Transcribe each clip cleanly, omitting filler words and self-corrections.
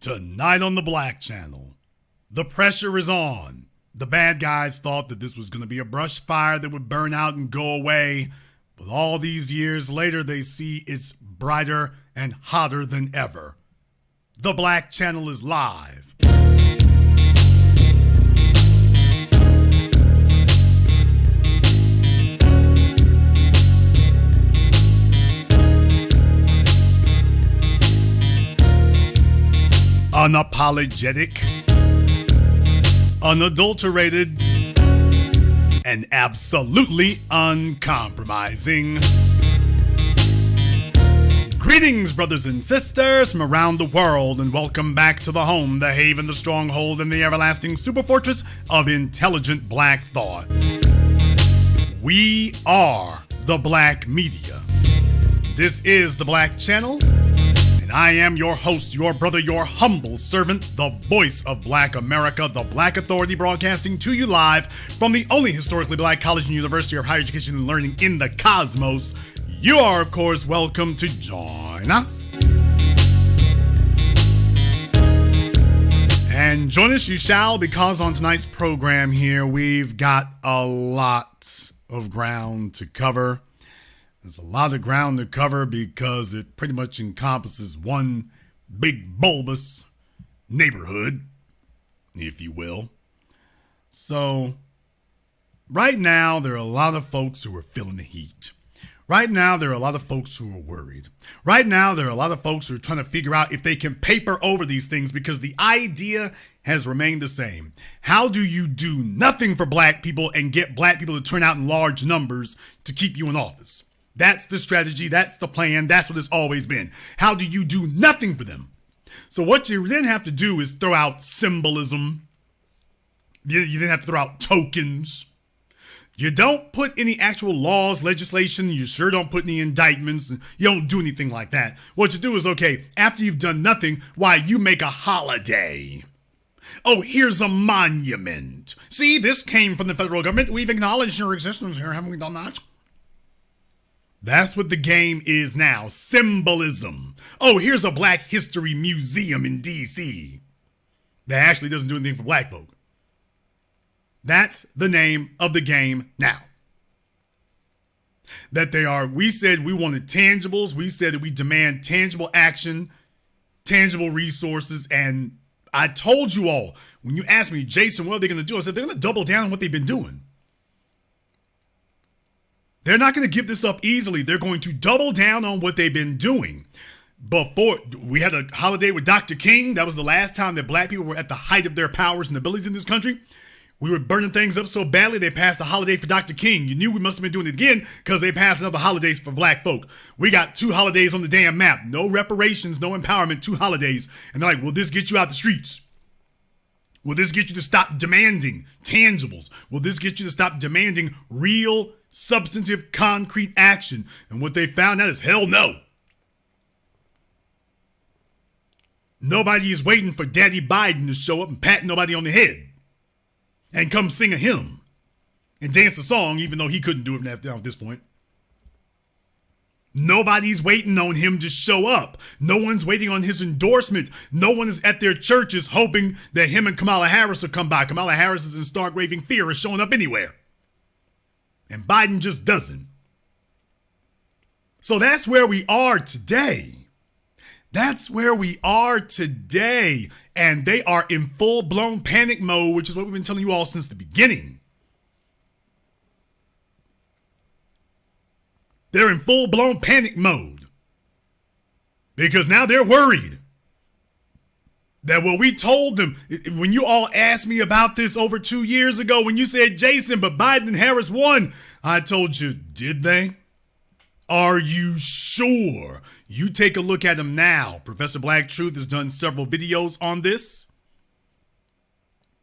Tonight on the Black Channel, the pressure is on. The bad guys thought that this was going to be a brush fire that would burn out and go away, but all these years later they see it's brighter and hotter than ever. The Black Channel is live. Unapologetic, unadulterated, and absolutely uncompromising. Greetings, brothers and sisters from around the world, and welcome back to the home, the haven, the stronghold, and the everlasting superfortress of intelligent black thought. We are the Black Media. This is the Black Channel. I am your host, your brother, your humble servant, the voice of Black America, the Black Authority, broadcasting to you live from the only historically black college and university of higher education and learning in the cosmos. You are, of course, welcome to join us. And join us you shall, because on tonight's program here, we've got a lot of ground to cover. There's a lot of ground to cover because it pretty much encompasses one big bulbous neighborhood, if you will. So, right now, there are a lot of folks who are feeling the heat. Right now, there are a lot of folks who are worried. Right now, there are a lot of folks who are trying to figure out if they can paper over these things because the idea has remained the same. How do you do nothing for black people and get black people to turn out in large numbers to keep you in office? That's the strategy. That's the plan. That's what it's always been. How do you do nothing for them? So what you then have to do is throw out symbolism. You then have to throw out tokens. You don't put any actual laws, legislation. You sure don't put any indictments. You don't do anything like that. What you do is, okay, after you've done nothing, why, you make a holiday. Oh, here's a monument. See, this came from the federal government. We've acknowledged your existence here. Haven't we done that? That's what the game is now. Symbolism. Oh, here's a Black History Museum in D.C. that actually doesn't do anything for black folk. That's the name of the game now. That they are, we said we wanted tangibles. We said that we demand tangible action, tangible resources. And I told you all, when you asked me, Jason, what are they going to do? I said, they're going to double down on what they've been doing. They're not going to give this up easily. They're going to double down on what they've been doing. Before, we had a holiday with Dr. King. That was the last time that black people were at the height of their powers and abilities in this country. We were burning things up so badly, they passed a holiday for Dr. King. You knew we must have been doing it again because they passed another holidays for black folk. We got 2 holidays on the damn map. No reparations, no empowerment, 2 holidays. And they're like, will this get you out the streets? Will this get you to stop demanding tangibles? Will this get you to stop demanding real substantive, concrete action? And what they found out is hell no. Nobody is waiting for Daddy Biden to show up and pat nobody on the head and come sing a hymn and dance a song, even though he couldn't do it at this point. Nobody's waiting on him to show up. No one's waiting on his endorsement. No one is at their churches hoping that him and Kamala Harris will come by. Kamala Harris is in stark raving fear of showing up anywhere. And Biden just doesn't. So that's where we are today. That's where we are today. And they are in full-blown panic mode, which is what we've been telling you all since the beginning. They're in full-blown panic mode. Because now they're worried that what we told them, when you all asked me about this over 2 years ago, when you said, Jason, but Biden and Harris won, I told you, did they? Are you sure? You take a look at them now. Professor Black Truth has done several videos on this,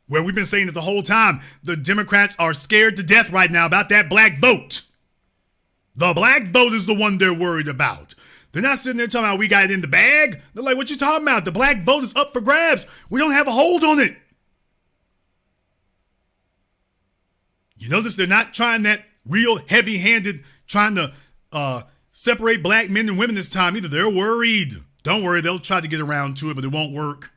where we've been saying it the whole time. The Democrats are scared to death right now about that black vote. The black vote is the one they're worried about. They're not sitting there talking about we got it in the bag. They're like, what you talking about? The black vote is up for grabs. We don't have a hold on it. You notice they're not trying that real heavy-handed, trying to separate black men and women this time either. They're worried. Don't worry, they'll try to get around to it, but it won't work.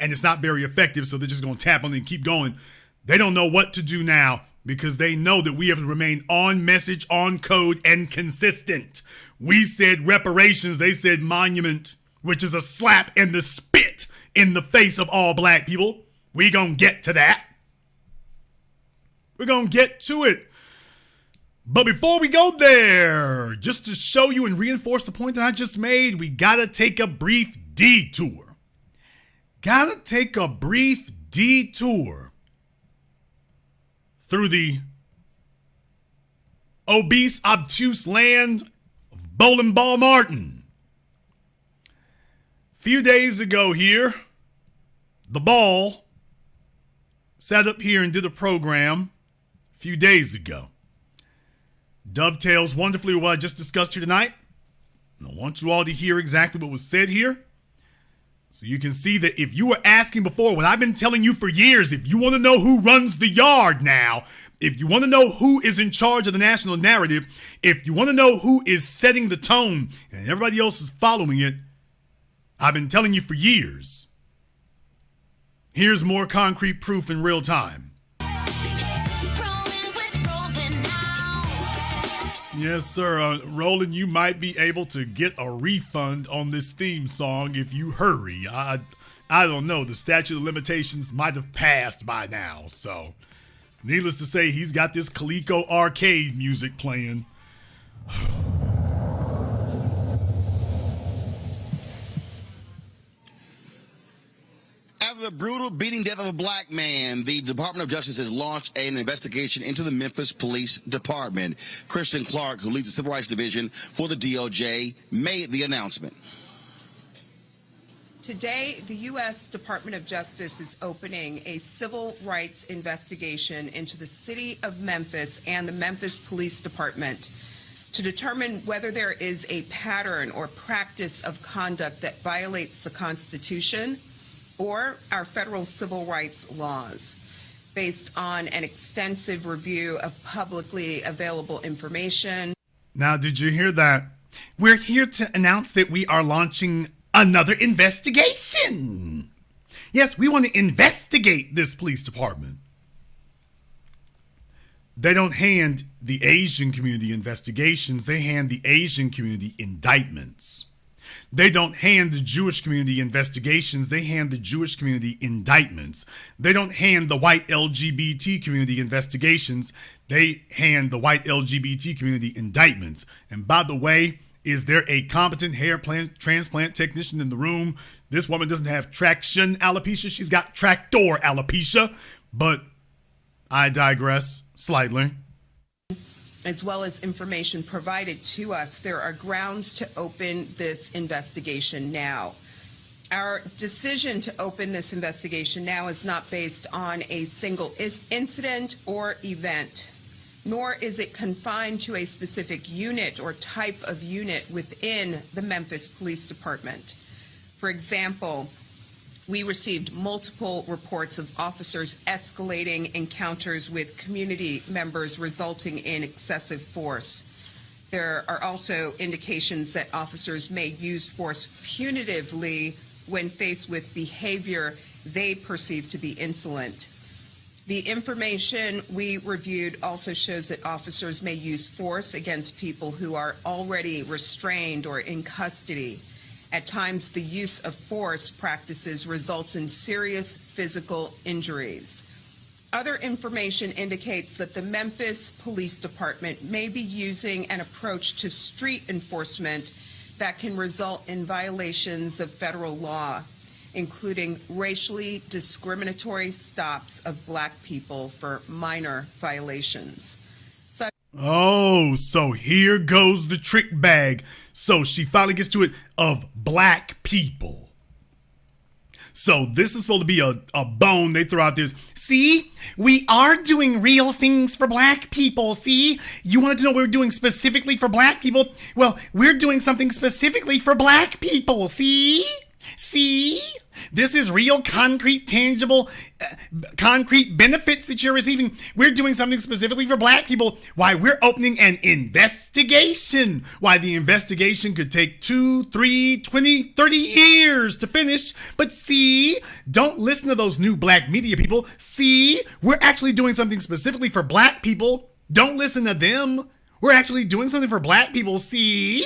and it's not very effective, so they're just going to tap on it and keep going. They don't know what to do now because they know that we have to remain on message, on code, and consistent. We said reparations, they said monument, which is a slap and the spit in the face of all black people. We gonna get to that. We're gonna get to it. But before we go there, just to show you and reinforce the point that I just made, we gotta take a brief detour. Gotta take a brief detour through the obese, obtuse land of Bowling Ball Martin. A few days ago here, the ball sat up here and did a program a few days ago. Dovetails wonderfully with what I just discussed here tonight. And I want you all to hear exactly what was said here. So you can see that if you were asking before what I've been telling you for years, if you want to know who runs the yard now, if you want to know who is in charge of the national narrative, if you want to know who is setting the tone and everybody else is following it, I've been telling you for years. Here's more concrete proof in real time. Yes, sir. Roland, you might be able to get a refund on this theme song if you hurry. I don't know. The statute of limitations might have passed by now. So, needless to say, he's got this Coleco arcade music playing. After the brutal beating death of a black man, the Department of Justice has launched an investigation into the Memphis Police Department. Kristen Clark, who leads the Civil Rights Division for the DOJ, made the announcement. Today, the U.S. Department of Justice is opening a civil rights investigation into the city of Memphis and the Memphis Police Department to determine whether there is a pattern or practice of conduct that violates the Constitution or our federal civil rights laws, based on an extensive review of publicly available information. Now, did you hear that? We're here to announce that we are launching another investigation. Yes, we want to investigate this police department. They don't hand the Asian community investigations, they hand the Asian community indictments. They don't hand the Jewish community investigations, they hand the Jewish community indictments. They don't hand the white LGBT community investigations, they hand the white LGBT community indictments. And by the way, is there a competent hair transplant technician in the room? This woman doesn't have traction alopecia, she's got tractor alopecia, but I digress slightly. As well as information provided to us, there are grounds to open this investigation now. Our decision to open this investigation now is not based on a single incident or event, nor is it confined to a specific unit or type of unit within the Memphis Police Department. For example, we received multiple reports of officers escalating encounters with community members resulting in excessive force. There are also indications that officers may use force punitively when faced with behavior they perceive to be insolent. The information we reviewed also shows that officers may use force against people who are already restrained or in custody. At times, the use of force practices results in serious physical injuries. Other information indicates that the Memphis Police Department may be using an approach to street enforcement that can result in violations of federal law, including racially discriminatory stops of black people for minor violations. Oh, so here goes the trick bag. So she finally gets to it, of black people. So this is supposed to be a bone they throw out there. See, we are doing real things for black people. See, you wanted to know what we're doing specifically for black people? Well, we're doing something specifically for black people. See? This is real, concrete, tangible, concrete benefits that you're receiving. We're doing something specifically for black people. Why, we're opening an investigation. Why, the investigation could take 2, 3, 20, 30 years to finish. But see, don't listen to those new black media people. See, we're actually doing something specifically for black people. Don't listen to them. We're actually doing something for black people. See?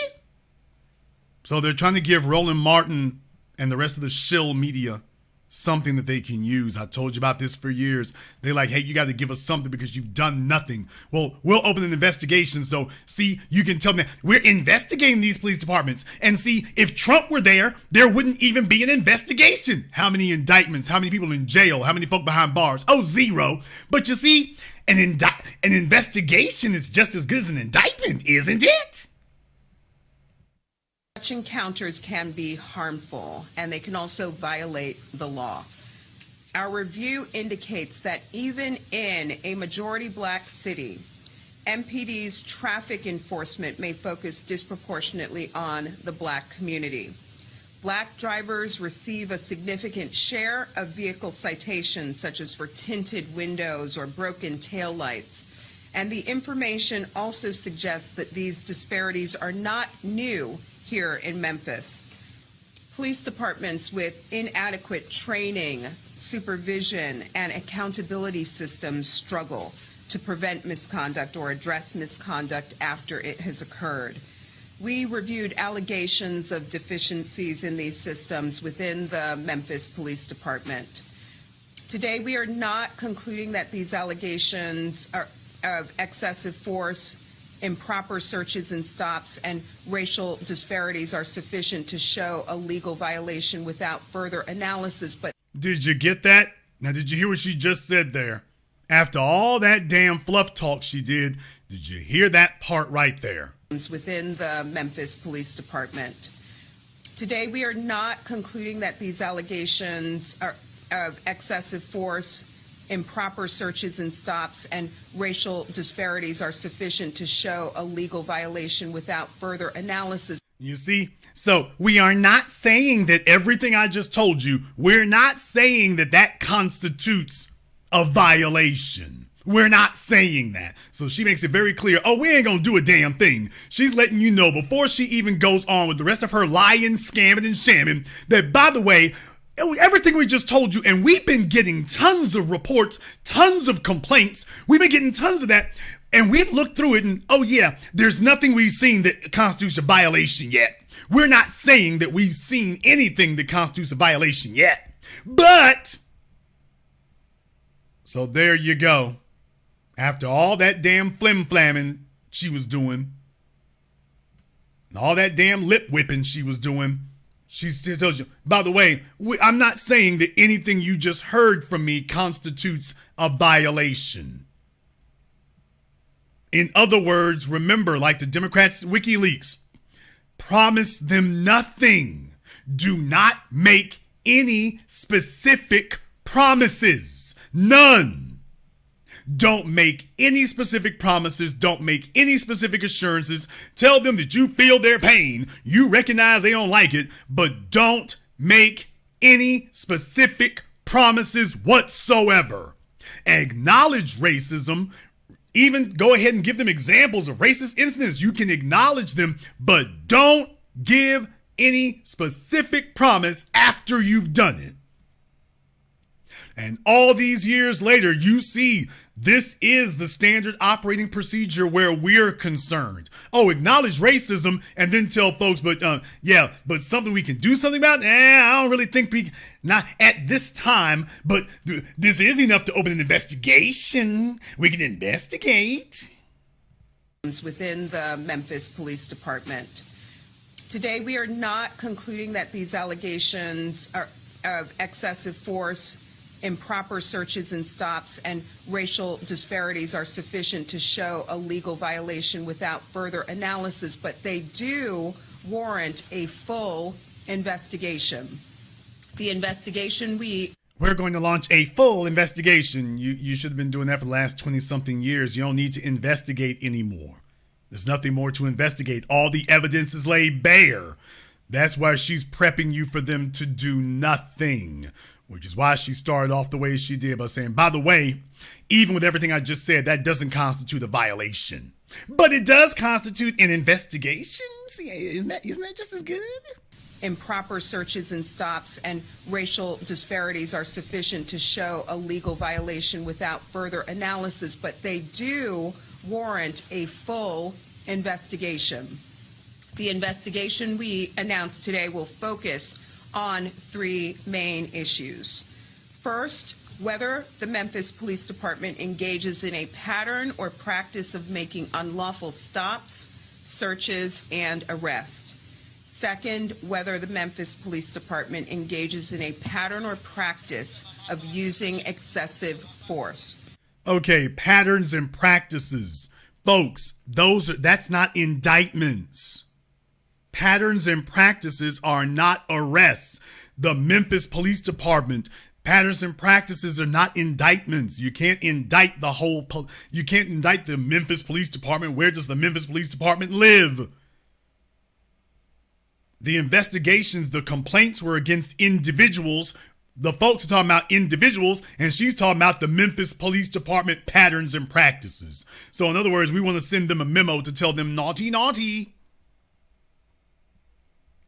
So they're trying to give Roland Martin and the rest of the shill media something that they can use. I told you about this for years. They're like, hey, you got to give us something because you've done nothing. Well, we'll open an investigation. So see, you can tell them that we're investigating these police departments. And see, if Trump were there wouldn't even be an investigation. How many indictments? How many people in jail? How many folk behind bars? Oh, 0. But you see, an investigation is just as good as an indictment, isn't it? Such encounters can be harmful, and they can also violate the law. Our review indicates that even in a majority black city, MPD's traffic enforcement may focus disproportionately on the black community. Black drivers receive a significant share of vehicle citations, such as for tinted windows or broken taillights. And the information also suggests that these disparities are not new here in Memphis. Police departments with inadequate training, supervision, and accountability systems struggle to prevent misconduct or address misconduct after it has occurred. We reviewed allegations of deficiencies in these systems within the Memphis Police Department. Today, we are not concluding that these allegations are of excessive force, improper searches and stops, and racial disparities are sufficient to show a legal violation without further analysis. But did you get that? Now, did you hear what she just said there? After all that damn fluff talk she did you hear that part right there? Within the Memphis Police Department. Today, we are not concluding that these allegations are of excessive force, improper searches and stops, and racial disparities are sufficient to show a legal violation without further analysis. You see? So we are not saying that everything I just told you, we're not saying that that constitutes a violation. We're not saying that. So she makes it very clear, oh, we ain't gonna do a damn thing. She's letting you know before she even goes on with the rest of her lying, scamming, and shamming that, by the way, everything we just told you, and we've been getting tons of reports, tons of complaints. We've been getting tons of that, and we've looked through it, and oh yeah, there's nothing we've seen that constitutes a violation yet. We're not saying that we've seen anything that constitutes a violation yet. But, so there you go. After all that damn flim-flamming she was doing, and all that damn lip whipping she was doing, she still tells you, by the way, I'm not saying that anything you just heard from me constitutes a violation. In other words, remember, like the Democrats' WikiLeaks, promise them nothing. Do not make any specific promises. None. Don't make any specific promises. Don't make any specific assurances. Tell them that you feel their pain. You recognize they don't like it, but don't make any specific promises whatsoever. Acknowledge racism. Even go ahead and give them examples of racist incidents. You can acknowledge them, but don't give any specific promise after you've done it. And all these years later, you see this is the standard operating procedure where we're concerned. Oh, acknowledge racism and then tell folks, but something we can do something about? I don't really think not at this time, but this is enough to open an investigation. We can investigate. Within the Memphis Police Department. Today, we are not concluding that these allegations are of excessive force, improper searches and stops, and racial disparities are sufficient to show a legal violation without further analysis, but they do warrant a full investigation. The investigation We're going to launch a full investigation. You should have been doing that for the last 20-something years. You don't need to investigate anymore. There's nothing more to investigate. All the evidence is laid bare. That's why she's prepping you for them to do nothing, which is why she started off the way she did by saying, by the way, even with everything I just said, that doesn't constitute a violation. But it does constitute an investigation. See, isn't that just as good? Improper searches and stops and racial disparities are sufficient to show a legal violation without further analysis, but they do warrant a full investigation. The investigation we announced today will focus on three main issues. First, whether the Memphis Police Department engages in a pattern or practice of making unlawful stops, searches, and arrests. Second, whether the Memphis Police Department engages in a pattern or practice of using excessive force. Okay, patterns and practices. Folks, that's not indictments. Patterns and practices are not arrests. The Memphis Police Department, patterns and practices are not indictments. You can't indict you can't indict the Memphis Police Department. Where does the Memphis Police Department live? The investigations, the complaints were against individuals. The folks are talking about individuals, and she's talking about the Memphis Police Department patterns and practices. So in other words, we want to send them a memo to tell them, naughty, naughty.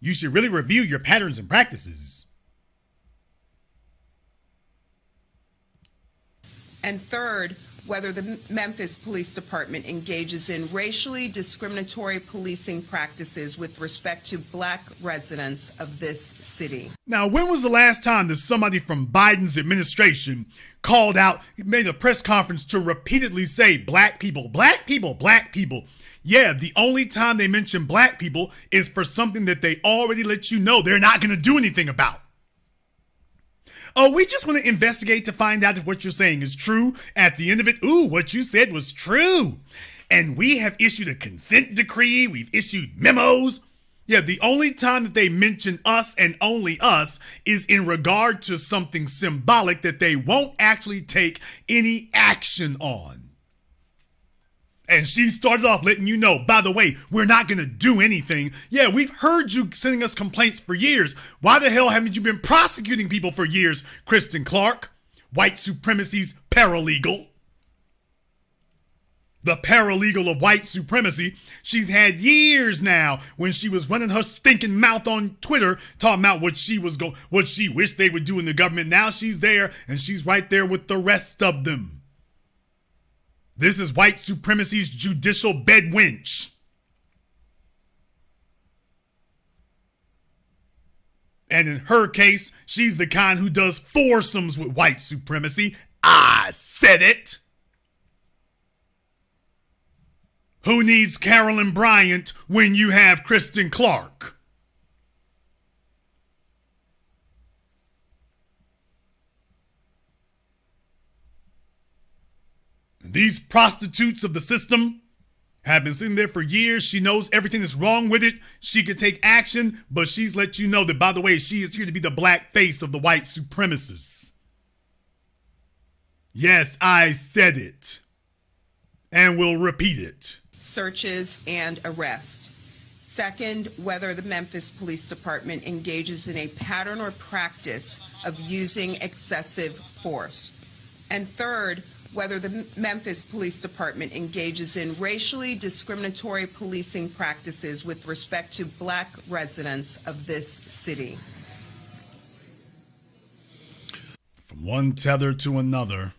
You should really review your patterns and practices. And third, whether the Memphis Police Department engages in racially discriminatory policing practices with respect to Black residents of this city. Now, when was the last time that somebody from Biden's administration called out, made a press conference to repeatedly say Black people, Black people, Black people? Yeah, the only time they mention Black people is for something that they already let you know they're not going to do anything about. Oh, we just want to investigate to find out if what you're saying is true. At the end of it, ooh, what you said was true. And we have issued a consent decree. We've issued memos. Yeah, the only time that they mention us and only us is in regard to something symbolic that they won't actually take any action on. And she started off letting you know, by the way, we're not going to do anything. Yeah, we've heard you sending us complaints for years. Why the hell haven't you been prosecuting people for years, Kristen Clark? White supremacy's paralegal. The paralegal of white supremacy. She's had years now when she was running her stinking mouth on Twitter talking about what she wished they would do in the government. Now she's there and she's right there with the rest of them. This is white supremacy's judicial bedwench. And in her case, she's the kind who does foursomes with white supremacy. I said it. Who needs Carolyn Bryant when you have Kristen Clark? These prostitutes of the system have been sitting there for years. She knows everything that's wrong with it. She could take action, but she's let you know that, by the way, she is here to be the black face of the white supremacists. Yes, I said it. And will repeat it. Searches and arrest. Second, whether the Memphis Police Department engages in a pattern or practice of using excessive force. And third, whether the Memphis Police Department engages in racially discriminatory policing practices with respect to Black residents of this city. From one tether to another.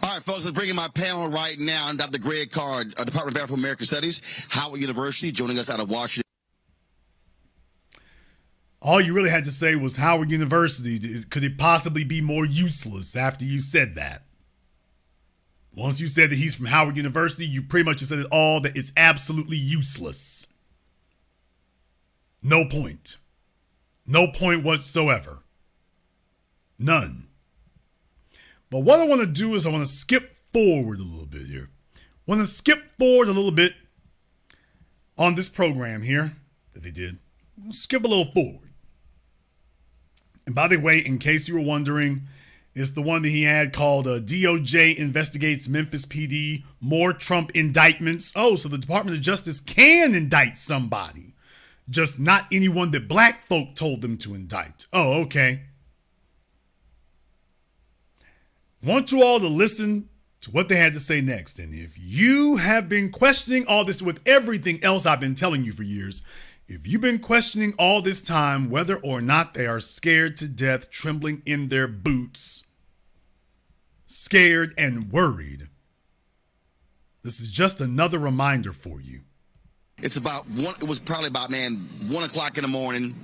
All right, folks, let's bring in my panel right now. I'm Dr. Greg Carr, Department of Afro-American Studies, Howard University, joining us out of Washington. All you really had to say was Howard University. Could it possibly be more useless after you said that? Once you said that he's from Howard University, you pretty much said it all, that it's absolutely useless. No point. No point whatsoever. None. But what I want to do is I want to skip forward a little bit here. I want to skip forward a little bit on this program here that they did. Skip a little forward. And by the way, in case you were wondering, it's the one that he had called DOJ investigates Memphis PD, more Trump indictments. Oh, so the Department of Justice can indict somebody. just not anyone that black folk told them to indict. Oh, okay. I want you all to listen to what they had to say next. And if you have been questioning all this with everything else I've been telling you for years, if you've been questioning all this time whether or not they are scared to death, trembling in their boots, scared and worried, this is just another reminder for you. It was probably about, 1 o'clock in the morning.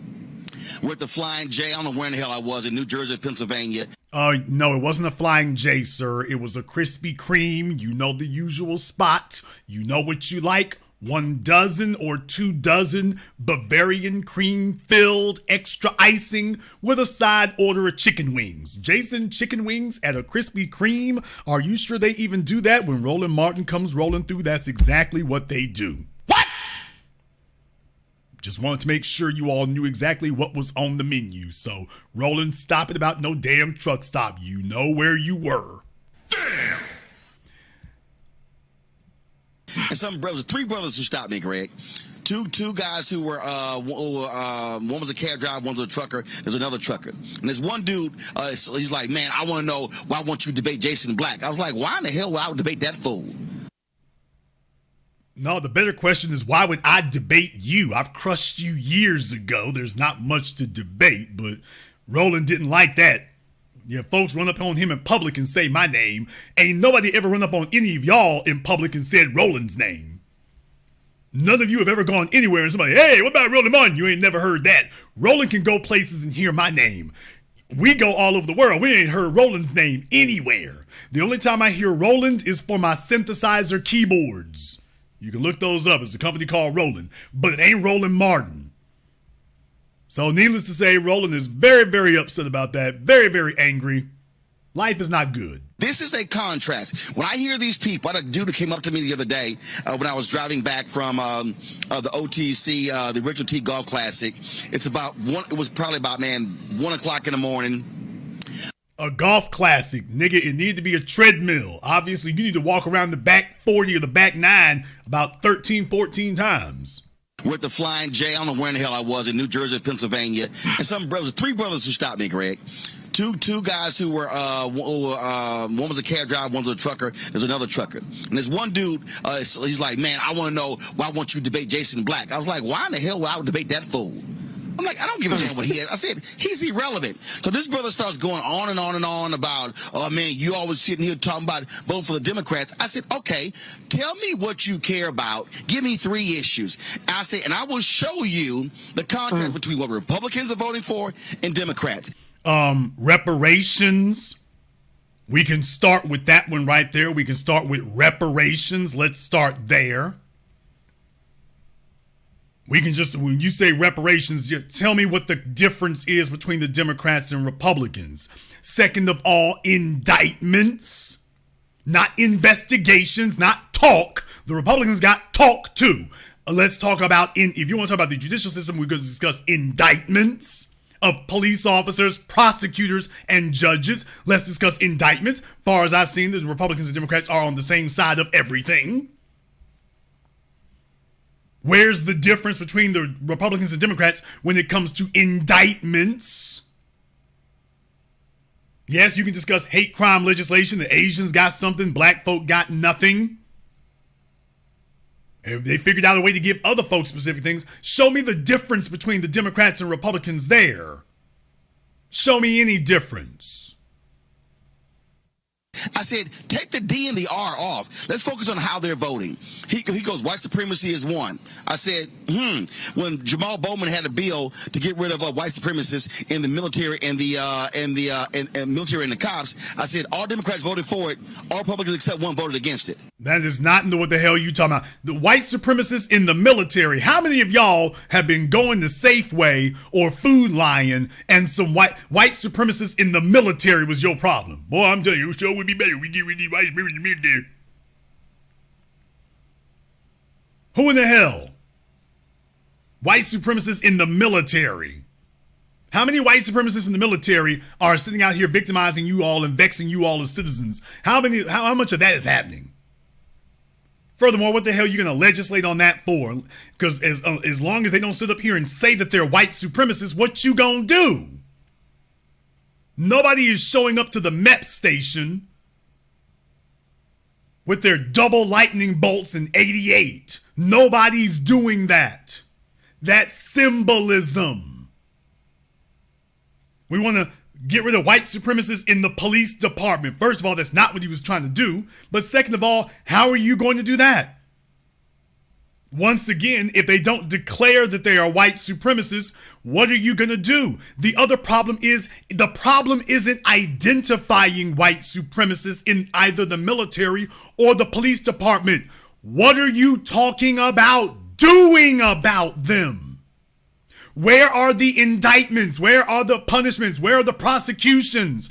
We're at the Flying J. I don't know where in the hell I was, in New Jersey, Pennsylvania. No, it wasn't a Flying J, sir. It was a Krispy Kreme. You know the usual spot. You know what you like. 1 dozen or 2 dozen Bavarian cream-filled extra icing with a side order of chicken wings. Jason, chicken wings at a Krispy Kreme? Are you sure they even do that? When Roland Martin comes rolling through, that's exactly what they do. What? Just wanted to make sure you all knew exactly what was on the menu. So, Roland, stop it about no damn truck stop. You know where you were. Damn! And some brothers, 3 brothers who stopped me, Greg. Two guys who were, one was a cab driver, one was a trucker. There's another trucker. And there's one dude, he's like, man, I want to know why won't you debate Jason Black? I was like, why in the hell would I debate that fool? No, the better question is, why would I debate you? I've crushed you years ago. There's not much to debate, but Roland didn't like that. Yeah, folks run up on him in public and say my name. Ain't nobody ever run up on any of y'all in public and said Roland's name. None of you have ever gone anywhere and somebody, hey, what about Roland Martin? You ain't never heard that. Roland can go places and hear my name. We go all over the world. We ain't heard Roland's name anywhere. The only time I hear Roland is for my synthesizer keyboards. You can look those up. It's a company called Roland, but it ain't Roland Martin. So needless to say, Roland is very, very upset about that. Very, very angry. Life is not good. This is a contrast. When I hear these people, I had a dude who came up to me the other day when I was driving back from the OTC, the Richard T. Golf Classic. It was probably about, 1 o'clock in the morning. A golf classic, nigga, it needed to be a treadmill. Obviously, you need to walk around the back 40 or the back 9 about 13, 14 times. We're at the Flying J. I don't know where in the hell I was, in New Jersey, Pennsylvania. And some brothers, 3 brothers who stopped me, Greg. Two guys who were, one was a cab driver, one was a trucker. There's another trucker. And there's one dude, he's like, man, I want to know why won't you debate Jason Black? I was like, why in the hell would I debate that fool? I'm like, I don't give a damn what he is. I said, he's irrelevant. So this brother starts going on and on and on about, oh, man, you always sitting here talking about voting for the Democrats. I said, okay, tell me what you care about. Give me 3 issues. I said, and I will show you the contrast between what Republicans are voting for and Democrats. Reparations. We can start with that one right there. We can start with reparations. Let's start there. We can just, when you say reparations, tell me what the difference is between the Democrats and Republicans. Second of all, indictments, not investigations, not talk. The Republicans got talk too. Let's talk about, if you want to talk about the judicial system, we're going to discuss indictments of police officers, prosecutors, and judges. Let's discuss indictments. Far as I've seen, the Republicans and Democrats are on the same side of everything. Where's the difference between the Republicans and Democrats when it comes to indictments? Yes, you can discuss hate crime legislation. The Asians got something, black folk got nothing. If they figured out a way to give other folks specific things, show me the difference between the Democrats and Republicans there. Show me any difference. I said, take the D and the R off. Let's focus on how they're voting. He goes, white supremacy is one. I said, when Jamal Bowman had a bill to get rid of white supremacists in the military and the military and the cops, I said, all Democrats voted for it. All Republicans except one voted against it. That is not what the hell you talking about. The white supremacists in the military. How many of y'all have been going to Safeway or Food Lion and some white supremacists in the military was your problem? Boy, I'm telling you, sure would be better. We get rid of these white supremacists in the military. Who in the hell? White supremacists in the military. How many white supremacists in the military are sitting out here victimizing you all and vexing you all as citizens? How much of that is happening? Furthermore, what the hell are you going to legislate on that for? Because as long as they don't sit up here and say that they're white supremacists, what you going to do? Nobody is showing up to the Met station with their double lightning bolts in 88. Nobody's doing that. That's symbolism. We want to get rid of white supremacists in the police department. First of all, that's not what he was trying to do. But second of all, how are you going to do that? Once again, if they don't declare that they are white supremacists, what are you going to do? The other problem is, the problem isn't identifying white supremacists in either the military or the police department. What are you talking about doing about them? Where are the indictments? Where are the punishments? Where are the prosecutions?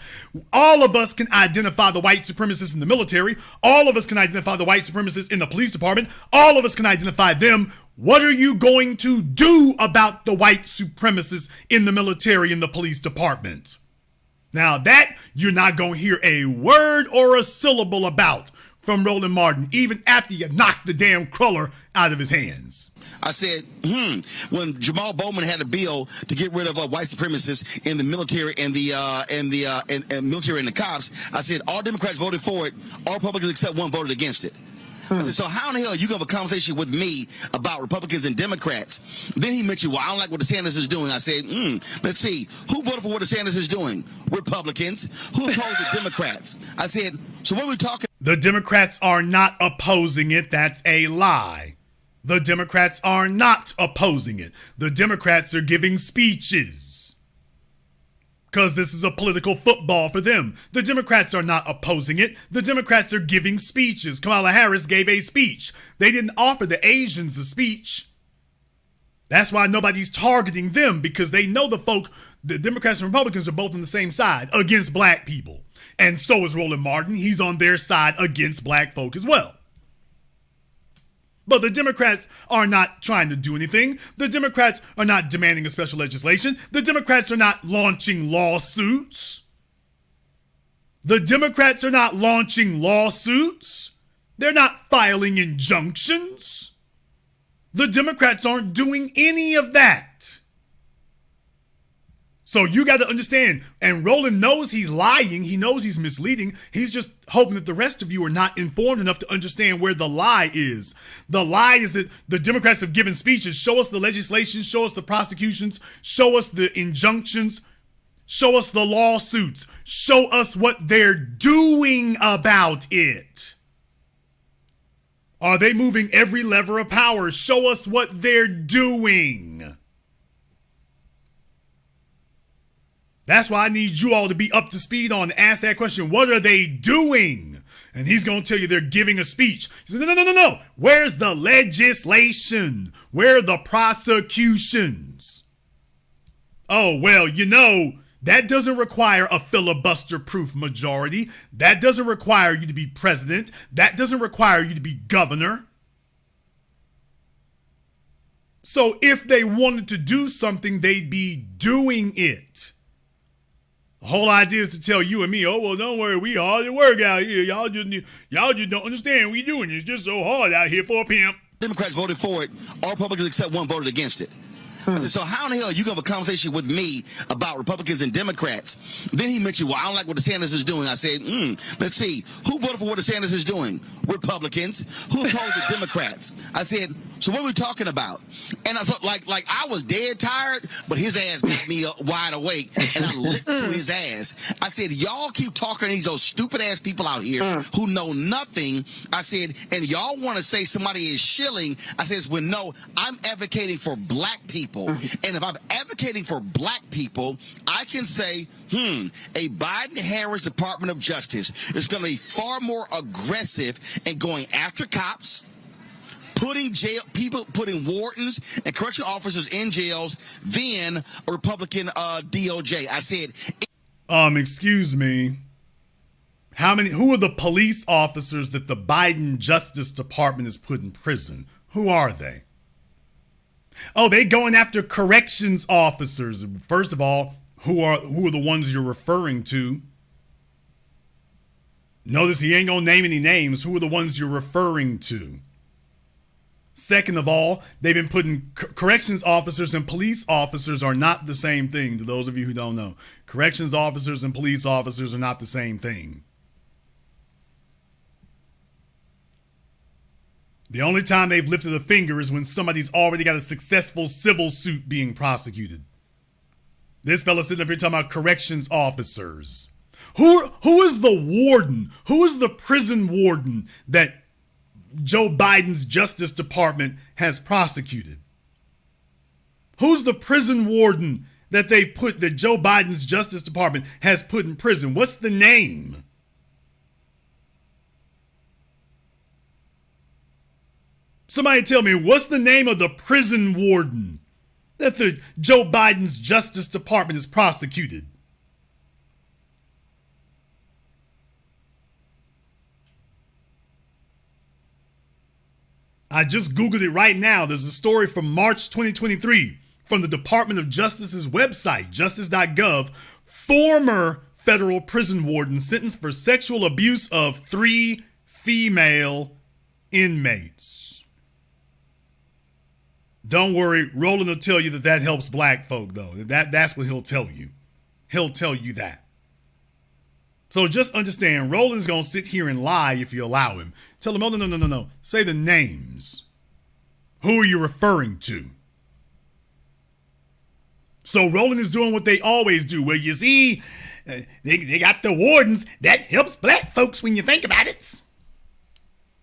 All of us can identify the white supremacists in the military. All of us can identify the white supremacists in the police department. All of us can identify them. What are you going to do about the white supremacists in the military and the police department? Now that you're not going to hear a word or a syllable about from Roland Martin, even after you knock the damn cruller out of his hands. I said, when Jamal Bowman had a bill to get rid of white supremacists in the military and the military and the cops, I said all Democrats voted for it, all Republicans except one voted against it. I said, so how in the hell are you going to have a conversation with me about Republicans and Democrats? Then he mentioned, well, I don't like what DeSantis is doing. I said, let's see. Who voted for what DeSantis is doing? Republicans. Who opposed the Democrats? I said, so what are we talking? The Democrats are not opposing it. That's a lie. The Democrats are not opposing it. The Democrats are giving speeches. Because this is a political football for them. The Democrats are not opposing it. The Democrats are giving speeches. Kamala Harris gave a speech. They didn't offer the Asians a speech. That's why nobody's targeting them, because they know the Democrats and Republicans are both on the same side against black people. And so is Roland Martin. He's on their side against black folk as well. But the Democrats are not trying to do anything. The Democrats are not demanding a special legislation. The Democrats are not launching lawsuits. The Democrats are not launching lawsuits. They're not filing injunctions. The Democrats aren't doing any of that. So you got to understand, and Roland knows he's lying. He knows he's misleading. He's just hoping that the rest of you are not informed enough to understand where the lie is. The lie is that the Democrats have given speeches. Show us the legislation, show us the prosecutions, show us the injunctions, show us the lawsuits, show us what they're doing about it. Are they moving every lever of power? Show us what they're doing. That's why I need you all to be up to speed on to ask that question. What are they doing? And he's going to tell you they're giving a speech. He said, no. Where's the legislation? Where are the prosecutions? Oh, well, that doesn't require a filibuster-proof majority. That doesn't require you to be president. That doesn't require you to be governor. So if they wanted to do something, they'd be doing it. The whole idea is to tell you and me, oh, well, don't worry, we hard at work out here. Y'all just don't understand what we doing. It's just so hard out here for a pimp. Democrats voted for it. All Republicans except one voted against it. I said, so how in the hell are you going to have a conversation with me about Republicans and Democrats? Then he mentioned, well, I don't like what DeSantis is doing. I said, let's see. Who voted for what DeSantis is doing? Republicans. Who opposed the Democrats? I said, so what are we talking about? And I thought, like I was dead tired, but his ass got me wide awake, and I licked to his ass. I said, y'all keep talking to those stupid ass people out here who know nothing. I said, and y'all want to say somebody is shilling. I said, well, no, I'm advocating for black people. And if I'm advocating for black people, I can say, a Biden-Harris Department of Justice is going to be far more aggressive in going after cops, putting wardens and correctional officers in jails than a Republican DOJ. I said, excuse me. Who are the police officers that the Biden Justice Department has put in prison? Who are they? Oh, they going after corrections officers. First of all, who are the ones you're referring to? Notice he ain't gonna name any names. Who are the ones you're referring to? Second of all, they've been putting corrections officers and police officers are not the same thing, to those of you who don't know. Corrections officers and police officers are not the same thing. The only time they've lifted a finger is when somebody's already got a successful civil suit being prosecuted. This fella sitting up here talking about corrections officers. Who is the warden? Who is the prison warden that Joe Biden's Justice Department has prosecuted? Who's the prison warden that Joe Biden's Justice Department has put in prison? What's the name? Somebody tell me, what's the name of the prison warden that the Joe Biden's Justice Department has prosecuted? I just Googled it right now. There's a story from March 2023 from the Department of Justice's website, justice.gov. Former federal prison warden sentenced for sexual abuse of 3 female inmates. Don't worry, Roland will tell you that helps black folk, though. That's what he'll tell you. He'll tell you that. So just understand, Roland's going to sit here and lie if you allow him. Tell him, oh, no. Say the names. Who are you referring to? So Roland is doing what they always do, where you see, they got the wardens. That helps black folks when you think about it.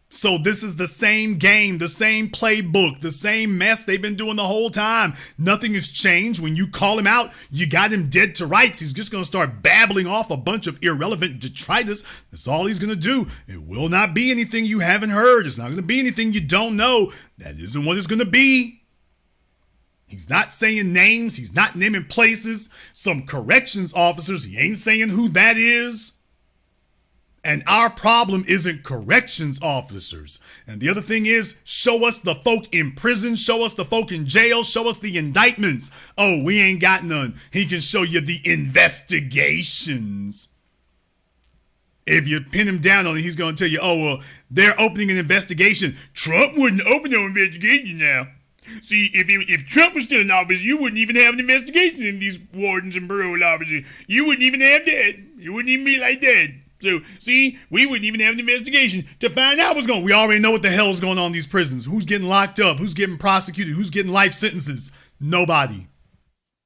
So this is the same game, the same playbook, the same mess they've been doing the whole time. Nothing has changed. When you call him out, you got him dead to rights. He's just going to start babbling off a bunch of irrelevant detritus. That's all he's going to do. It will not be anything you haven't heard. It's not going to be anything you don't know. That isn't what it's going to be. He's not saying names. He's not naming places. Some corrections officers, he ain't saying who that is. And our problem isn't corrections officers. And the other thing is, show us the folk in prison, show us the folk in jail, show us the indictments. Oh, we ain't got none. He can show you the investigations. If you pin him down on it, he's going to tell you, oh, well, they're opening an investigation. Trump wouldn't open no investigation now. See, if Trump was still in office, you wouldn't even have an investigation in these wardens and parole officers. You wouldn't even have that. It wouldn't even be like that. So, see, we wouldn't even have an investigation to find out what's going on. We already know what the hell is going on in these prisons. Who's getting locked up? Who's getting prosecuted? Who's getting life sentences? Nobody.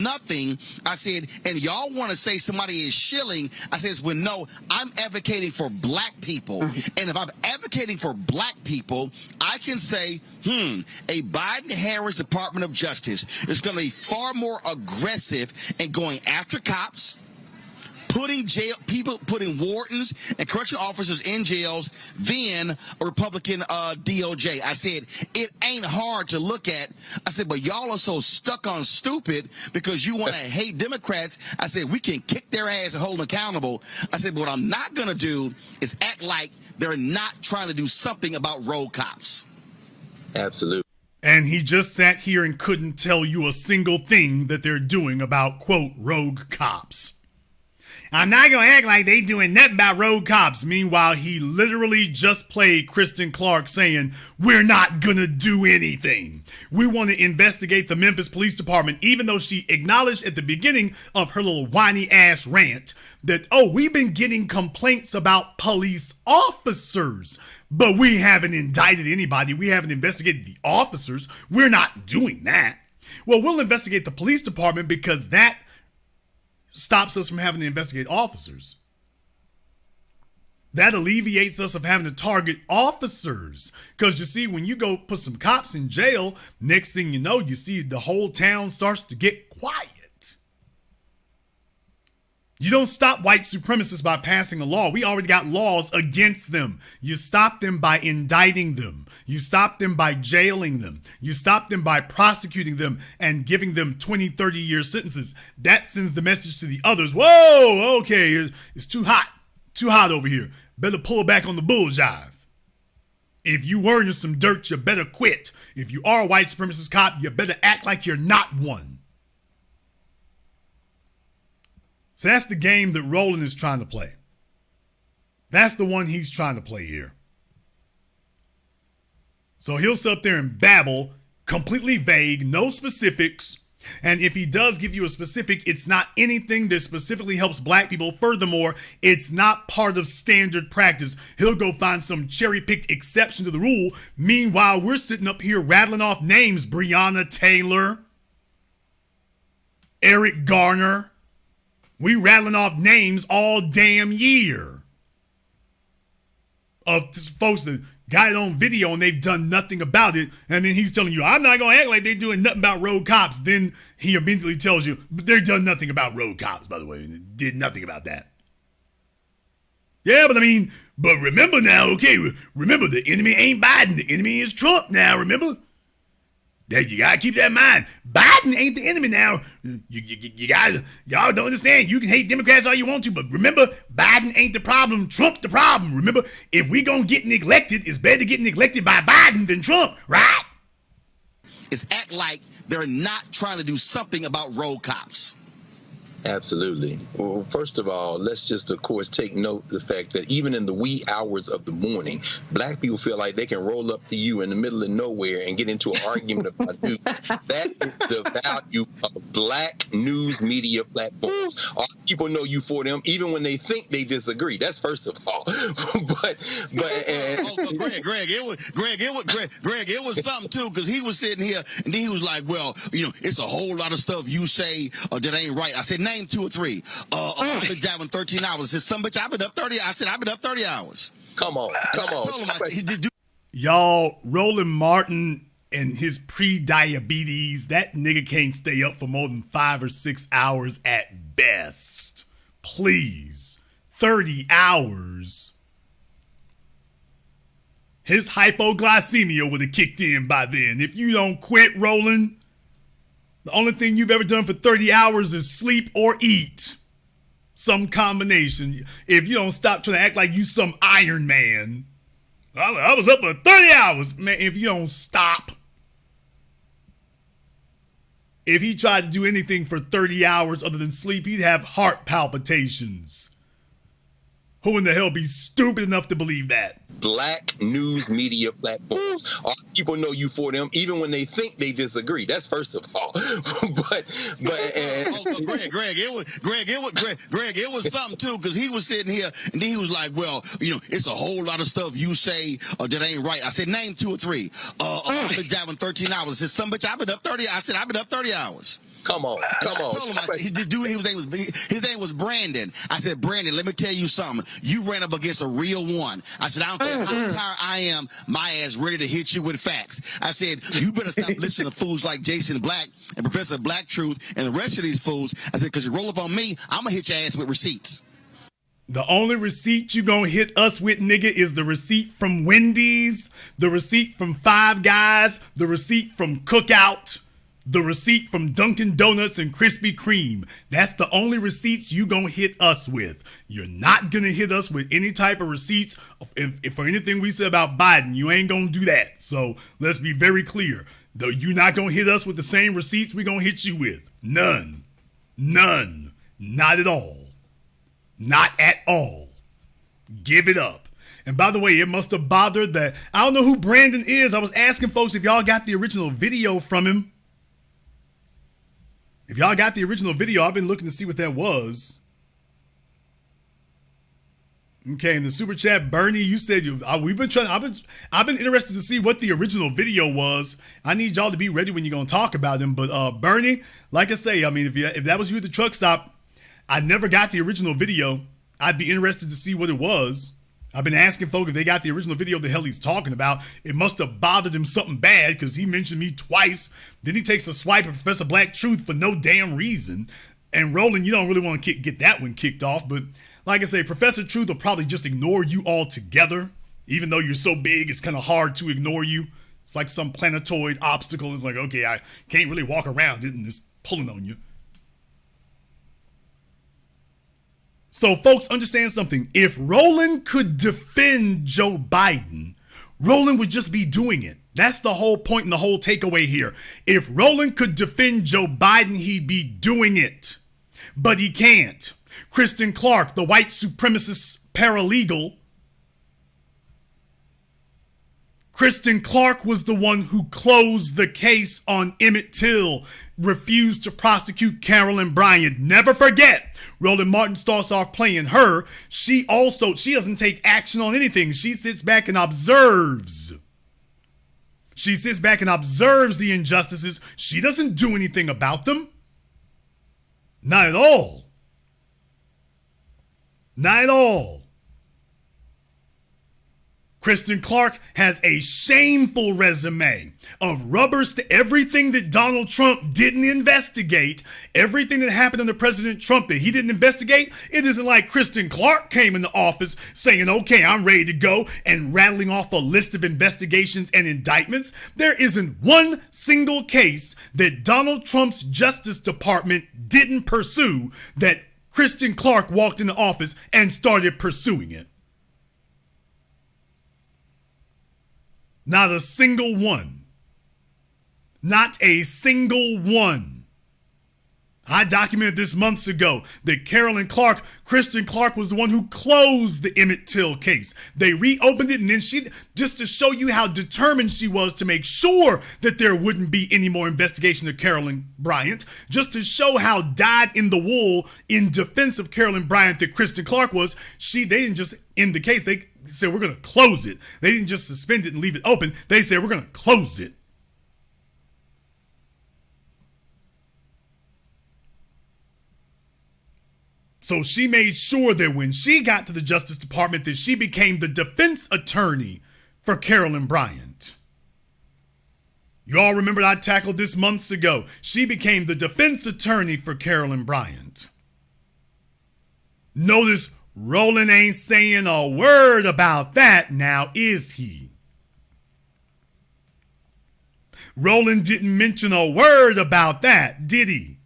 Nothing. I said, and y'all want to say somebody is shilling. I says, well, no, I'm advocating for black people. And if I'm advocating for black people, I can say, a Biden-Harris Department of Justice is going to be far more aggressive in going after cops, putting wardens and correctional officers in jails than a Republican DOJ. I said, it ain't hard to look at. I said, but y'all are so stuck on stupid because you want to hate Democrats. I said, we can kick their ass and hold them accountable. I said, but what I'm not going to do is act like they're not trying to do something about rogue cops. Absolutely. And he just sat here and couldn't tell you a single thing that they're doing about, quote, rogue cops. I'm not going to act like they doing nothing about rogue cops. Meanwhile, he literally just played Kristen Clark saying, we're not going to do anything. We want to investigate the Memphis Police Department, even though she acknowledged at the beginning of her little whiny ass rant that, oh, we've been getting complaints about police officers, but we haven't indicted anybody. We haven't investigated the officers. We're not doing that. Well, we'll investigate the police department because that stops us from having to investigate officers. That alleviates us of having to target officers. Because you see, when you go put some cops in jail, next thing you know, you see the whole town starts to get quiet. You don't stop white supremacists by passing a law. We already got laws against them. You stop them by indicting them. You stop them by jailing them. You stop them by prosecuting them and giving them 20, 30-year sentences. That sends the message to the others. Whoa, okay, it's too hot. Too hot over here. Better pull back on the bull jive. If you were in some dirt, you better quit. If you are a white supremacist cop, you better act like you're not one. So that's the game that Roland is trying to play. That's the one he's trying to play here. So he'll sit up there and babble, completely vague, no specifics. And if he does give you a specific, it's not anything that specifically helps black people. Furthermore, it's not part of standard practice. He'll go find some cherry-picked exception to the rule. Meanwhile, we're sitting up here rattling off names. Breonna Taylor, Eric Garner. We rattling off names all damn year of folks that got it on video and they've done nothing about it. And then he's telling you, I'm not going to act like they're doing nothing about road cops. Then he immediately tells you, but they've done nothing about road cops, by the way. And did nothing about that. Yeah, but remember now, okay, remember the enemy ain't Biden. The enemy is Trump now, remember? You gotta keep that in mind. Biden ain't the enemy now. Y'all don't understand. You can hate Democrats all you want to, but remember, Biden ain't the problem. Trump the problem. Remember, if we gonna get neglected, it's better to get neglected by Biden than Trump, right? It's act like they're not trying to do something about road cops. Absolutely. Well, first of all, let's just, of course, take note of the fact that even in the wee hours of the morning, black people feel like they can roll up to you in the middle of nowhere and get into an argument about news. That is the value of black news media platforms. All people know you for them, even when they think they disagree. That's first of all. Greg, it was something too, because he was sitting here and then he was like, well, it's a whole lot of stuff you say that ain't right. I said, name 2 or 3. I've been driving 13 hours. I said, some bitch, I've been up 30. I said, I've been up 30 hours. Come on. I told him, I said, y'all, Roland Martin and his pre-diabetes, that nigga can't stay up for more than 5 or 6 hours at best. Please. 30 hours. His hypoglycemia would have kicked in by then. If you don't quit, Roland, the only thing you've ever done for 30 hours is sleep or eat. Some combination. If you don't stop trying to act like you some Iron Man. I was up for 30 hours. Man, if you don't stop. If he tried to do anything for 30 hours other than sleep, he'd have heart palpitations. Who in the hell be stupid enough to believe that? Black news media platforms. All people know you for them, even when they think they disagree. That's first of all. Greg, it was something too, because he was sitting here and then he was like, well, it's a whole lot of stuff you say that ain't right. I said, name 2 or 3. I've been driving 13 hours. I said, some bitch, I've been up 30. I said, I've been up 30 hours. Come on. I told him, I said, his name was Brandon. I said, Brandon, let me tell you something. You ran up against a real one. I said, I don't care how tired I am, my ass ready to hit you with facts. I said, you better stop listening to fools like Jason Black and Professor Black Truth and the rest of these fools. I said, because you roll up on me, I'm going to hit your ass with receipts. The only receipt you gonna hit us with, nigga, is the receipt from Wendy's, the receipt from Five Guys, the receipt from Cookout, the receipt from Dunkin' Donuts and Krispy Kreme. That's the only receipts you gonna hit us with. You're not gonna hit us with any type of receipts if for anything we said about Biden. You ain't gonna do that. So let's be very clear. Though you're not gonna hit us with the same receipts we gonna hit you with. None. Not at all. Not at all. Give it up. And by the way, it must have bothered that. I don't know who Brandon is. I was asking folks if y'all got the original video from him. If y'all got the original video, I've been looking to see what that was. Okay, in the super chat, Bernie, you said I've been interested to see what the original video was. I need y'all to be ready when you're gonna talk about him. But Bernie, like I say, if that was you at the truck stop, I never got the original video. I'd be interested to see what it was. I've been asking folks if they got the original video the hell he's talking about. It must have bothered him something bad because he mentioned me twice. Then he takes a swipe at Professor Black Truth for no damn reason. And Roland, you don't really want to get that one kicked off. But like I say, Professor Truth will probably just ignore you altogether. Even though you're so big, it's kind of hard to ignore you. It's like some planetoid obstacle. It's like, okay, I can't really walk around it and it's pulling on you. So folks, understand something. If Roland could defend Joe Biden, Roland would just be doing it. That's the whole point and the whole takeaway here. If Roland could defend Joe Biden, he'd be doing it. But he can't. Kristen Clark, the white supremacist paralegal, Kristen Clark was the one who closed the case on Emmett Till, refused to prosecute Carolyn Bryant. Never forget, Roland Martin starts off playing her. She doesn't take action on anything. She sits back and observes. She sits back and observes the injustices. She doesn't do anything about them. Not at all. Not at all. Kristen Clark has a shameful resume of rubbers to everything that Donald Trump didn't investigate, everything that happened under President Trump that he didn't investigate. It isn't like Kristen Clark came into office saying, okay, I'm ready to go, and rattling off a list of investigations and indictments. There isn't one single case that Donald Trump's Justice Department didn't pursue that Kristen Clark walked into office and started pursuing it. Not a single one. Not a single one. I documented this months ago that Kristen Clark was the one who closed the Emmett Till case. They reopened it, and then just to show you how determined she was to make sure that there wouldn't be any more investigation of Carolyn Bryant, just to show how dyed in the wool in defense of Carolyn Bryant that Kristen Clark was, they didn't just end the case, they said, we're going to close it. They didn't just suspend it and leave it open. They said, we're going to close it. So she made sure that when she got to the Justice Department that she became the defense attorney for Carolyn Bryant. You all remember I tackled this months ago. She became the defense attorney for Carolyn Bryant. Notice Roland ain't saying a word about that now, is he? Roland didn't mention a word about that, did he?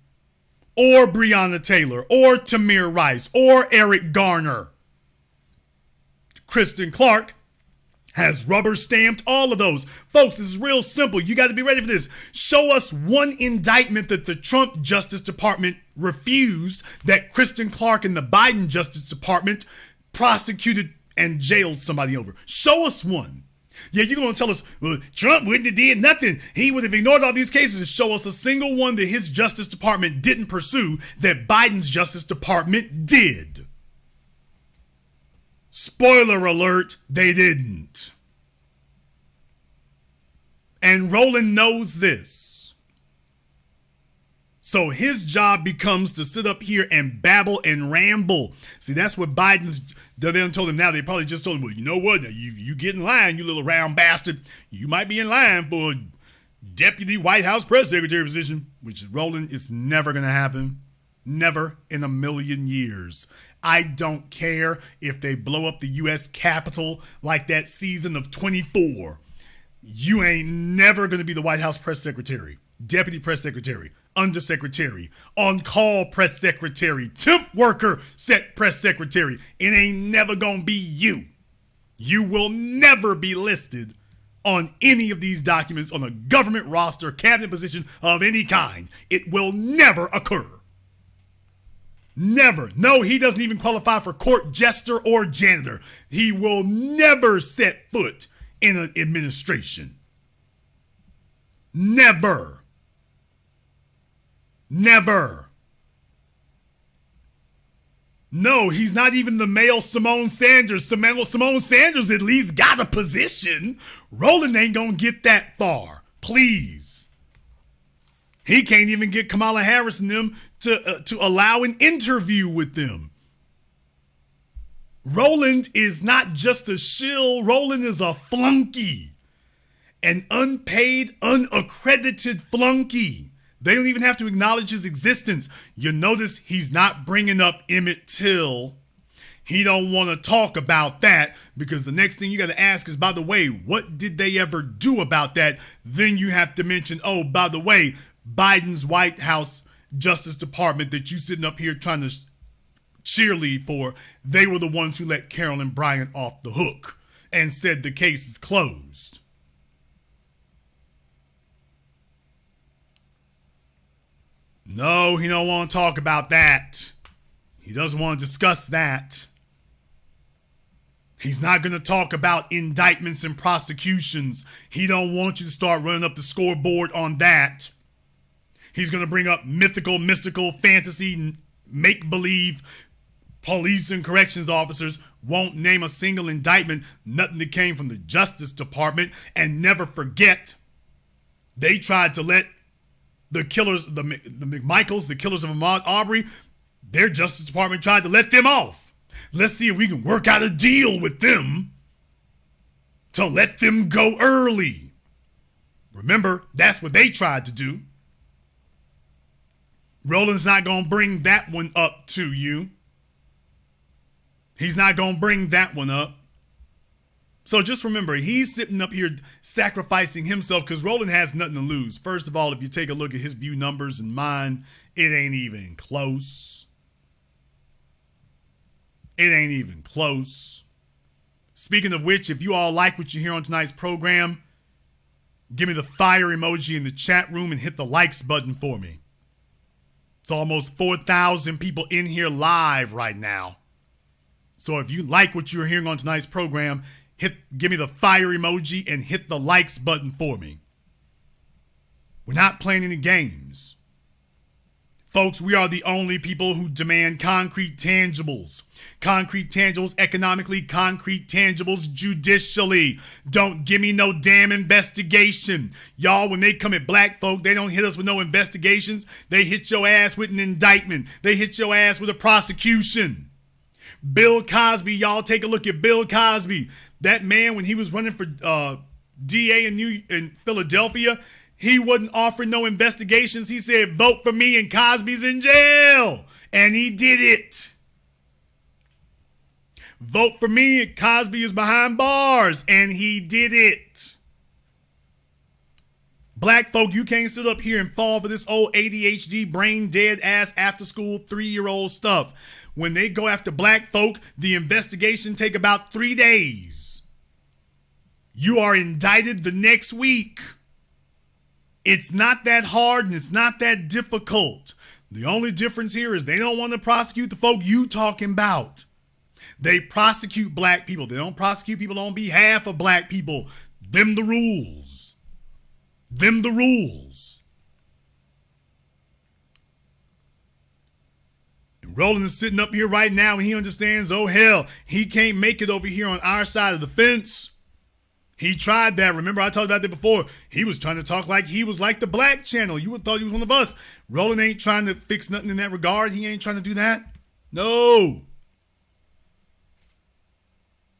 Or Breonna Taylor, or Tamir Rice, or Eric Garner. Kristen Clark has rubber stamped all of those. Folks, this is real simple. You got to be ready for this. Show us one indictment that the Trump Justice Department refused that Kristen Clark and the Biden Justice Department prosecuted and jailed somebody over. Show us one. Yeah, you're going to tell us, well, Trump wouldn't have did nothing. He would have ignored all these cases. And show us a single one that his Justice Department didn't pursue that Biden's Justice Department did. Spoiler alert, they didn't. And Roland knows this. So his job becomes to sit up here and babble and ramble. See, that's what they done told him now. They probably just told him, well, you know what? You get in line, you little round bastard. You might be in line for a deputy White House press secretary position, which Roland is never going to happen. Never in a million years. I don't care if they blow up the U.S. Capitol like that season of 24. You ain't never going to be the White House press secretary, deputy press secretary, undersecretary, on-call press secretary, temp worker set press secretary. It ain't never going to be you. You will never be listed on any of these documents on a government roster, cabinet position of any kind. It will never occur. Never. No, he doesn't even qualify for court jester or janitor. He will never set foot in an administration. Never. Never. No, he's not even the male Simone Sanders. Simone Sanders at least got a position. Roland ain't gonna get that far. Please. He can't even get Kamala Harris and them to allow an interview with them. Roland is not just a shill. Roland is a flunky. An unpaid, unaccredited flunky. They don't even have to acknowledge his existence. You notice he's not bringing up Emmett Till. He don't want to talk about that because the next thing you got to ask is, by the way, what did they ever do about that? Then you have to mention, oh, by the way, Biden's White House Justice Department that you sitting up here trying to cheerlead for, they were the ones who let Carolyn Bryant off the hook and said the case is closed. No, he don't want to talk about that. He doesn't want to discuss that. He's not going to talk about indictments and prosecutions. He don't want you to start running up the scoreboard on that. He's going to bring up mythical, mystical, fantasy, make-believe. Police and corrections officers won't name a single indictment, nothing that came from the Justice Department. And never forget, they tried to let the killers, the McMichaels, the killers of Ahmaud Arbery, their Justice Department tried to let them off. Let's see if we can work out a deal with them to let them go early. Remember, that's what they tried to do. Roland's not going to bring that one up to you. He's not going to bring that one up. So just remember, he's sitting up here sacrificing himself because Roland has nothing to lose. First of all, if you take a look at his view numbers and mine, it ain't even close. It ain't even close. Speaking of which, if you all like what you hear on tonight's program, give me the fire emoji in the chat room and hit the likes button for me. It's almost 4,000 people in here live right now. So if you like what you're hearing on tonight's program, give me the fire emoji and hit the likes button for me. We're not playing any games. Folks, we are the only people who demand concrete tangibles. Concrete tangibles economically, concrete tangibles judicially. Don't give me no damn investigation. Y'all, when they come at black folk, they don't hit us with no investigations. They hit your ass with an indictment. They hit your ass with a prosecution. Bill Cosby, y'all take a look at Bill Cosby. That man, when he was running for DA in Philadelphia, he wasn't offering no investigations. He said, vote for me and Cosby's in jail. And he did it. Vote for me and Cosby is behind bars. And he did it. Black folk, you can't sit up here and fall for this old ADHD, brain dead ass after school 3-year-old stuff. When they go after black folk, the investigation take about 3 days. You are indicted the next week. It's not that hard and it's not that difficult. The only difference here is they don't want to prosecute the folk you talking about. They prosecute black people. They don't prosecute people on behalf of black people. Them the rules. Them the rules. And Roland is sitting up here right now and he understands, oh hell, he can't make it over here on our side of the fence. He tried that. Remember, I talked about that before. He was trying to talk like he was like the Black Channel. You would have thought he was one of us. Roland ain't trying to fix nothing in that regard. He ain't trying to do that. No.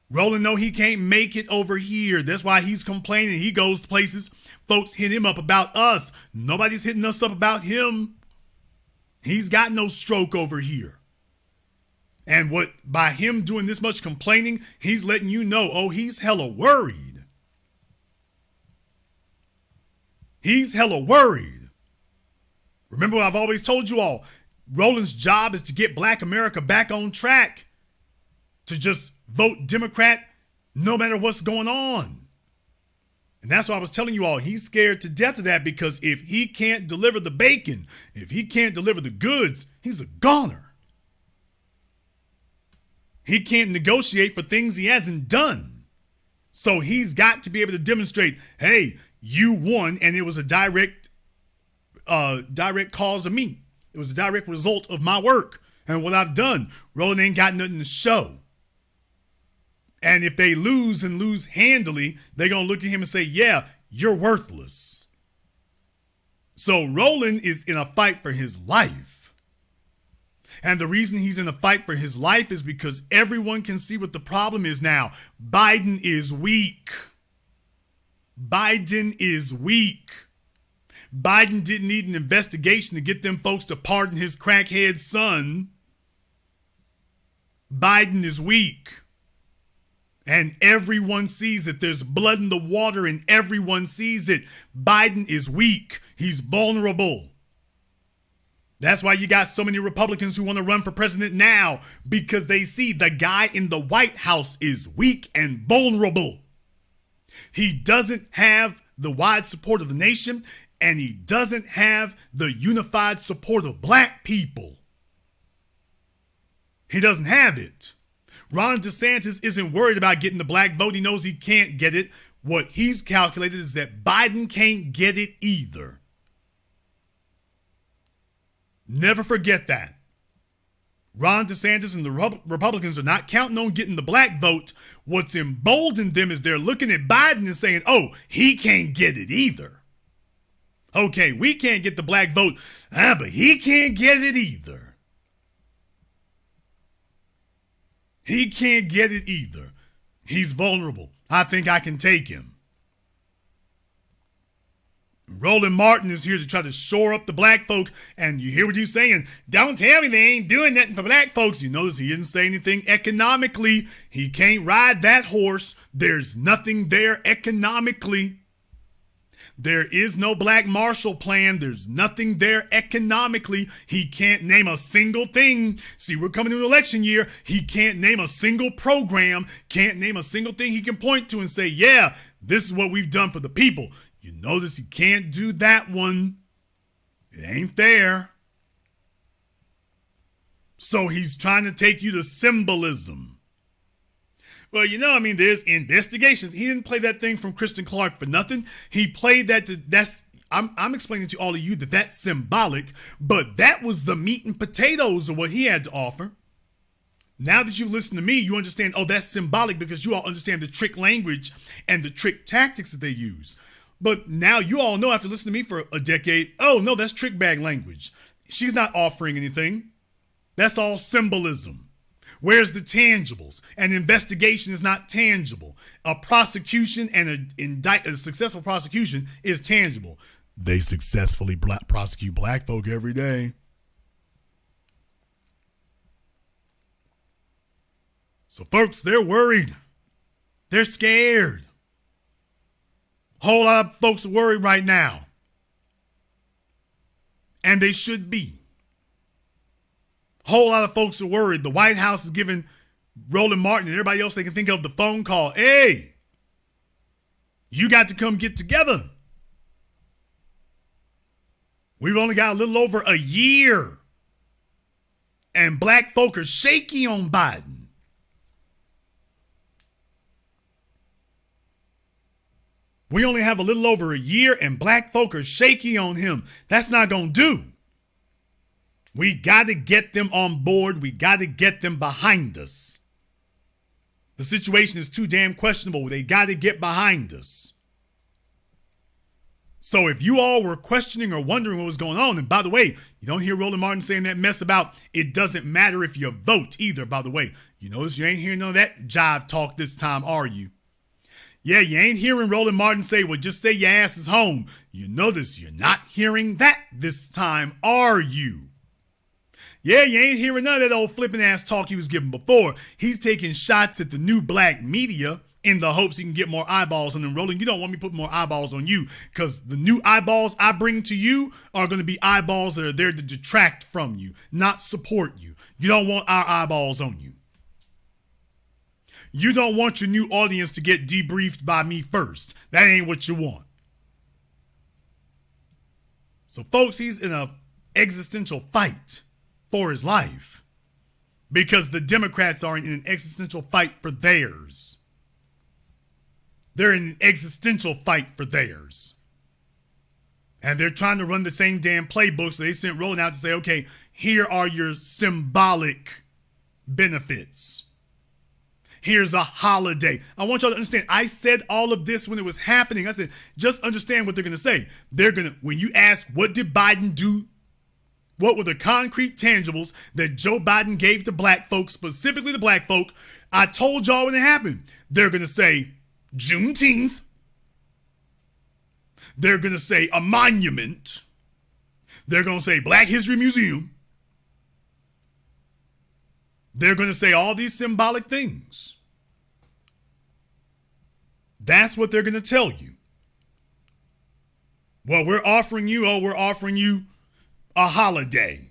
Roland know he can't make it over here. That's why he's complaining. He goes to places. Folks hit him up about us. Nobody's hitting us up about him. He's got no stroke over here. And what by him doing this much complaining, he's letting you know, oh, he's hella worried. He's hella worried. Remember what I've always told you all. Roland's job is to get Black America back on track. To just vote Democrat no matter what's going on. And that's why I was telling you all, he's scared to death of that because if he can't deliver the bacon, if he can't deliver the goods, he's a goner. He can't negotiate for things he hasn't done. So he's got to be able to demonstrate, hey, you won, and it was a direct cause of me. It was a direct result of my work and what I've done. Roland ain't got nothing to show. And if they lose and lose handily, they're going to look at him and say, yeah, you're worthless. So Roland is in a fight for his life. And the reason he's in a fight for his life is because everyone can see what the problem is now. Biden is weak. Biden is weak. Biden didn't need an investigation to get them folks to pardon his crackhead son. Biden is weak. And everyone sees it. There's blood in the water and everyone sees it. Biden is weak. He's vulnerable. That's why you got so many Republicans who want to run for president now, because they see the guy in the White House is weak and vulnerable. He doesn't have the wide support of the nation, and he doesn't have the unified support of black people. He doesn't have it. Ron DeSantis isn't worried about getting the black vote. He knows he can't get it. What he's calculated is that Biden can't get it either. Never forget that. Ron DeSantis and the Republicans are not counting on getting the black vote. What's emboldened them is they're looking at Biden and saying, oh, he can't get it either. Okay, we can't get the black vote, but he can't get it either. He can't get it either. He's vulnerable. I think I can take him. Roland Martin is here to try to shore up the black folk, and you hear what he's saying. Don't tell me they ain't doing nothing for black folks. You notice he didn't say anything economically. He can't ride that horse. There's nothing there economically. There is no black Marshall Plan. There's nothing there economically. He can't name a single thing. See, we're coming to an election year. He can't name a single program, can't name a single thing he can point to and say, yeah, this is what we've done for the people. You notice he can't do that one. It ain't there. So he's trying to take you to symbolism. Well, there's investigations. He didn't play that thing from Kristen Clark for nothing. He played that I'm explaining to all of you that that's symbolic, but that was the meat and potatoes of what he had to offer. Now that you listen to me, you understand, that's symbolic because you all understand the trick language and the trick tactics that they use. But now you all know after listening to me for a decade, oh no, that's trick bag language. She's not offering anything. That's all symbolism. Where's the tangibles? An investigation is not tangible. A prosecution and a successful prosecution is tangible. They successfully prosecute black folk every day. So folks, they're worried. They're scared. Whole lot of folks are worried right now. And they should be. Whole lot of folks are worried. The White House is giving Roland Martin and everybody else they can think of the phone call. Hey, you got to come get together. We've only got a little over a year. And black folk are shaky on Biden. We only have a little over a year and black folk are shaky on him. That's not going to do. We got to get them on board. We got to get them behind us. The situation is too damn questionable. They got to get behind us. So if you all were questioning or wondering what was going on, and by the way, you don't hear Roland Martin saying that mess about it doesn't matter if you vote either, by the way. You notice you ain't hearing none of that jive talk this time, are you? Yeah, you ain't hearing Roland Martin say, well, just stay your asses home. You notice you're not hearing that this time, are you? Yeah, you ain't hearing none of that old flipping ass talk he was giving before. He's taking shots at the new black media in the hopes he can get more eyeballs on them. Roland, you don't want me to put more eyeballs on you because the new eyeballs I bring to you are going to be eyeballs that are there to detract from you, not support you. You don't want our eyeballs on you. You don't want your new audience to get debriefed by me first. That ain't what you want. So, folks, he's in an existential fight for his life because the Democrats are in an existential fight for theirs. They're in an existential fight for theirs. And they're trying to run the same damn playbook. So they sent Roland out to say, okay, here are your symbolic benefits. Here's a holiday. I want y'all to understand, I said all of this when it was happening. I said, just understand what they're going to say. They're going to, when you ask, what did Biden do? What were the concrete tangibles that Joe Biden gave to black folks, specifically the black folk? I told y'all when it happened. They're going to say Juneteenth. They're going to say a monument. They're going to say Black History Museum. They're going to say all these symbolic things. That's what they're going to tell you. Well, we're offering you a holiday.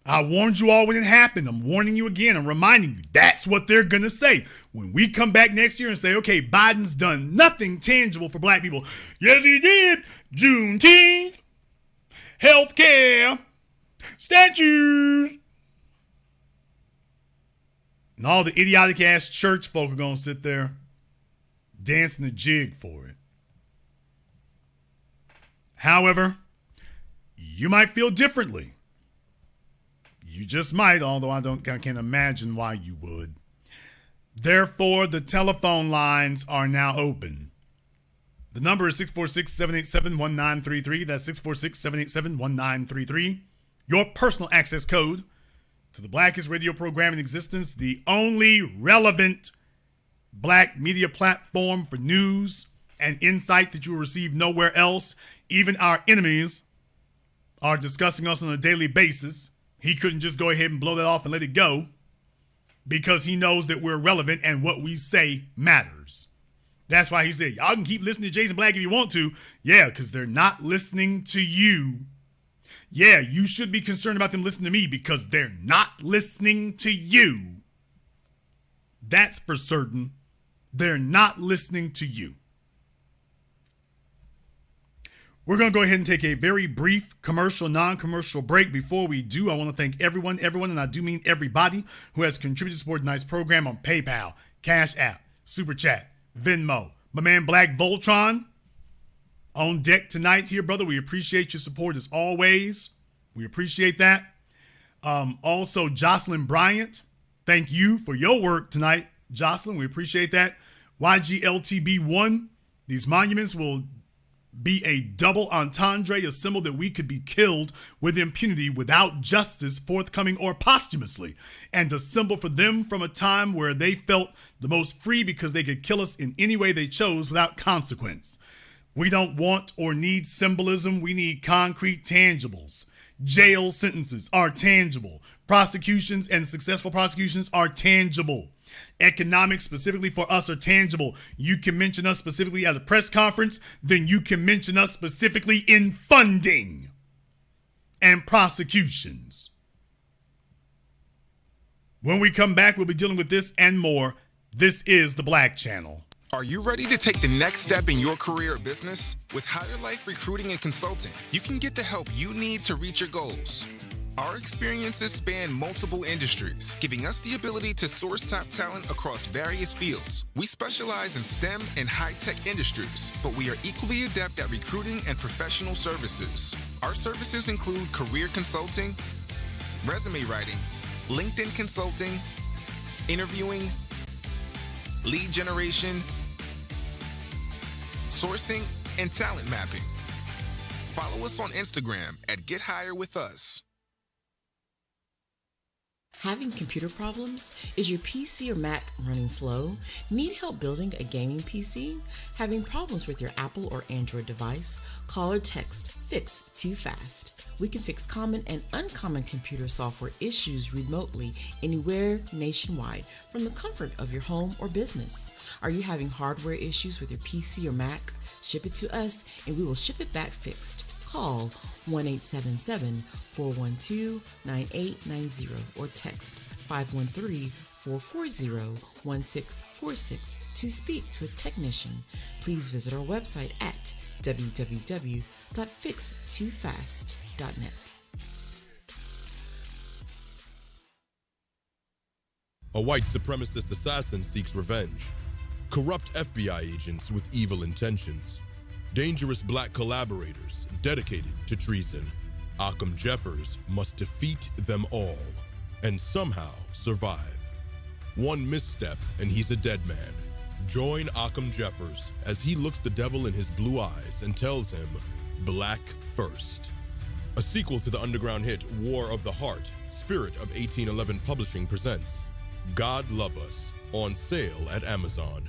I warned you all when it happened. I'm warning you again. I'm reminding you. That's what they're going to say. When we come back next year and say, okay, Biden's done nothing tangible for black people. Yes, he did. Juneteenth, health care, statues. And all the idiotic ass church folk are going to sit there dancing a jig for it. However, you might feel differently. You just might, although I can't imagine why you would. Therefore, the telephone lines are now open. The number is 646-787-1933. That's 646-787-1933. Your personal access code to the blackest radio program in existence, the only relevant black media platform for news and insight that you will receive nowhere else. Even our enemies are discussing us on a daily basis. He couldn't just go ahead and blow that off and let it go because he knows that we're relevant and what we say matters. That's why he said, y'all can keep listening to Jason Black if you want to. Yeah, because they're not listening to you. Yeah, you should be concerned about them listening to me because they're not listening to you. That's for certain. They're not listening to you. We're going to go ahead and take a very brief commercial, non-commercial break. Before we do, I want to thank everyone, and I do mean everybody, who has contributed to support tonight's program on PayPal, CashApp, Super Chat, Venmo. My man Black Voltron on deck tonight here, brother. We appreciate your support as always. We appreciate that. Also, Jocelyn Bryant, thank you for your work tonight, Jocelyn. We appreciate that. YGLTB1, these monuments will be a double entendre, a symbol that we could be killed with impunity without justice forthcoming or posthumously, and a symbol for them from a time where they felt the most free because they could kill us in any way they chose without consequence. We don't want or need symbolism. We need concrete tangibles. Jail sentences are tangible. Prosecutions and successful prosecutions are tangible. Economics specifically for us are tangible. You can mention us specifically at a press conference, then you can mention us specifically in funding and prosecutions. When we come back, we'll be dealing with this and more. This is The Black Channel. Are you ready to take the next step in your career or business? With Higher Life Recruiting and Consulting, you can get the help you need to reach your goals. Our experiences span multiple industries, giving us the ability to source top talent across various fields. We specialize in STEM and high-tech industries, but we are equally adept at recruiting and professional services. Our services include career consulting, resume writing, LinkedIn consulting, interviewing, lead generation, sourcing, and talent mapping. Follow us on Instagram at Get Higher With Us. Having computer problems? Is your PC or Mac running slow? Need help building a gaming PC? Having problems with your Apple or Android device? Call or text Fix Too Fast. We can fix common and uncommon computer software issues remotely, anywhere, nationwide, from the comfort of your home or business. Are you having hardware issues with your PC or Mac? Ship it to us and we will ship it back fixed. Call 1-877-412-9890 or text 513-440-1646 to speak to a technician. Please visit our website at www.fixtoofast.net. A white supremacist assassin seeks revenge. Corrupt FBI agents with evil intentions. Dangerous black collaborators dedicated to treason. Occam Jeffers must defeat them all and somehow survive. One misstep and he's a dead man. Join Occam Jeffers as he looks the devil in his blue eyes and tells him, Black first. A sequel to the underground hit War of the Heart, Spirit of 1811 Publishing presents God Love Us, on sale at Amazon.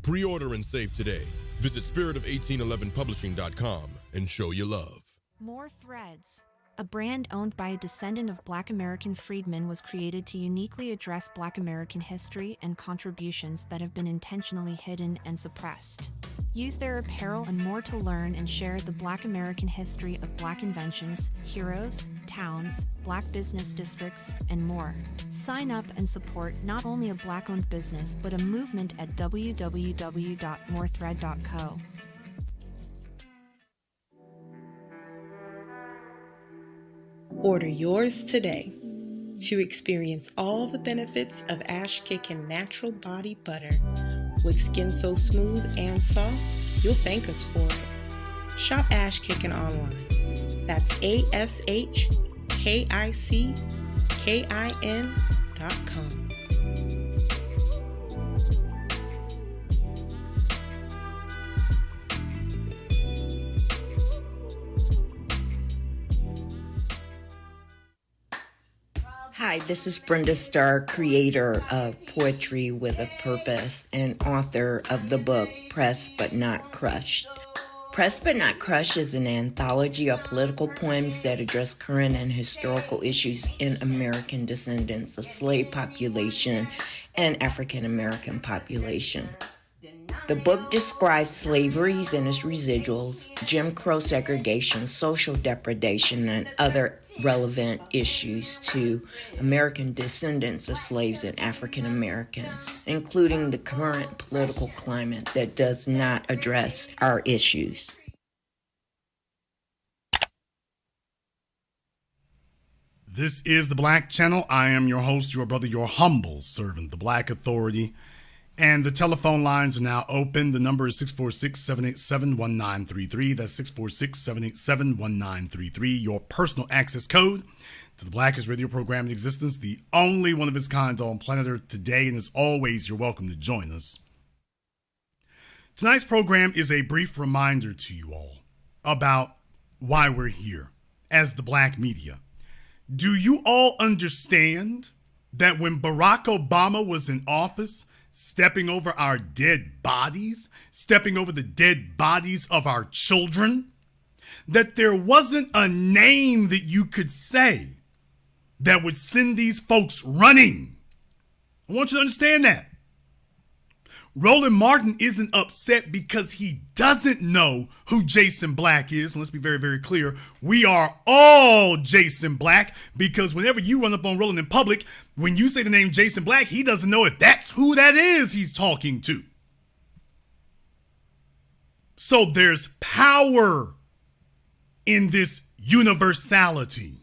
Pre-order and save today. Visit spiritOf1811publishing.com and show your love. More Threads. A brand owned by a descendant of Black American freedmen was created to uniquely address Black American history and contributions that have been intentionally hidden and suppressed. Use their apparel and more to learn and share the Black American history of Black inventions, heroes, towns, Black business districts, and more. Sign up and support not only a Black-owned business, but a movement at www.morethread.co. Order yours today. to experience all the benefits of Ash Kickin' natural body butter. With skin so smooth and soft, you'll thank us for it. Shop Ash Kickin' online. That's ASHKICKIN.com. Hi, this is Brenda Starr, creator of Poetry with a Purpose and author of the book Pressed But Not Crushed. Pressed But Not Crushed is an anthology of political poems that address current and historical issues in American descendants of slave population and African American population. The book describes slaveries and its residuals, Jim Crow segregation, social depredation, and other relevant issues to American descendants of slaves and African Americans, including the current political climate that does not address our issues. This is the Black Channel. I am your host, your brother, your humble servant, the Black Authority. And the telephone lines are now open. The number is 646-787-1933. That's 646-787-1933. Your personal access code to the blackest radio program in existence, the only one of its kind on planet Earth today. And as always, you're welcome to join us. Tonight's program is a brief reminder to you all about why we're here as the black media. Do you all understand that when Barack Obama was in office, stepping over our dead bodies, stepping over the dead bodies of our children, that there wasn't a name that you could say that would send these folks running? I want you to understand that. Roland Martin isn't upset because he doesn't know who Jason Black is. And let's be very, very clear. We are all Jason Black, because whenever you run up on Roland in public, when you say the name Jason Black, he doesn't know if that's who that is he's talking to. So there's power in this universality.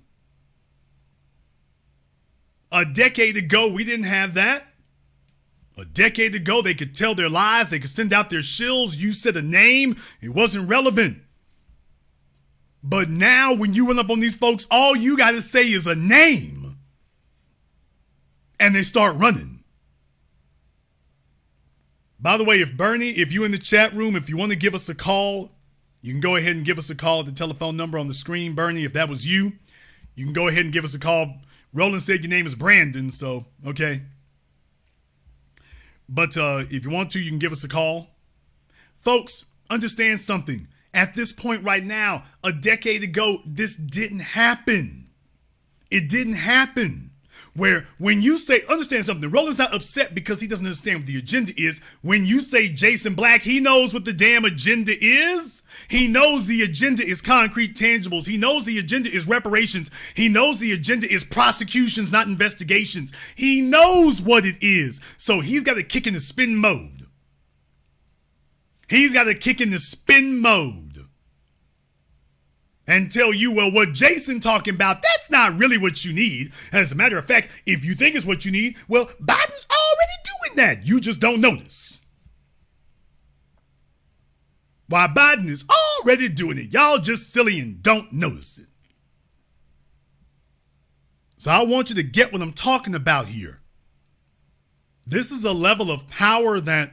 A decade ago, we didn't have that. A decade ago, they could tell their lies. They could send out their shills. You said a name. It wasn't relevant. But now when you run up on these folks, all you got to say is a name. And they start running. By the way, if you're in the chat room, if you want to give us a call, you can go ahead and give us a call at the telephone number on the screen. Bernie, if that was you, you can go ahead and give us a call. Roland said your name is Brandon, so okay. But if you want to, you can give us a call. Folks, understand something. At this point right now, a decade ago, this didn't happen. It didn't happen. Where when you say, understand something, Roland's not upset because he doesn't understand what the agenda is. When you say Jason Black, he knows what the damn agenda is. He knows the agenda is concrete tangibles. He knows the agenda is reparations. He knows the agenda is prosecutions, not investigations. He knows what it is. So he's got to kick in the spin mode. He's got to kick in the spin mode and tell you, well, what Jason talking about, that's not really what you need. As a matter of fact, if you think it's what you need, well, Biden's already doing that. You just don't notice. Why, Biden is already doing it. Y'all just silly and don't notice it. So I want you to get what I'm talking about here. This is a level of power that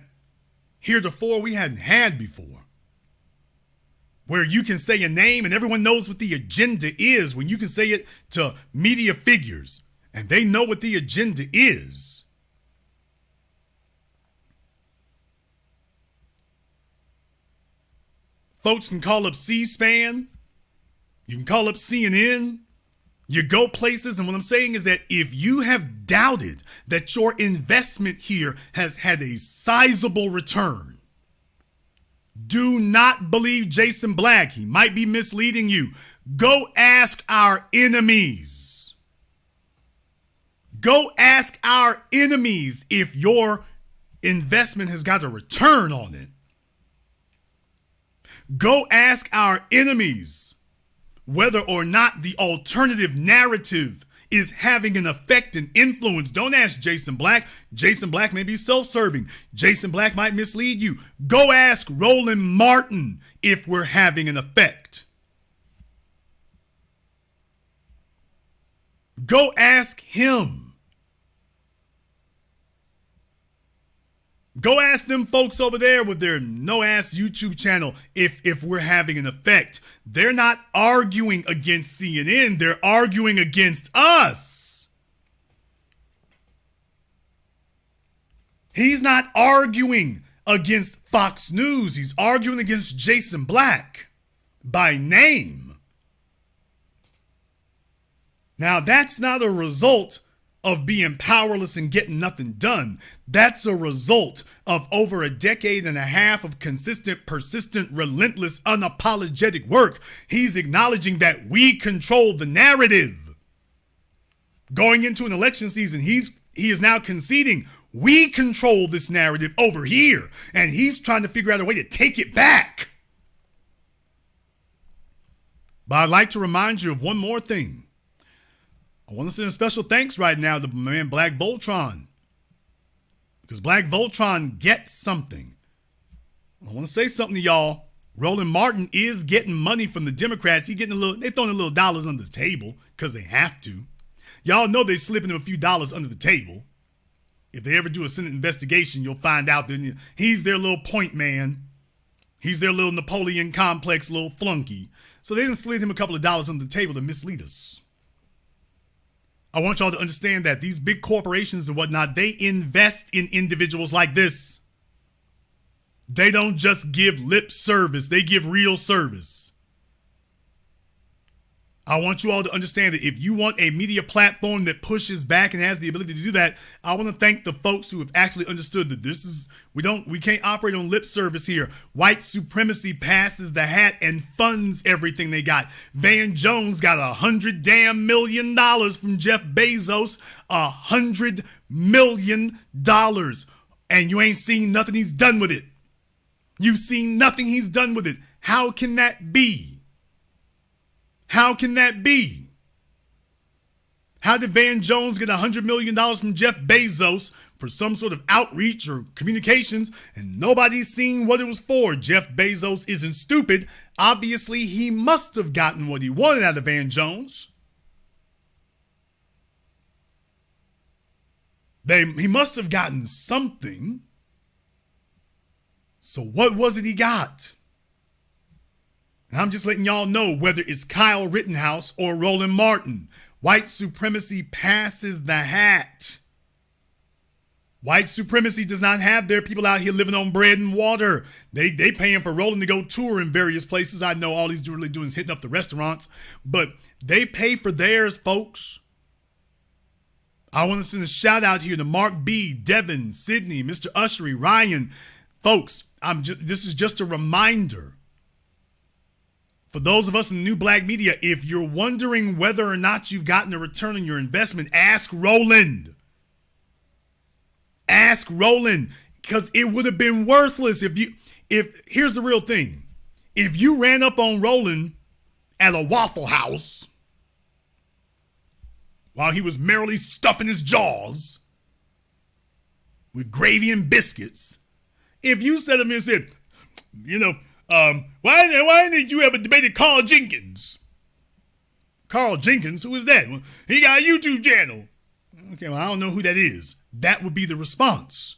heretofore we hadn't had before. Where you can say a name and everyone knows what the agenda is. When you can say it to media figures and they know what the agenda is. Folks can call up C-SPAN. You can call up CNN. You go places. And what I'm saying is that if you have doubted that your investment here has had a sizable return, do not believe Jason Black. He might be misleading you. Go ask our enemies. Go ask our enemies if your investment has got a return on it. Go ask our enemies whether or not the alternative narrative is having an effect and influence. Don't ask Jason Black. Jason Black may be self-serving. Jason Black might mislead you. Go ask Roland Martin if we're having an effect. Go ask him. Go ask them folks over there with their no-ass YouTube channel if we're having an effect. They're not arguing against CNN. They're arguing against us. He's not arguing against Fox News. He's arguing against Jason Black by name. Now, that's not a result of being powerless and getting nothing done. That's a result of over a decade and a half of consistent, persistent, relentless, unapologetic work. He's acknowledging that we control the narrative. Going into an election season, he is now conceding we control this narrative over here, and he's trying to figure out a way to take it back. But I'd like to remind you of one more thing. I want to send a special thanks right now to my man Black Voltron, because Black Voltron gets something. I want to say something to y'all. Roland Martin is getting money from the Democrats. They're throwing a little dollars under the table because they have to. Y'all know they're slipping him a few dollars under the table. If they ever do a Senate investigation, you'll find out that he's their little point man. He's their little Napoleon complex little flunky. So they didn't slid him a couple of dollars under the table to mislead us. I want y'all to understand that these big corporations and whatnot, they invest in individuals like this. They don't just give lip service. They give real service. I want you all to understand that if you want a media platform that pushes back and has the ability to do that, I want to thank the folks who have actually understood that we can't operate on lip service here. White supremacy passes the hat and funds everything they got. Van Jones got $100 million from Jeff Bezos, $100 million, and you ain't seen nothing he's done with it. You've seen nothing he's done with it. How can that be? How can that be? How did Van Jones get $100 million from Jeff Bezos for some sort of outreach or communications and nobody's seen what it was for? Jeff Bezos isn't stupid. Obviously, he must have gotten what he wanted out of Van Jones. He must have gotten something. So what was it he got? And I'm just letting y'all know, whether it's Kyle Rittenhouse or Roland Martin, white supremacy passes the hat. White supremacy does not have their people out here living on bread and water. They paying for Roland to go tour in various places. I know all he's really doing is hitting up the restaurants, but they pay for theirs, folks. I want to send a shout out here to Mark B, Devin, Sydney, Mr. Ushery, Ryan. Folks, this is just a reminder. For those of us in the new black media, if you're wondering whether or not you've gotten a return on your investment, ask Roland. Ask Roland, because it would have been worthless if here's the real thing. If you ran up on Roland at a Waffle House while he was merrily stuffing his jaws with gravy and biscuits, if you said to him and said, why didn't you ever debated Carl Jenkins? Carl Jenkins, who is that? Well, he got a YouTube channel. Okay, well, I don't know who that is. That would be the response.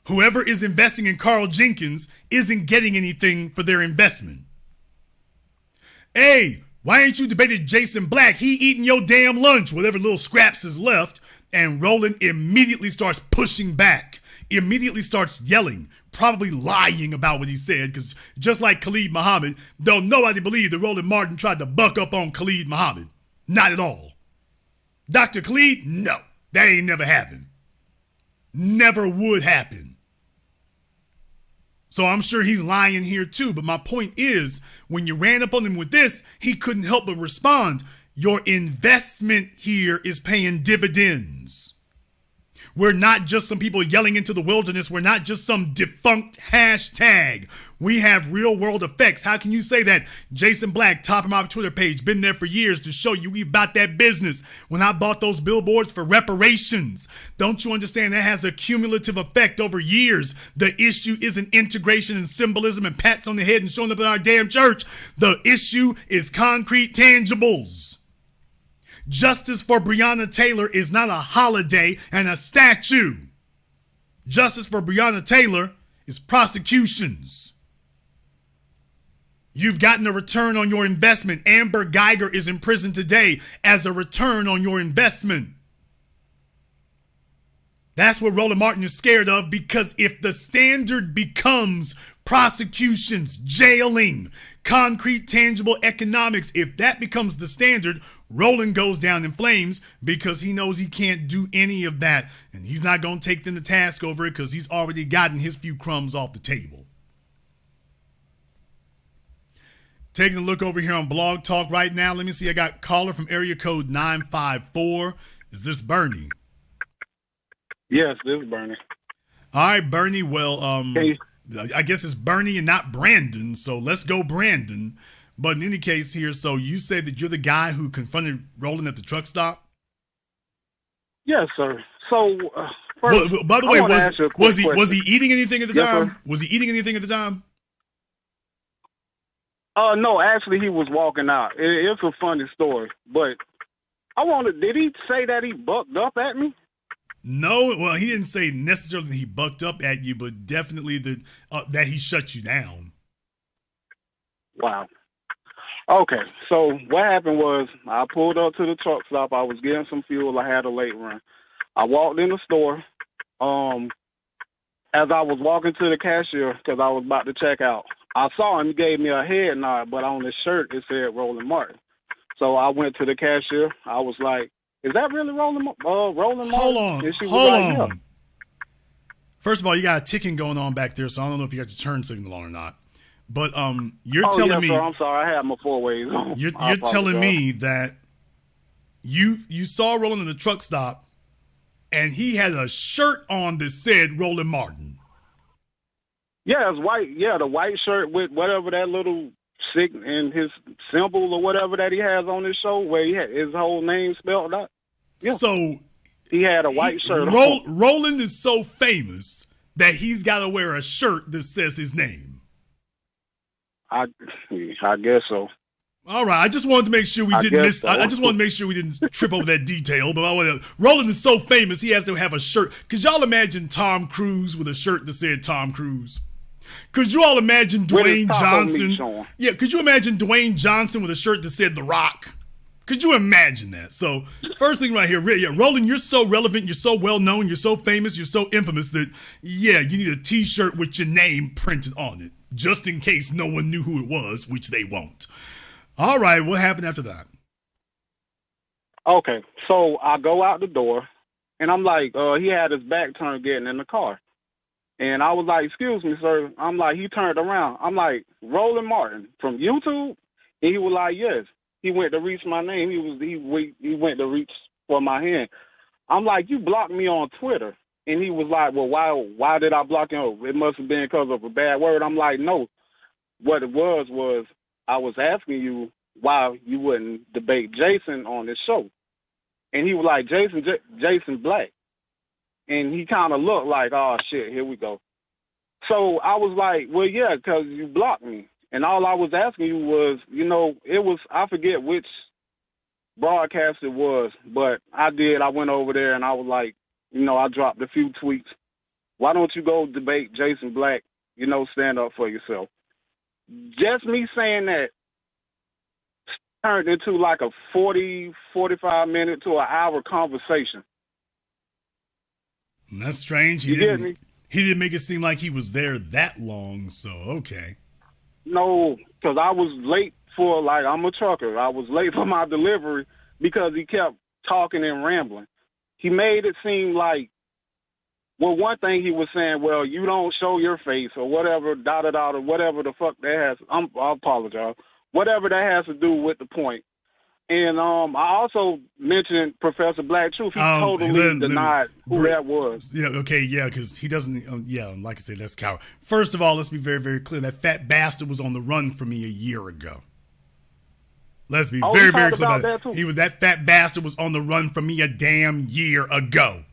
Whoever is investing in Carl Jenkins isn't getting anything for their investment. Hey, why ain't you debated Jason Black? He eating your damn lunch, whatever little scraps is left. And Roland immediately starts pushing back, immediately starts yelling, probably lying about what he said, because just like Khalid Muhammad, don't nobody believe that Roland Martin tried to buck up on Khalid Muhammad. Not at all. Dr. Khalid, no, that ain't never happened. Never would happen. So I'm sure he's lying here too, but my point is, when you ran up on him with this, he couldn't help but respond. Your investment here is paying dividends. We're not just some people yelling into the wilderness. We're not just some defunct hashtag. We have real world effects. How can you say that? Jason Black, top of my Twitter page, been there for years to show you we about that business. When I bought those billboards for reparations, don't you understand that has a cumulative effect over years? The issue isn't integration and symbolism and pats on the head and showing up in our damn church. The issue is concrete tangibles. Justice for Breonna Taylor is not a holiday and a statue. Justice for Breonna Taylor is prosecutions. You've gotten a return on your investment. Amber Geiger is in prison today as a return on your investment. That's what Roland Martin is scared of, because if the standard becomes prosecutions, jailing, concrete, tangible economics, if that becomes the standard, Roland goes down in flames because he knows he can't do any of that. And he's not going to take them to task over it because he's already gotten his few crumbs off the table. Taking a look over here on Blog Talk right now. Let me see. I got caller from area code 954. Is this Bernie? Yes, this is Bernie. All right, Bernie. Well, I guess it's Bernie and not Brandon. So let's go Brandon. But in any case here, so you said that you're the guy who confronted Roland at the truck stop? Yes, sir. So, first, well, by the way, was he eating anything at the Yes, time? sir. Was he eating anything at the time? No, actually, he was walking out. It's a funny story, but did he say that he bucked up at me? No, well, he didn't say necessarily that he bucked up at you, but definitely that he shut you down. Wow. Okay, so what happened was I pulled up to the truck stop. I was getting some fuel. I had a late run. I walked in the store. As I was walking to the cashier, because I was about to check out, I saw him. He gave me a head nod, but on his shirt it said Roland Martin. So I went to the cashier. I was like, "Is that really Roland Martin?" Hold on. And she was Hold like, on. "Yeah." First of all, you got a ticking going on back there, so I don't know if you got your turn signal on or not. But you're telling me. Sir, I'm sorry. I had my four ways on. You're telling me that you saw Roland in the truck stop, and he had a shirt on that said Roland Martin. Yeah, it's white. Yeah, the white shirt with whatever that little and his symbol or whatever that he has on his show, where he had his whole name spelled out. Yeah. So he had a white shirt on. Roland is so famous that he's got to wear a shirt that says his name. I guess so. All right, I just wanted to make sure we didn't miss. So. I just wanted to make sure we didn't trip over that detail. But Roland is so famous, he has to have a shirt. Could y'all imagine Tom Cruise with a shirt that said Tom Cruise? Could you all imagine Dwayne Johnson? Yeah, could you imagine Dwayne Johnson with a shirt that said The Rock? Could you imagine that? So, first thing right here, yeah, Roland, you're so relevant, you're so well known, you're so famous, you're so infamous that, yeah, you need a t-shirt with your name printed on it, just in case no one knew who it was, which they won't. All right, what happened after that? Okay, so I go out the door, and I'm like, he had his back turned getting in the car. And I was like, "Excuse me, sir." I'm like, he turned around. I'm like, "Roland Martin from YouTube?" And he was like, "Yes." He went to reach my name. He went to reach for my hand. I'm like, "You blocked me on Twitter." And he was like, "Well, why did I block you? It must have been because of a bad word." I'm like, "No. What it was I was asking you why you wouldn't debate Jason on this show." And he was like, Jason Black. And he kind of looked like, "Oh, shit, here we go." So I was like, "Well, yeah, because you blocked me." And all I was asking you was, it was, I forget which broadcast it was, but I went over there and I was like, I dropped a few tweets. "Why don't you go debate Jason Black, stand up for yourself?" Just me saying that turned into like a 40, 45 minute to an hour conversation. That's strange. He didn't make it seem like he was there that long, so okay. No, because I was late I'm a trucker. I was late for my delivery because he kept talking and rambling. He made it seem like, well, one thing he was saying, "Well, you don't show your face," or whatever, or whatever the fuck that has. I apologize. Whatever that has to do with the point. And I also mentioned Professor Black Truth. He totally denied who that was. Yeah, okay, yeah, because he doesn't, like I said, that's coward. First of all, let's be very, very clear. That fat bastard was on the run from me a year ago. Let's be very, very clear about it. That fat bastard was on the run from me a damn year ago.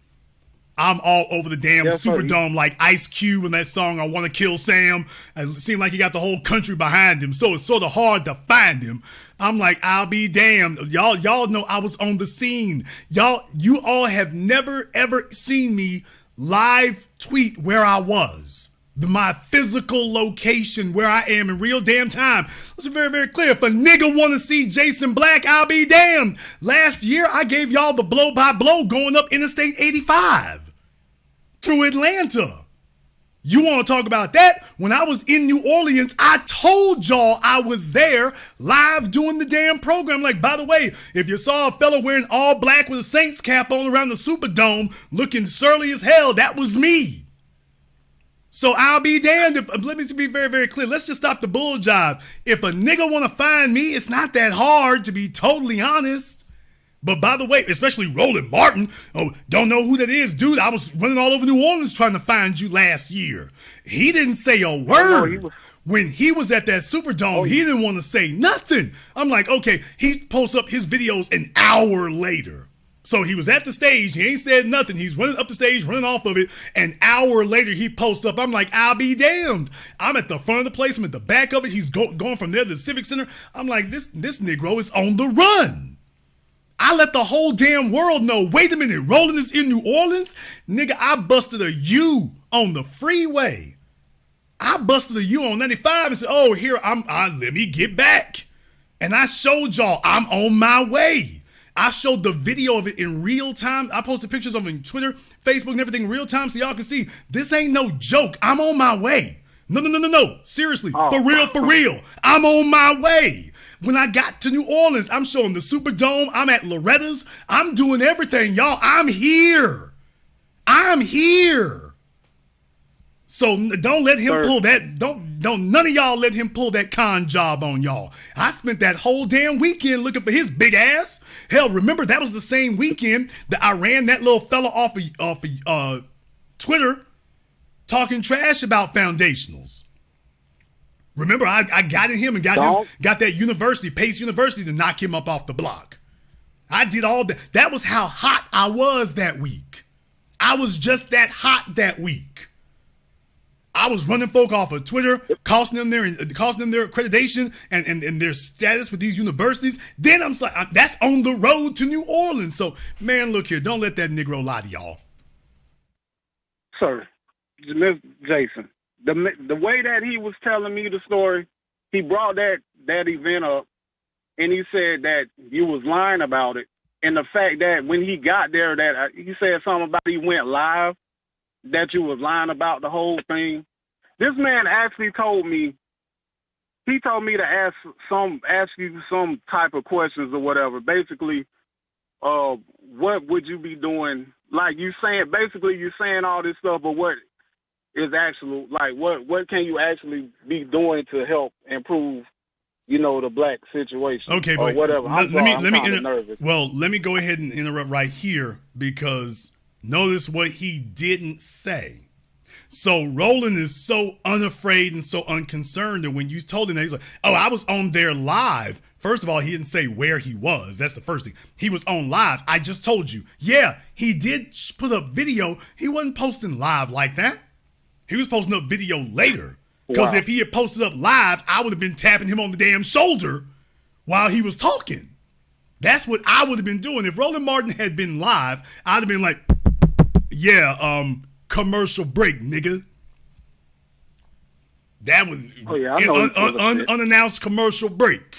I'm all over the damn Superdome like Ice Cube in that song, I Want to Kill Sam. It seemed like he got the whole country behind him, so it's sort of hard to find him. I'm like, I'll be damned. Y'all know I was on the scene. You all have never, ever seen me live tweet where I was. My physical location where I am in real damn time. Let's be very, very clear. If a nigga want to see Jason Black, I'll be damned. Last year, I gave y'all the blow-by-blow going up Interstate 85 through Atlanta. You want to talk about that? When I was in New Orleans, I told y'all I was there live doing the damn program. Like, by the way, if you saw a fella wearing all black with a Saints cap on around the Superdome looking surly as hell, that was me. So I'll be damned if, let me be very, very clear. Let's just stop the bull jive. If a nigga want to find me, it's not that hard, to be totally honest. But by the way, especially Roland Martin, don't know who that is. Dude, I was running all over New Orleans trying to find you last year. He didn't say a word. When he was at that Superdome, he didn't want to say nothing. I'm like, okay, he posts up his videos an hour later. So he was at the stage, he ain't said nothing. He's running up the stage, running off of it. An hour later, he posts up. I'm like, I'll be damned. I'm at the front of the place, I'm at the back of it. He's going from there to the Civic Center. I'm like, this Negro is on the run. I let the whole damn world know, wait a minute, Roland is in New Orleans? Nigga, I busted a U on the freeway. I busted a U on 95 and said, oh, here, let me get back. And I showed y'all I'm on my way. I showed the video of it in real time. I posted pictures of it on Twitter, Facebook, and everything in real time so y'all can see this ain't no joke. I'm on my way. No. Seriously, for real. I'm on my way. When I got to New Orleans, I'm showing the Superdome. I'm at Loretta's. I'm doing everything, y'all. I'm here. So don't let him pull that. Don't none of y'all let him pull that con job on y'all. I spent that whole damn weekend looking for his big ass. Hell, remember that was the same weekend that I ran that little fella off of Twitter talking trash about foundationals. Remember, I got at him and got that university, Pace University, to knock him up off the block. I did all that. That was how hot I was that week. I was just that hot that week. I was running folk off of Twitter, costing them their accreditation and their status with these universities. Then I'm like, that's on the road to New Orleans. So, man, look here. Don't let that Negro lie to y'all. Sir, Jason, the way that he was telling me the story, he brought that event up, and he said that you was lying about it. And the fact that when he got there, that he said something about he went live, that you was lying about the whole thing. This man actually told me to ask you some type of questions or whatever. Basically, what would you be doing? Like you're saying all this stuff, but what is actually, like, what can you actually be doing to help improve, the black situation? Okay, or but whatever. I'm nervous. Well, let me go ahead and interrupt right here, because notice what he didn't say. So Roland is so unafraid and so unconcerned that when you told him that, he's like, oh, I was on there live. First of all, he didn't say where he was. That's the first thing. He was on live. I just told you. Yeah, he did put up video. He wasn't posting live like that. He was posting up video later. Because if he had posted up live, I would have been tapping him on the damn shoulder while he was talking. That's what I would have been doing. If Roland Martin had been live, I'd have been like, yeah, commercial break, nigga. That was unannounced commercial break.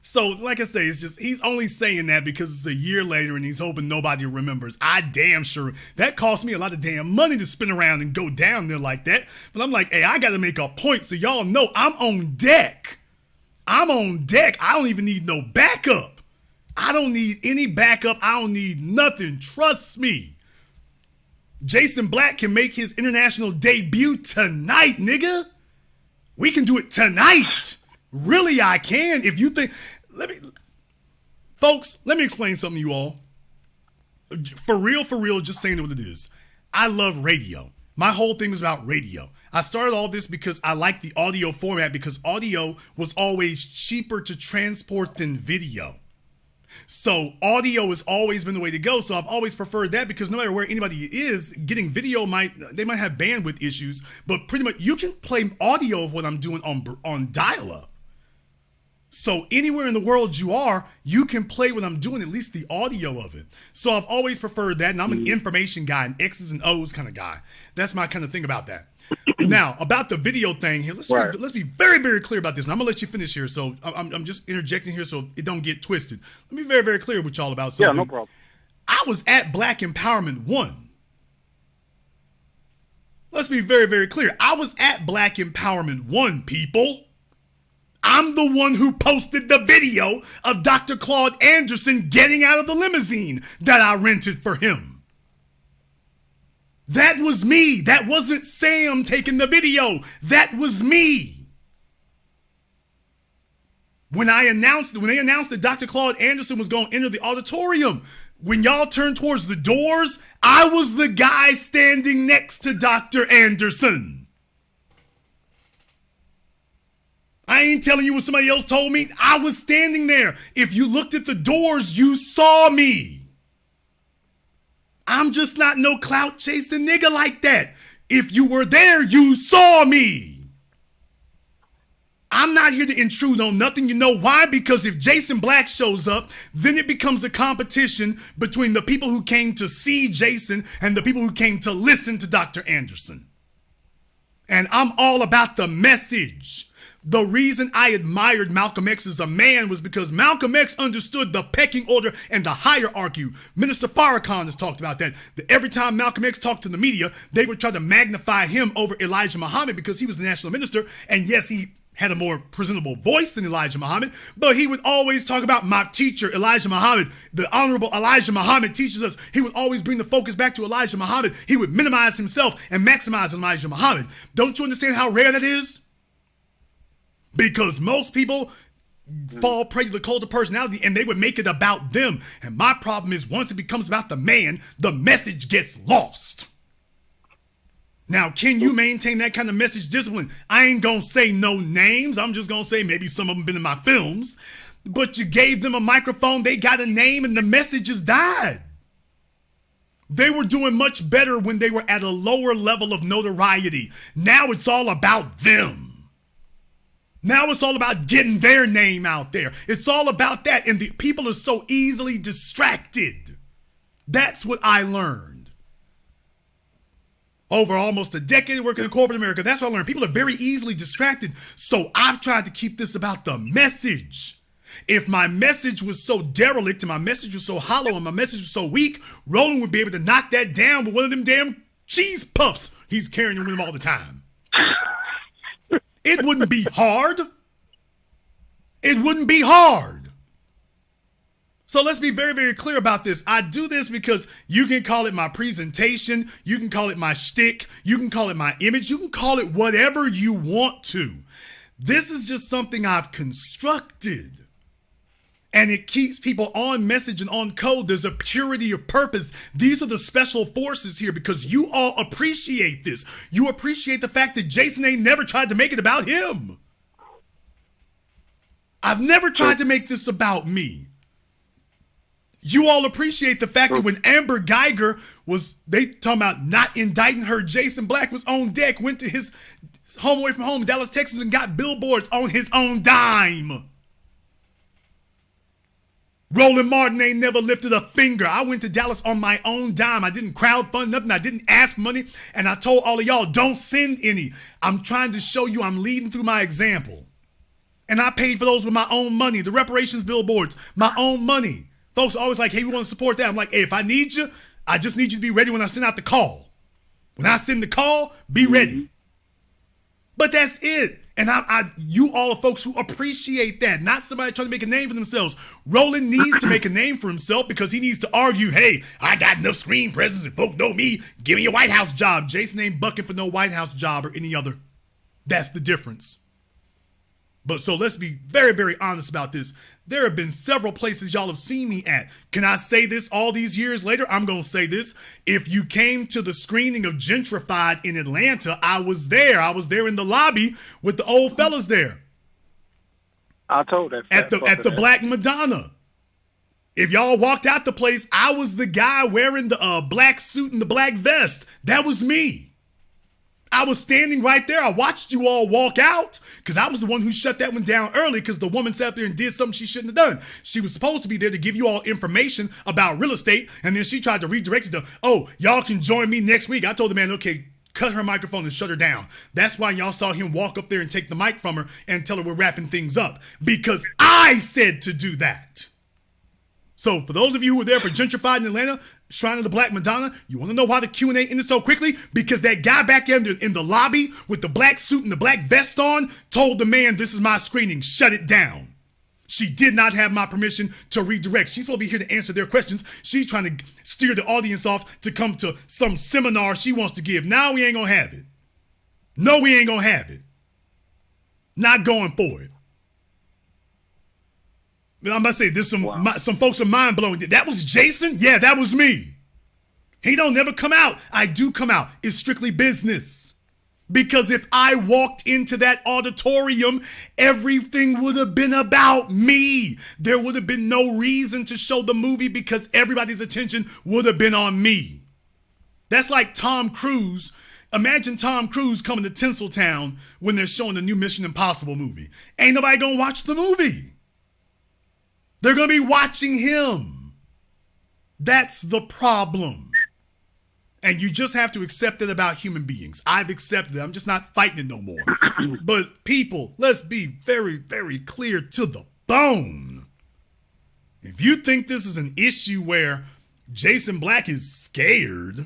So, like I say, it's just, he's only saying that because it's a year later and he's hoping nobody remembers. I damn sure, that cost me a lot of damn money to spin around and go down there like that. But I'm like, hey, I got to make a point so y'all know I'm on deck. I don't even need no backup. I don't need any backup. I don't need nothing. Trust me. Jason Black can make his international debut tonight, nigga. We can do it tonight. Really, I can. If you think, Folks, let me explain something to you all. For real, just saying what it is. I love radio. My whole thing was about radio. I started all this because I like the audio format because audio was always cheaper to transport than video. So audio has always been the way to go. So I've always preferred that because no matter where anybody is, getting video might have bandwidth issues, but pretty much you can play audio of what I'm doing on dial-up. So anywhere in the world you are, you can play what I'm doing, at least the audio of it. So I've always preferred that, and I'm an information guy, an X's and O's kind of guy. That's my kind of thing about that. Now, about the video thing here, let's be very, very clear about this. And I'm going to let you finish here, so I'm just interjecting here so it don't get twisted. Let me be very, very clear with y'all about something. Yeah, no problem. I was at Black Empowerment 1. Let's be very, very clear. I was at Black Empowerment 1, people. I'm the one who posted the video of Dr. Claude Anderson getting out of the limousine that I rented for him. That was me. That wasn't Sam taking the video. That was me. When they announced that Dr. Claude Anderson was going to enter the auditorium, when y'all turned towards the doors, I was the guy standing next to Dr. Anderson. I ain't telling you what somebody else told me. I was standing there. If you looked at the doors, you saw me. I'm just not no clout chasing nigga like that. If you were there, you saw me. I'm not here to intrude on nothing. You know why? Because if Jason Black shows up, then it becomes a competition between the people who came to see Jason and the people who came to listen to Dr. Anderson. And I'm all about the message. The reason I admired Malcolm X as a man was because Malcolm X understood the pecking order and the hierarchy. Minister Farrakhan has talked about that. Every time Malcolm X talked to the media, they would try to magnify him over Elijah Muhammad because he was the national minister. And yes, he had a more presentable voice than Elijah Muhammad, but he would always talk about my teacher, Elijah Muhammad. The Honorable Elijah Muhammad teaches us. He would always bring the focus back to Elijah Muhammad. He would minimize himself and maximize Elijah Muhammad. Don't you understand how rare that is? Because most people fall prey to the cult of personality and they would make it about them. And my problem is once it becomes about the man, the message gets lost. Now, can you maintain that kind of message discipline? I ain't gonna say no names. I'm just gonna say maybe some of them been in my films. But you gave them a microphone, they got a name, and the messages died. They were doing much better when they were at a lower level of notoriety. Now it's all about them. Now it's all about getting their name out there. It's all about that. And the people are so easily distracted. That's what I learned. Over almost a decade working in corporate America, that's what I learned. People are very easily distracted. So I've tried to keep this about the message. If my message was so derelict and my message was so hollow and my message was so weak, Roland would be able to knock that down with one of them damn cheese puffs he's carrying with him all the time. It wouldn't be hard. It wouldn't be hard. So let's be very, very clear about this. I do this because you can call it my presentation. You can call it my shtick. You can call it my image. You can call it whatever you want to. This is just something I've constructed. And it keeps people on message and on code. There's a purity of purpose. These are the special forces here because you all appreciate this. You appreciate the fact that Jason ain't never tried to make it about him. I've never tried to make this about me. You all appreciate the fact that when Amber Geiger they talking about not indicting her, Jason Black was on deck, went to his home away from home, Dallas, Texas, and got billboards on his own dime. Roland Martin ain't never lifted a finger. I went to Dallas on my own dime. I didn't crowdfund nothing. I didn't ask money. And I told all of y'all, don't send any. I'm trying to show you I'm leading through my example. And I paid for those with my own money. The reparations billboards, my own money. Folks are always like, hey, we want to support that. I'm like, hey, if I need you, I just need you to be ready when I send out the call. When I send the call, be ready. But that's it. And you all are folks who appreciate that, not somebody trying to make a name for themselves. Roland needs to make a name for himself because he needs to argue, hey, I got enough screen presence and folk know me. Give me a White House job. Jason ain't bucking for no White House job or any other. That's the difference. But so let's be very, very honest about this. There have been several places y'all have seen me at. Can I say this all these years later? I'm going to say this. If you came to the screening of Gentrified in Atlanta, I was there. I was there in the lobby with the old fellas there. I told that. At the Black Madonna. If y'all walked out the place, I was the guy wearing the black suit and the black vest. That was me. I was standing right there. I watched you all walk out because I was the one who shut that one down early because the woman sat there and did something she shouldn't have done. She was supposed to be there to give you all information about real estate, and then she tried to redirect it to, oh, y'all can join me next week. I told the man, okay, cut her microphone and shut her down. That's why y'all saw him walk up there and take the mic from her and tell her we're wrapping things up, because I said to do that. So for those of you who were there for Gentrified in Atlanta, Shrine of the Black Madonna, you want to know why the Q&A ended so quickly? Because that guy back in the lobby with the black suit and the black vest on told the man, this is my screening, shut it down. She did not have my permission to redirect. She's supposed to be here to answer their questions. She's trying to steer the audience off to come to some seminar she wants to give. Now we ain't going to have it. No, we ain't going to have it. Not going for it. I'm about to say, there's some folks are mind blowing. That was Jason? Yeah, that was me. He don't never come out. I do come out. It's strictly business. Because if I walked into that auditorium, everything would have been about me. There would have been no reason to show the movie because everybody's attention would have been on me. That's like Tom Cruise. Imagine Tom Cruise coming to Tinseltown when they're showing the new Mission Impossible movie. Ain't nobody gonna watch the movie. They're going to be watching him. That's the problem. And you just have to accept it about human beings. I've accepted it. I'm just not fighting it no more. But people, let's be very, very clear to the bone. If you think this is an issue where Jason Black is scared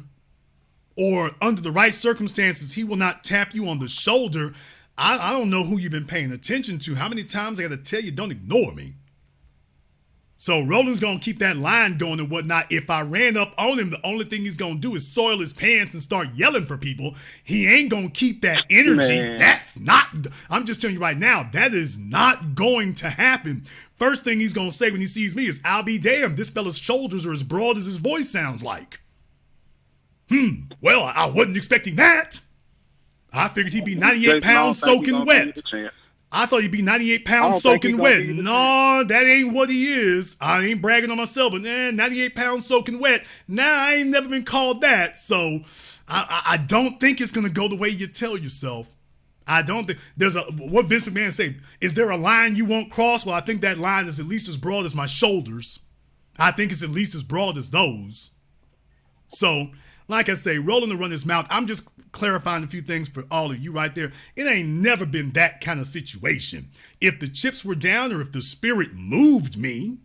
or under the right circumstances, he will not tap you on the shoulder, I don't know who you've been paying attention to. How many times I got to tell you, don't ignore me. So Roland's going to keep that line going and whatnot. If I ran up on him, the only thing he's going to do is soil his pants and start yelling for people. He ain't going to keep that energy. Man. That's not, I'm just telling you right now, that is not going to happen. First thing he's going to say when he sees me is, I'll be damned, this fella's shoulders are as broad as his voice sounds like. Well, I wasn't expecting that. I figured he'd be 98 pounds soaking wet. I thought he'd be 98 pounds soaking wet. No, that ain't what he is. I ain't bragging on myself, but 98 pounds soaking wet. Nah, I ain't never been called that. So I don't think it's going to go the way you tell yourself. I don't think what Vince McMahon say, is there a line you won't cross? Well, I think that line is at least as broad as my shoulders. I think it's at least as broad as those. So, like I say, Roland to run his mouth. I'm just clarifying a few things for all of you right there. It ain't never been that kind of situation. If the chips were down or if the spirit moved me,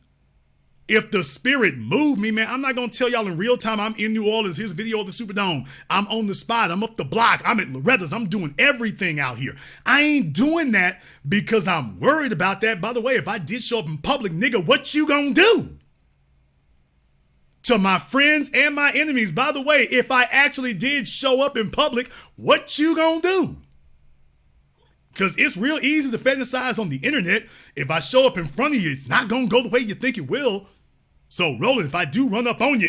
man, I'm not going to tell y'all in real time I'm in New Orleans. Here's a video of the Superdome. I'm on the spot. I'm up the block. I'm at Loretta's. I'm doing everything out here. I ain't doing that because I'm worried about that. By the way, if I did show up in public, nigga, what you gonna do? To my friends and my enemies, by the way, if I actually did show up in public, what you gonna do? Because it's real easy to fantasize on the internet. If I show up in front of you, it's not gonna go the way you think it will. So, Roland, if I do run up on you,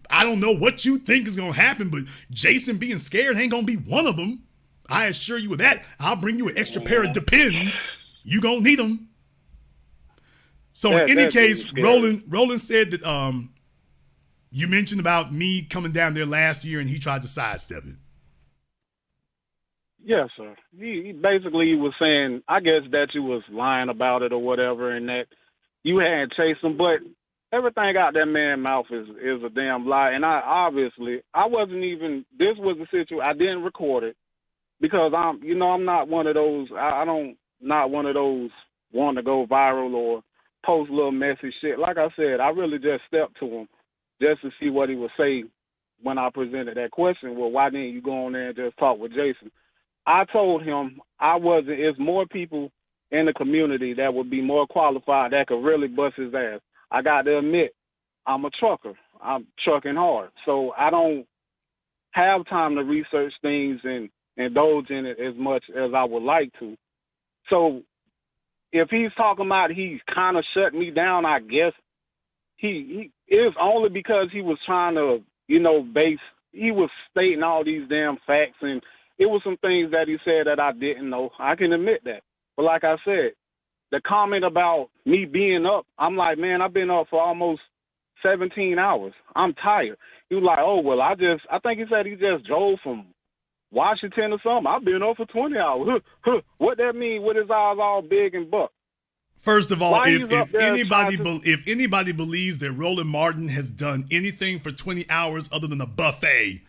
I don't know what you think is gonna happen, but Jason being scared ain't gonna be one of them. I assure you of that. I'll bring you an extra pair of Depends. You gonna need them. So, in any case, Roland said that you mentioned about me coming down there last year and he tried to sidestep it. Yes, sir. He basically was saying, I guess that you was lying about it or whatever and that you had chased him, but everything out that man's mouth is a damn lie. And I wasn't even, this was the situation, I didn't record it because I'm not one of those, not one of those want to go viral or post little messy shit. Like I said, I really just stepped to him just to see what he would say when I presented that question. Well, why didn't you go on there and just talk with Jason? I told him it's more people in the community that would be more qualified that could really bust his ass. I got to admit, I'm a trucker. I'm trucking hard. So I don't have time to research things and indulge in it as much as I would like to. So if he's talking about he's kind of shut me down, I guess he is only because he was trying to, he was stating all these damn facts, and it was some things that he said that I didn't know. I can admit that. But like I said, the comment about me being up, I'm like, man, I've been up for almost 17 hours. I'm tired. He was like, oh, well, I think he said he just drove from Washington or something. I've been up for 20 hours. What that mean with his eyes all big and buck? First of all, if anybody believes that Roland Martin has done anything for 20 hours other than a buffet,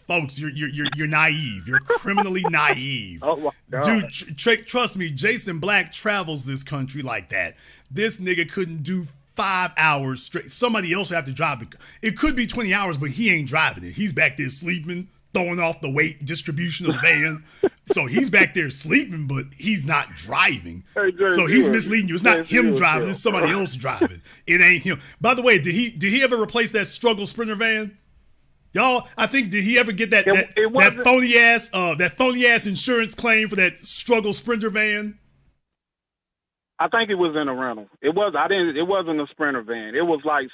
folks, you're naive. You're criminally naive. Oh my God. Dude, trust me, Jason Black travels this country like that. This nigga couldn't do 5 hours straight. Somebody else would have to drive it could be 20 hours, but he ain't driving it. He's back there sleeping, throwing off the weight distribution of the van. So he's back there sleeping, but he's not driving. Hey, so he's misleading you. It's not him driving, it's somebody else driving. It ain't him. By the way, did he ever replace that struggle Sprinter van? Y'all, I think, did he ever get that phony ass insurance claim for that struggle Sprinter van? I think it was in a rental. It wasn't a Sprinter van. It was like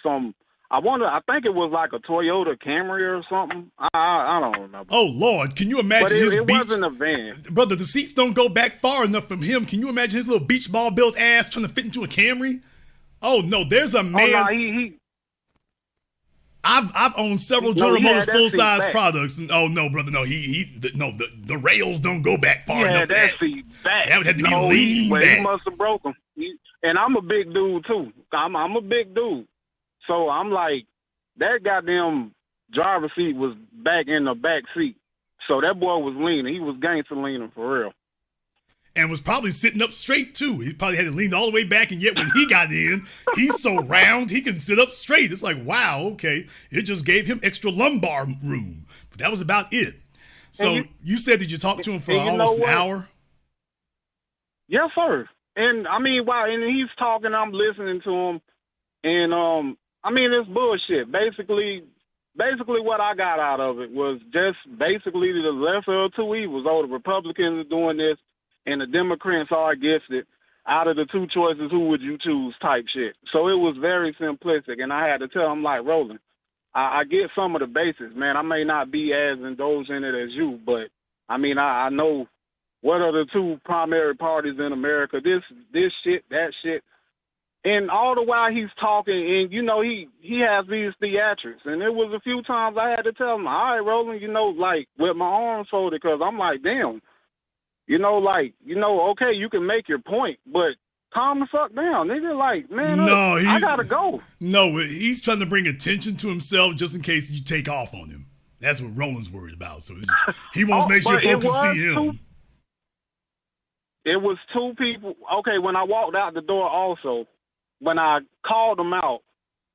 I think it was like a Toyota Camry or something. I don't remember. Oh, Lord. Can you imagine it wasn't a van. Brother, the seats don't go back far enough from him. Can you imagine his little beach ball built ass trying to fit into a Camry? Oh, no. There's a man. Oh, no, I've owned several General Motors full-size products. And, oh, no, brother. No, the rails don't go back far enough. That seat back. That would have to be lean back. He must have broke them. And I'm a big dude, too. I'm a big dude. So I'm like, that goddamn driver's seat was back in the back seat. So that boy was leaning. He was gangster leaning for real. And was probably sitting up straight, too. He probably had to lean all the way back, and yet when he got in, he's so round, he can sit up straight. It's like, wow, okay. It just gave him extra lumbar room. But that was about it. So you said that you talked to him for almost an hour? Yes, sir. And, I mean, and he's talking, I'm listening to him, and, I mean, it's bullshit. Basically what I got out of it was just basically the lesser of two evils. Oh, the Republicans are doing this, and the Democrats are against it. Out of the two choices, who would you choose type shit. So it was very simplistic, and I had to tell him, like, Roland, I get some of the basics, man. I may not be as indulged in it as you, but, I mean, I know what are the two primary parties in America, this shit, that shit. And all the while he's talking, and, he has these theatrics. And there was a few times I had to tell him, all right, Roland, like, with my arms folded, because I'm like, damn, okay, you can make your point, but calm the fuck down, nigga. Like, man, I gotta go. No, he's trying to bring attention to himself just in case you take off on him. That's what Roland's worried about. So he wants to make sure folks can see him. It was two people. Okay, when I walked out the door also, when I called them out,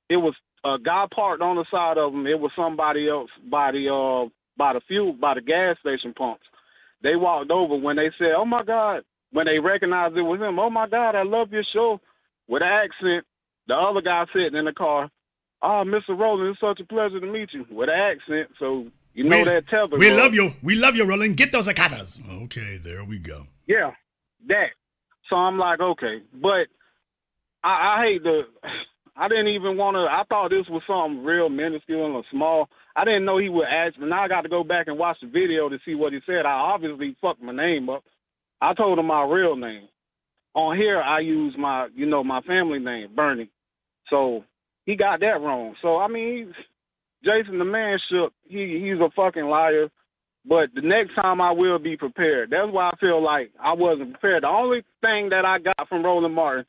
it was a guy parked on the side of them. It was somebody else by the gas station pumps. They walked over when they said, oh, my God, when they recognized it was him. Oh, my God, I love your show. With an accent, the other guy sitting in the car, oh, Mr. Roland, it's such a pleasure to meet you. With an accent, so that tether. We love you, Roland. Get those acatas. Okay, there we go. Yeah, that. So I'm like, okay. But I hate I didn't even want to, I thought this was something real minuscule and small. I didn't know he would ask, but now I got to go back and watch the video to see what he said. I obviously fucked my name up. I told him my real name. On here, I use my family name, Bernie. So he got that wrong. So, I mean, Jason the man shook. He's a fucking liar. But the next time I will be prepared. That's why I feel like I wasn't prepared. The only thing that I got from Roland Martin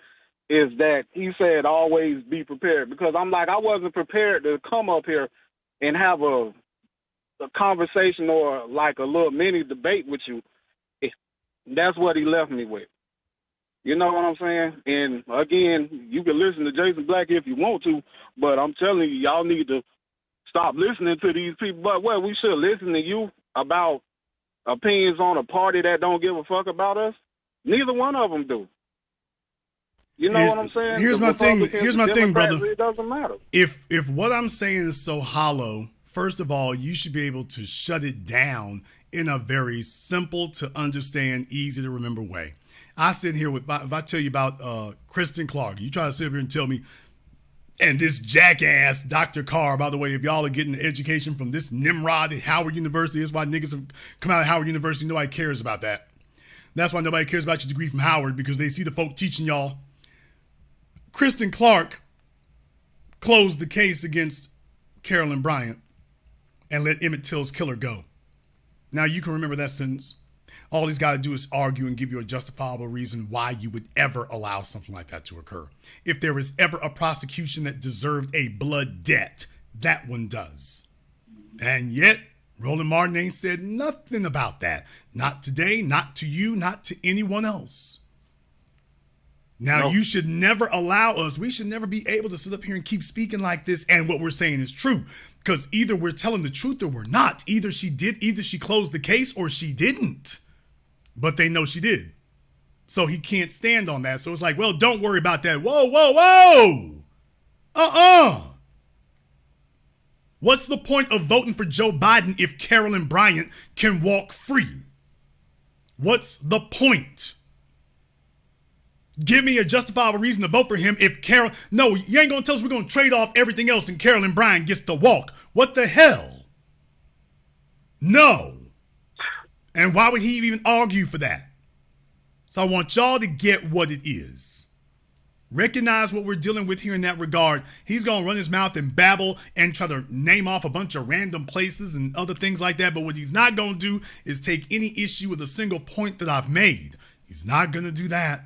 is that he said always be prepared, because I'm like, I wasn't prepared to come up here and have a conversation or like a little mini debate with you. That's what he left me with. You know what I'm saying? And again, you can listen to Jason Black if you want to, but I'm telling you, y'all need to stop listening to these people. But we should listen to you about opinions on a party that don't give a fuck about us. Neither one of them do. You know what I'm saying? Here's my thing, brother. It doesn't matter. If what I'm saying is so hollow, first of all, you should be able to shut it down in a very simple to understand, easy to remember way. I sit here with, if I tell you about Kristen Clark, you try to sit here and tell me, and this jackass Dr. Carr, by the way, if y'all are getting the education from this Nimrod at Howard University, that's why niggas have come out of Howard University. Nobody cares about that. That's why nobody cares about your degree from Howard, because they see the folk teaching y'all. Kristen Clark closed the case against Carolyn Bryant and let Emmett Till's killer go. Now you can remember that sentence. All he's got to do is argue and give you a justifiable reason why you would ever allow something like that to occur. If there was ever a prosecution that deserved a blood debt, that one does. And yet, Roland Martin ain't said nothing about that. Not today, not to you, not to anyone else. Now, You should never allow us, we should never be able to sit up here and keep speaking like this and what we're saying is true. Because either we're telling the truth or we're not. Either she closed the case or she didn't. But they know she did. So he can't stand on that. So it's like, well, don't worry about that. Whoa, whoa, whoa. What's the point of voting for Joe Biden if Carolyn Bryant can walk free? What's the point? Give me a justifiable reason to vote for him if No, you ain't going to tell us we're going to trade off everything else and Carolyn Bryant gets to walk. What the hell? No. And why would he even argue for that? So I want y'all to get what it is. Recognize what we're dealing with here in that regard. He's going to run his mouth and babble and try to name off a bunch of random places and other things like that. But what he's not going to do is take any issue with a single point that I've made. He's not going to do that.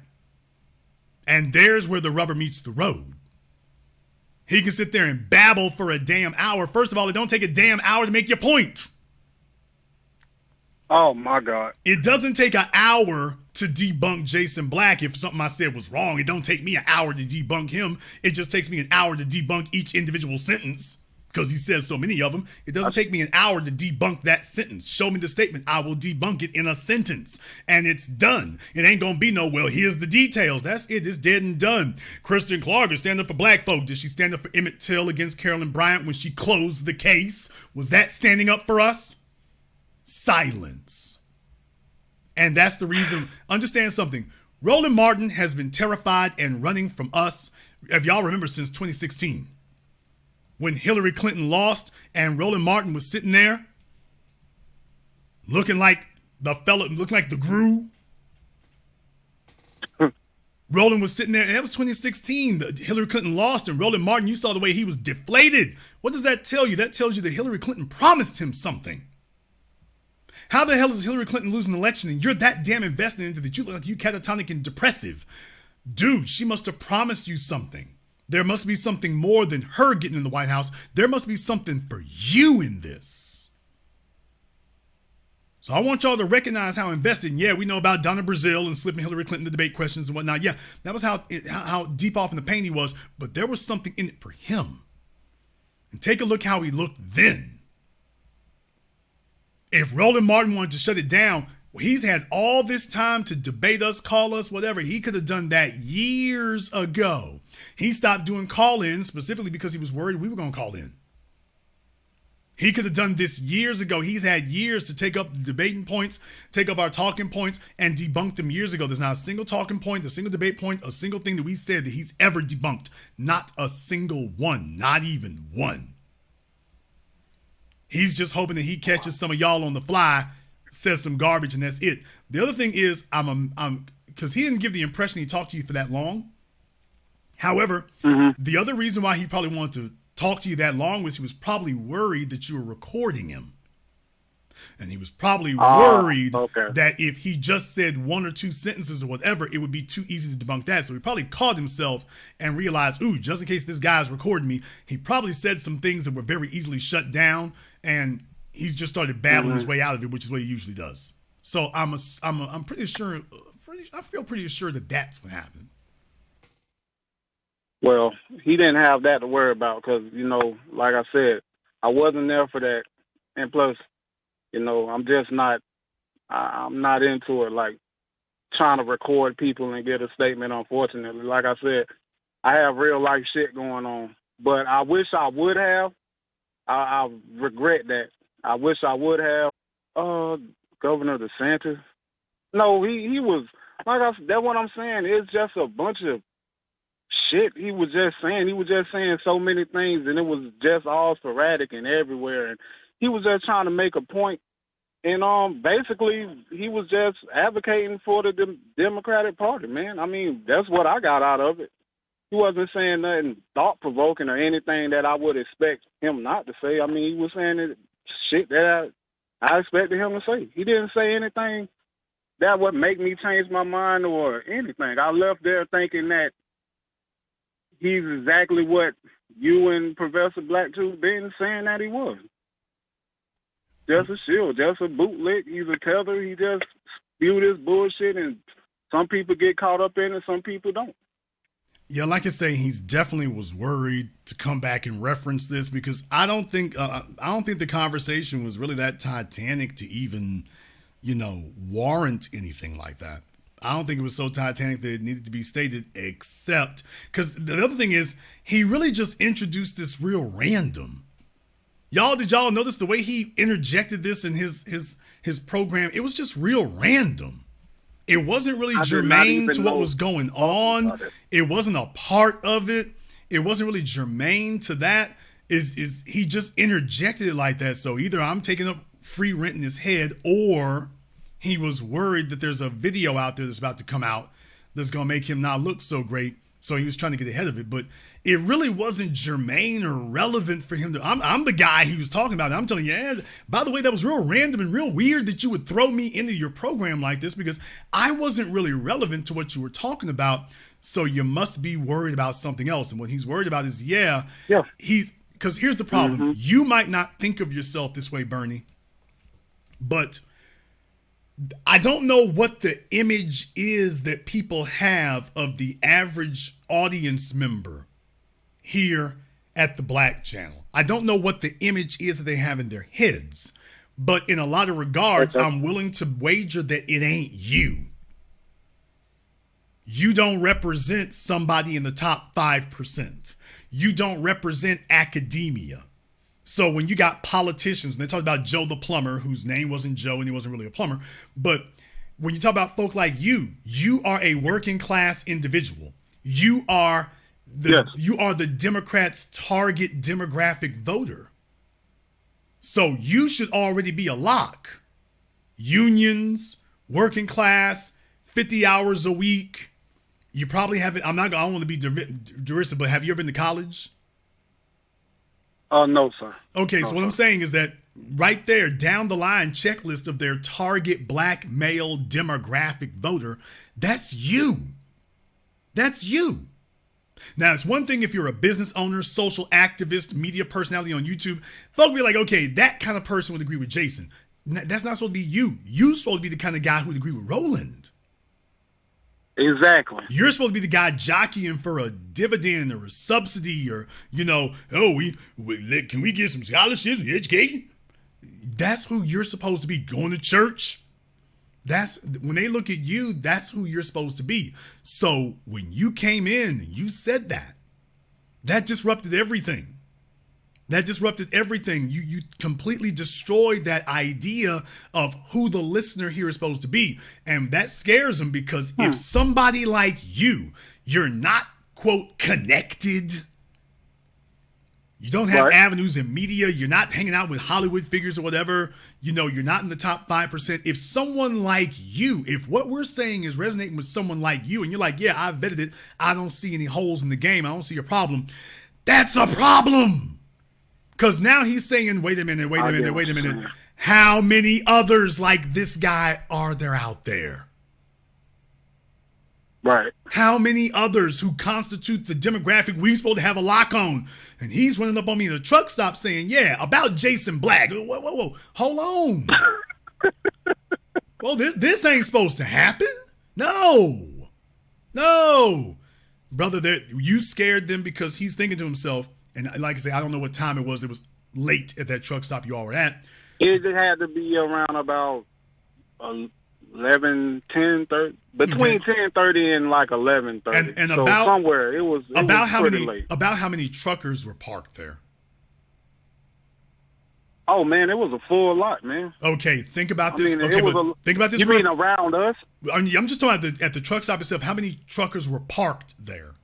And there's where the rubber meets the road. He can sit there and babble for a damn hour. First of all, it don't take a damn hour to make your point. Oh, my God. It doesn't take an hour to debunk Jason Black. If something I said was wrong, it don't take me an hour to debunk him. It just takes me an hour to debunk each individual sentence because he says so many of them. It doesn't take me an hour to debunk that sentence. Show me the statement. I will debunk it in a sentence. And it's done. It ain't going to be no, well, here's the details. That's it. It's dead and done. Kristen Clark is standing up for black folk. Did she stand up for Emmett Till against Carolyn Bryant when she closed the case? Was that standing up for us? Silence. And that's the reason. Understand something. Roland Martin has been terrified and running from us, if y'all remember, since 2016. When Hillary Clinton lost and Roland Martin was sitting there looking like the Gru. Roland was sitting there, and that was 2016. Hillary Clinton lost, and Roland Martin, you saw the way he was deflated. What does that tell you? That tells you that Hillary Clinton promised him something. How the hell is Hillary Clinton losing an election and you're that damn invested into that you look like you catatonic and depressive? Dude, she must have promised you something. There must be something more than her getting in the White House. There must be something for you in this. So I want y'all to recognize how invested. And yeah, we know about Donna Brazile and slipping Hillary Clinton the debate questions and whatnot. Yeah, that was how deep off in the pain he was. But there was something in it for him. And take a look how he looked then. If Roland Martin wanted to shut it down, he's had all this time to debate us, call us, whatever. He could have done that years ago. He stopped doing call-ins specifically because he was worried we were going to call in. He could have done this years ago. He's had years to take up the debating points, take up our talking points, and debunk them years ago. There's not a single talking point, a single debate point, a single thing that we said that he's ever debunked. Not a single one. Not even one. He's just hoping that he catches some of y'all on the fly, says some garbage, and that's it. The other thing is, because he didn't give the impression he talked to you for that long. However, the other reason why he probably wanted to talk to you that long was he was probably worried that you were recording him. And he was probably worried that if he just said one or two sentences or whatever, it would be too easy to debunk that. So he probably caught himself and realized, ooh, just in case this guy's recording me, he probably said some things that were very easily shut down. And he's just started babbling his way out of it, which is what he usually does. So I'm pretty sure, I feel pretty sure that that's what happened. Well, he didn't have that to worry about because, like I said, I wasn't there for that. And plus, I'm not into it, like trying to record people and get a statement, unfortunately. Like I said, I have real life shit going on. But I wish I would have. I regret that. I wish I would have. Governor DeSantis, No, he was, like I said, that's what I'm saying. It's just a bunch of shit he was just saying. He was just saying so many things, and it was just all sporadic and everywhere. And he was just trying to make a point. And basically, he was just advocating for the Democratic Party, man. I mean, that's what I got out of it. He wasn't saying nothing thought-provoking or anything that I would expect him not to say. I mean, he was saying shit that I expected him to say. He didn't say anything that would make me change my mind or anything. I left there thinking that he's exactly what you and Professor Blacktooth been saying that he was. Just a shield, just a bootleg. He's a tether. He just spew this bullshit, and some people get caught up in it, some people don't. Yeah, like I say, he's definitely was worried to come back and reference this because I don't think the conversation was really that titanic to even, warrant anything like that. I don't think it was so titanic that it needed to be stated, except because the other thing is he really just introduced this real random. Did y'all notice the way he interjected this in his program? It was just real random. It wasn't really germane to what was going on. It wasn't a part of it. It wasn't really germane to that. Is he just interjected it like that? So either I'm taking up free rent in his head, or he was worried that there's a video out there that's about to come out that's going to make him not look so great. So he was trying to get ahead of it, but it really wasn't germane or relevant for him to. I'm the guy he was talking about. And I'm telling you, by the way, that was real random and real weird that you would throw me into your program like this because I wasn't really relevant to what you were talking about. So you must be worried about something else. And what he's worried about is, because here's the problem. Mm-hmm. You might not think of yourself this way, Bernie, but I don't know what the image is that people have of the average audience member here at the Black Channel. I don't know what the image is that they have in their heads, but in a lot of regards, I'm willing to wager that it ain't you. You don't represent somebody in the top 5%. You don't represent academia. So when you got politicians, when they talk about Joe the plumber, whose name wasn't Joe and he wasn't really a plumber, but when you talk about folk like you are a working class individual. You are the Democrats' target demographic voter. So you should already be a lock. Unions, working class, 50 hours a week. You probably haven't. I don't want to be derisive, but have you ever been to college? No, sir. Okay, no, so what I'm saying is that right there, down the line checklist of their target black male demographic voter, that's you. That's you. Now, it's one thing if you're a business owner, social activist, media personality on YouTube, folks be like, okay, that kind of person would agree with Jason. That's not supposed to be you. You're supposed to be the kind of guy who would agree with Roland. Exactly. You're supposed to be the guy jockeying for a dividend or a subsidy or, can we get some scholarships and education? That's who you're supposed to be. Going to church. That's when they look at you, that's who you're supposed to be. So when you came in and you said that disrupted everything. That disrupted everything. You completely destroyed that idea of who the listener here is supposed to be. And that scares them because if somebody like you're not, quote, connected, you don't have avenues in media, you're not hanging out with Hollywood figures or whatever, you're not in the top 5%. If someone like you, if what we're saying is resonating with someone like you, and you're like, yeah, I vetted it, I don't see any holes in the game, I don't see a problem, that's a problem. Because now he's saying, wait a minute. How many others like this guy are there out there? Right. How many others who constitute the demographic we supposed to have a lock on? And he's running up on me in a truck stop saying, yeah, about Jason Black. Whoa. Hold on. Well, this ain't supposed to happen. No. Brother, you scared them because he's thinking to himself, and like I say, I don't know what time it was. It was late at that truck stop you all were at. It had to be around about 11, 10, 30, between 10:30 and like 11:30. And so about somewhere it was how pretty many late. About how many truckers were parked there? Oh man, it was a full lot, man. Okay, think about this. I mean, okay, it was but think about this. You mean around us? I'm just talking about at the truck stop itself. How many truckers were parked there?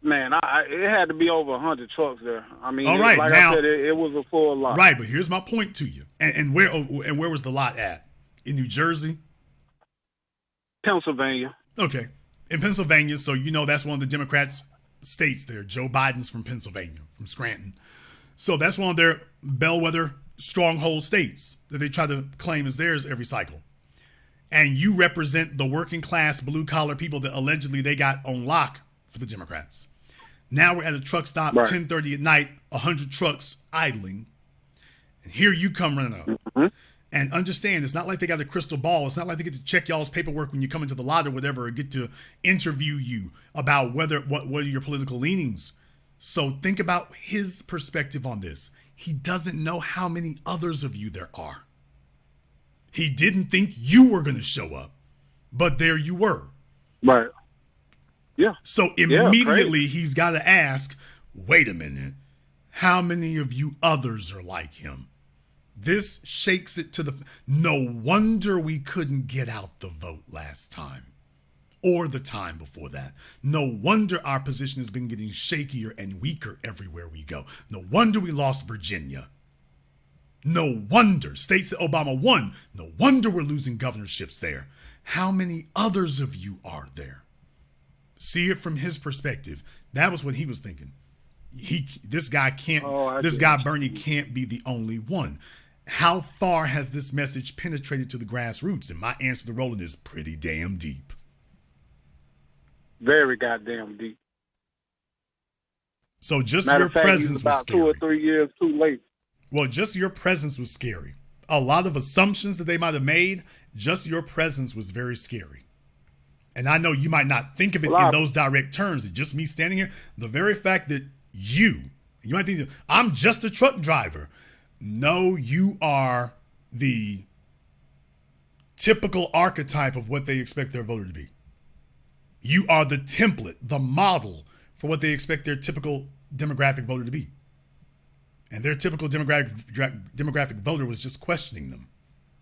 Man, it had to be over 100 trucks there. I mean, all right, like now, I said, it was a full lot. Right, but here's my point to you. And where was the lot at? In New Jersey? Pennsylvania. Okay, in Pennsylvania. So you know that's one of the Democrats' states there. Joe Biden's from Pennsylvania, from Scranton. So that's one of their bellwether stronghold states that they try to claim as theirs every cycle. And you represent the working class blue collar people that allegedly they got on lock for the Democrats. Now we're at a truck stop, right. 10:30 at night, 100 trucks idling. And here you come running up. Mm-hmm. And understand, it's not like they got a crystal ball. It's not like they get to check y'all's paperwork when you come into the lot or whatever, or get to interview you about what are your political leanings. So think about his perspective on this. He doesn't know how many others of you there are. He didn't think you were going to show up, but there you were. Right. Yeah. So immediately he's got to ask, wait a minute, how many of you others are like him? This shakes it to the... No wonder we couldn't get out the vote last time. Or the time before that. No wonder our position has been getting shakier and weaker everywhere we go. No wonder we lost Virginia. No wonder states that Obama won. No wonder we're losing governorships there. How many others of you are there? See it from his perspective. That was what he was thinking. This guy Bernie can't be the only one. How far has this message penetrated to the grassroots? And my answer to Roland is pretty damn deep. Very goddamn deep. So just your presence was scary. 2 or 3 years too late. Well, just your presence was scary. A lot of assumptions that they might have made, just your presence was very scary. And I know you might not think of it in those direct terms. It's just me standing here. The very fact that you might think, I'm just a truck driver. No, you are the typical archetype of what they expect their voter to be. You are the template, the model for what they expect their typical demographic voter to be. And their typical demographic voter was just questioning them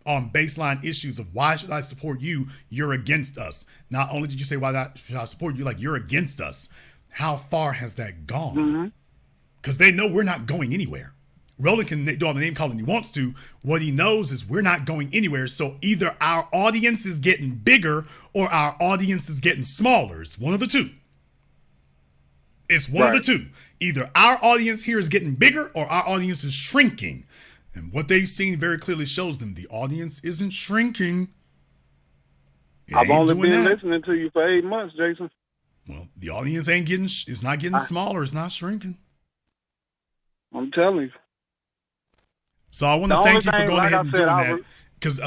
on baseline issues of why should I support you? You're against us. Not only did you say why should I support you, like you're against us. How far has that gone? Because they know we're not going anywhere. Roland can do all the name calling he wants to. What he knows is we're not going anywhere. So either our audience is getting bigger or our audience is getting smaller. It's one of the two. It's one of the two. Either our audience here is getting bigger or our audience is shrinking. And what they've seen very clearly shows them the audience isn't shrinking. I've only been listening to you for 8 months, Jason. Well, the audience is not getting smaller. It's not shrinking. I'm telling you. So I want to thank you for going ahead and doing that. Because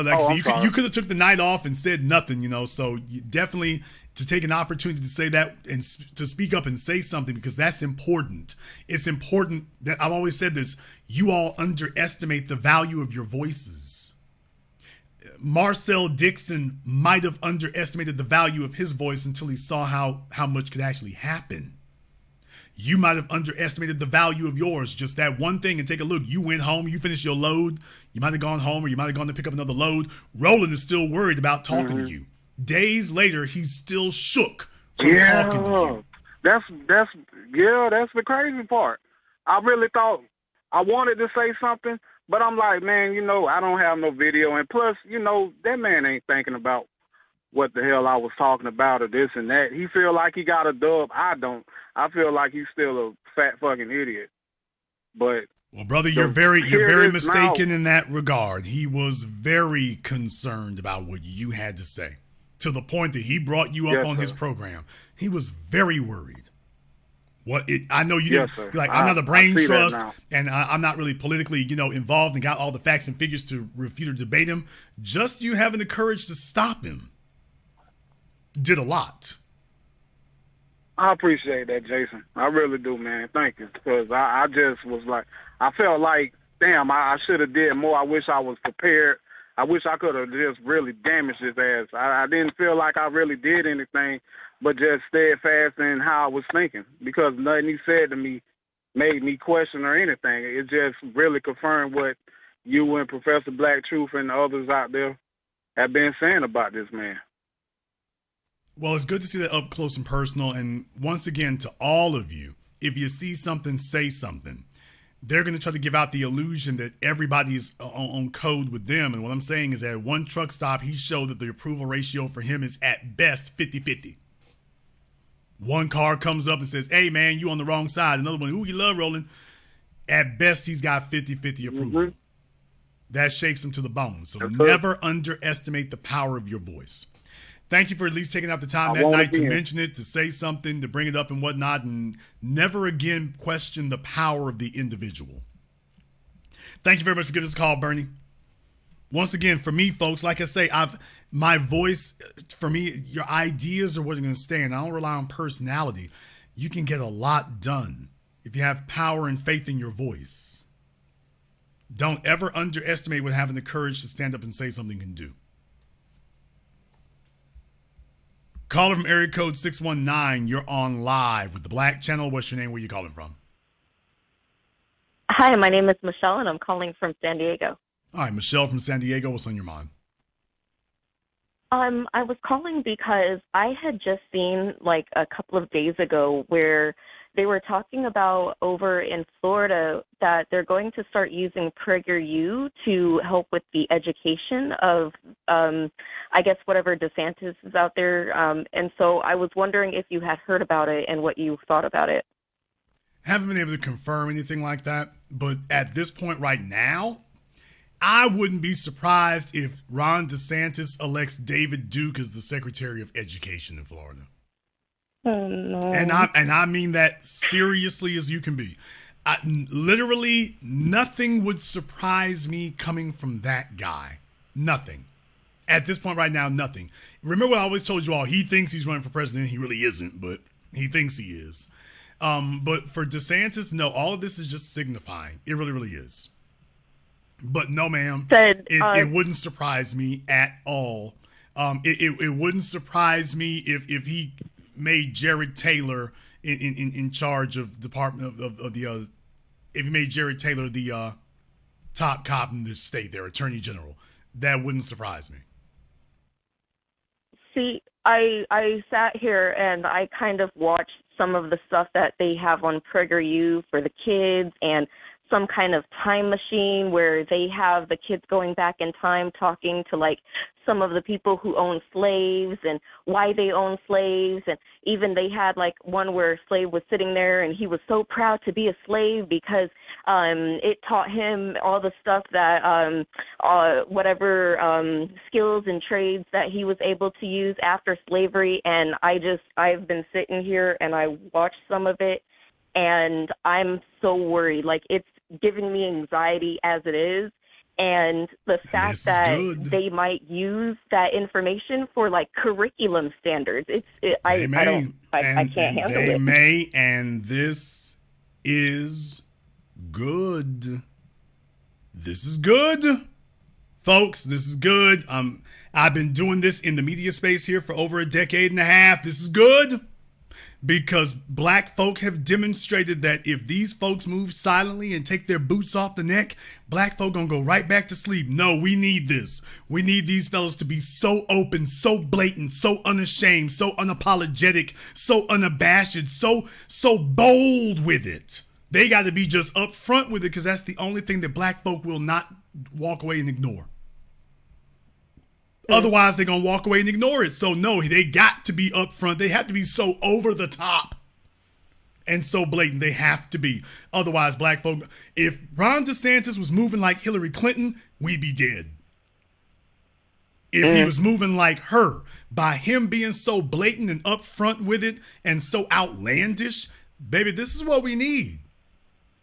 you could have took the night off and said nothing, So you definitely to take an opportunity to say that and to speak up and say something, because that's important. It's important that I've always said this. You all underestimate the value of your voices. Marcel Dixon might have underestimated the value of his voice until he saw how much could actually happen. You might have underestimated the value of yours. Just that one thing, and take a look. You went home, you finished your load. You might have gone home, or you might have gone to pick up another load. Roland is still worried about talking to you. Days later, he's still shook from talking to you. That's the crazy part. I really thought I wanted to say something, but I'm like, man, I don't have no video. And plus, that man ain't thinking about what the hell I was talking about or this and that. He feel like he got a dub. I don't. I feel like he's still a fat fucking idiot. But well, brother, you're very mistaken in that regard. He was very concerned about what you had to say, to the point that he brought you up on his program. He was very worried. I know you didn't, like, I'm not a brain trust, and I'm not really politically, involved and got all the facts and figures to refute or debate him. Just you having the courage to stop him did a lot. I appreciate that, Jason. I really do, man. Thank you. Because I just was like, I felt like, damn, I should have did more. I wish I was prepared. I wish I could have just really damaged his ass. I didn't feel like I really did anything, but just steadfast in how I was thinking. Because nothing he said to me made me question or anything. It just really confirmed what you and Professor Black Truth and the others out there have been saying about this man. Well, it's good to see that up close and personal. And once again, to all of you, if you see something, say something. They're going to try to give out the illusion that everybody's on code with them. And what I'm saying is that at one truck stop, he showed that the approval ratio for him is at best 50-50. One car comes up and says, hey, man, you on the wrong side. Another one, ooh, you love rolling. At best, he's got 50-50 approval. Mm-hmm. That shakes him to the bone. So never underestimate the power of your voice. Thank you for at least taking out the time that night to mention it, to say something, to bring it up and whatnot, and never again question the power of the individual. Thank you very much for giving us a call, Bernie. Once again, for me, folks, like I say, my voice, for me, your ideas are what are going to stand. I don't rely on personality. You can get a lot done if you have power and faith in your voice. Don't ever underestimate what having the courage to stand up and say something can do. Caller from area code 619, you're on live with the Black Channel. What's your name? Where you calling from? Hi, my name is Michelle, and I'm calling from San Diego. All right, Michelle from San Diego. What's on your mind? I was calling because I had just seen, like, a couple of days ago where they were talking about over in Florida that they're going to start using PragerU to help with the education of, I guess, whatever DeSantis is out there. And so I was wondering if you had heard about it and what you thought about it. Haven't been able to confirm anything like that, but at this point right now, I wouldn't be surprised if Ron DeSantis elects David Duke as the Secretary of Education in Florida. Oh, no. And I mean that seriously as you can be. Literally, nothing would surprise me coming from that guy. Nothing. At this point right now, nothing. Remember what I always told you all, he thinks he's running for president. He really isn't, but he thinks he is. But for DeSantis, no, all of this is just signifying. It really, really is. But no, ma'am, it wouldn't surprise me at all. It wouldn't surprise me if he made Jared Taylor in charge of Department of the if he made Jared Taylor the top cop in the state, their Attorney General. That wouldn't surprise me. See, I sat here and I kind of watched some of the stuff that they have on PragerU for the kids, and some kind of time machine where they have the kids going back in time talking to, like, some of the people who own slaves and why they own slaves. And even they had, like, one where a slave was sitting there and he was so proud to be a slave because it taught him all the stuff that whatever skills and trades that he was able to use after slavery. And I've been sitting here and I watched some of it, and I'm so worried. Like, it's giving me anxiety as it is. And the fact that they might use that information for, like, curriculum standards, I can't handle it. They may, and this is good. This is good, folks. This is good. I've been doing this in the media space here for over a decade and a half. This is good. Because black folk have demonstrated that if these folks move silently and take their boots off the neck, black folk gonna go right back to sleep. No, we need this. We need these fellas to be so open, so blatant, so unashamed, so unapologetic, so unabashed, so bold with it. They got to be just upfront with it, because that's the only thing that black folk will not walk away and ignore. Otherwise, they're going to walk away and ignore it. So, no, they got to be upfront. They have to be so over the top and so blatant. They have to be. Otherwise, black folk, if Ron DeSantis was moving like Hillary Clinton, we'd be dead. If he was moving like her, by him being so blatant and upfront with it and so outlandish, baby, this is what we need.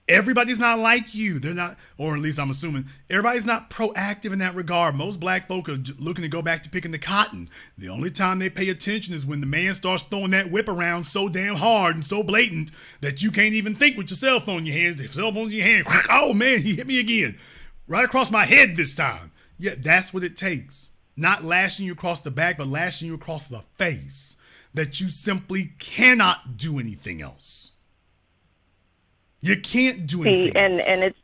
Everybody's not like you. They're not, or at least I'm assuming, everybody's not proactive in that regard. Most black folk are looking to go back to picking the cotton. The only time they pay attention is when the man starts throwing that whip around so damn hard and so blatant that you can't even think with your cell phone in your hands. The cell phone's in your hand. Oh, man, he hit me again. Right across my head this time. Yeah, that's what it takes. Not lashing you across the back, but lashing you across the face. That you simply cannot do anything else. You can't do anything and else. it's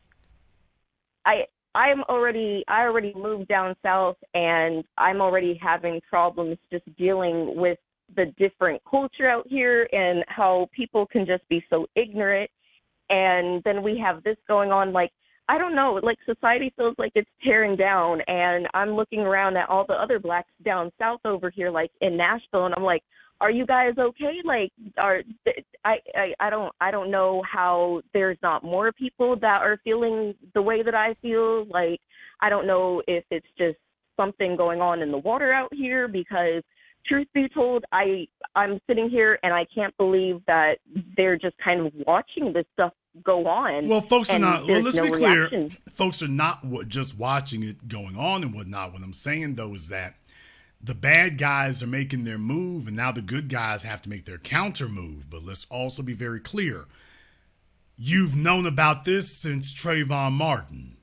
I already moved down south, and I'm already having problems just dealing with the different culture out here and how people can just be so ignorant. And then we have this going on, like, I don't know, like society feels like it's tearing down, and I'm looking around at all the other blacks down south over here, like in Nashville, and I'm like, are you guys okay? Like, I don't know how there's not more people that are feeling the way that I feel. Like, I don't know if it's just something going on in the water out here, because truth be told, I'm sitting here and I can't believe that they're just kind of watching this stuff go on. Well, folks are not. Well, let's be clear. Reaction. Folks are not just watching it going on and whatnot. What I'm saying though is that the bad guys are making their move, and now the good guys have to make their counter move. But let's also be very clear. You've known about this since Trayvon Martin.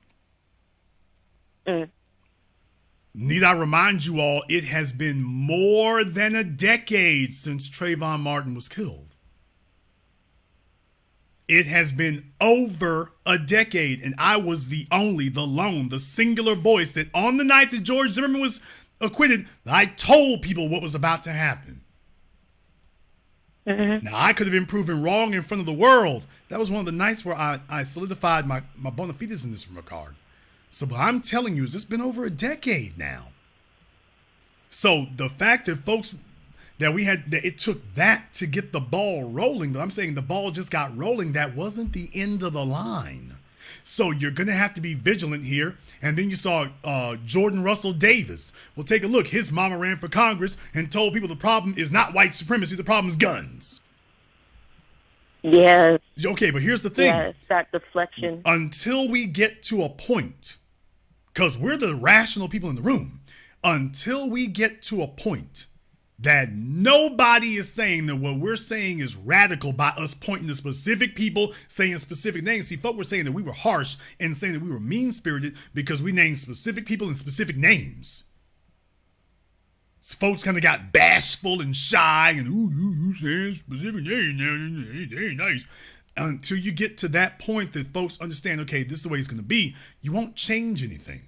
Need I remind you all, it has been more than a decade since Trayvon Martin was killed. It has been over a decade, and I was the lone, the singular voice that on the night that George Zimmerman was acquitted, I told people what was about to happen. Now, I could have been proven wrong in front of the world. That was one of the nights where I solidified my bona fides in this regard. So what I'm telling you is it's been over a decade now. So the fact that folks, that it took that to get the ball rolling, but I'm saying the ball just got rolling, that wasn't the end of the line. So you're going to have to be vigilant here. And then you saw Jordan Russell Davis. Well, take a look. His mama ran for Congress and told people the problem is not white supremacy. The problem is guns. Yes. Okay, but here's the thing. Yes, that deflection. Until we get to a point, because we're the rational people in the room, until we get to a point that nobody is saying that what we're saying is radical by us pointing to specific people, saying specific names. See, folk were saying that we were harsh and saying that we were mean-spirited because we named specific people and specific names. So folks kind of got bashful and shy and, ooh, you saying specific names, they ain't nice. Until you get to that point that folks understand, okay, this is the way it's going to be, you won't change anything.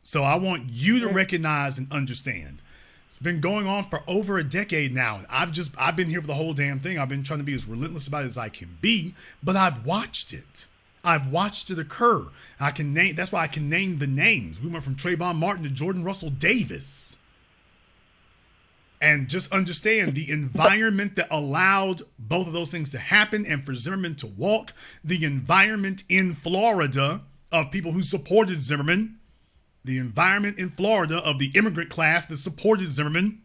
So I want you to recognize and understand. It's been going on for over a decade now. And I've been here for the whole damn thing. I've been trying to be as relentless about it as I can be, but I've watched it. I've watched it occur. That's why I can name the names. We went from Trayvon Martin to Jordan Russell Davis. And just understand the environment that allowed both of those things to happen and for Zimmerman to walk, the environment in Florida of people who supported Zimmerman, the environment in Florida of the immigrant class that supported Zimmerman,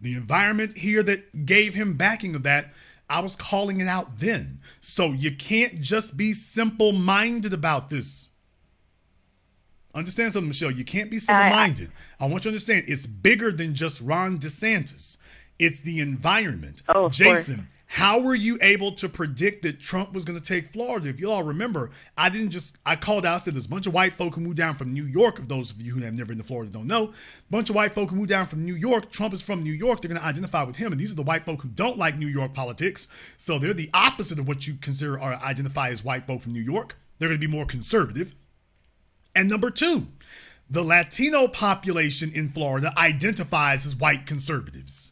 the environment here that gave him backing of that, I was calling it out then. So you can't just be simple-minded about this. Understand something, Michelle. You can't be simple-minded. I want you to understand it's bigger than just Ron DeSantis. It's the environment. Oh, Jason, how were you able to predict that Trump was going to take Florida? If you all remember, I called out, I said there's a bunch of white folk who moved down from New York. If those of you who have never been to Florida don't know, a bunch of white folk who moved down from New York. Trump is from New York. They're going to identify with him. And these are the white folk who don't like New York politics. So they're the opposite of what you consider or identify as white folk from New York. They're going to be more conservative. And number two, the Latino population in Florida identifies as white conservatives.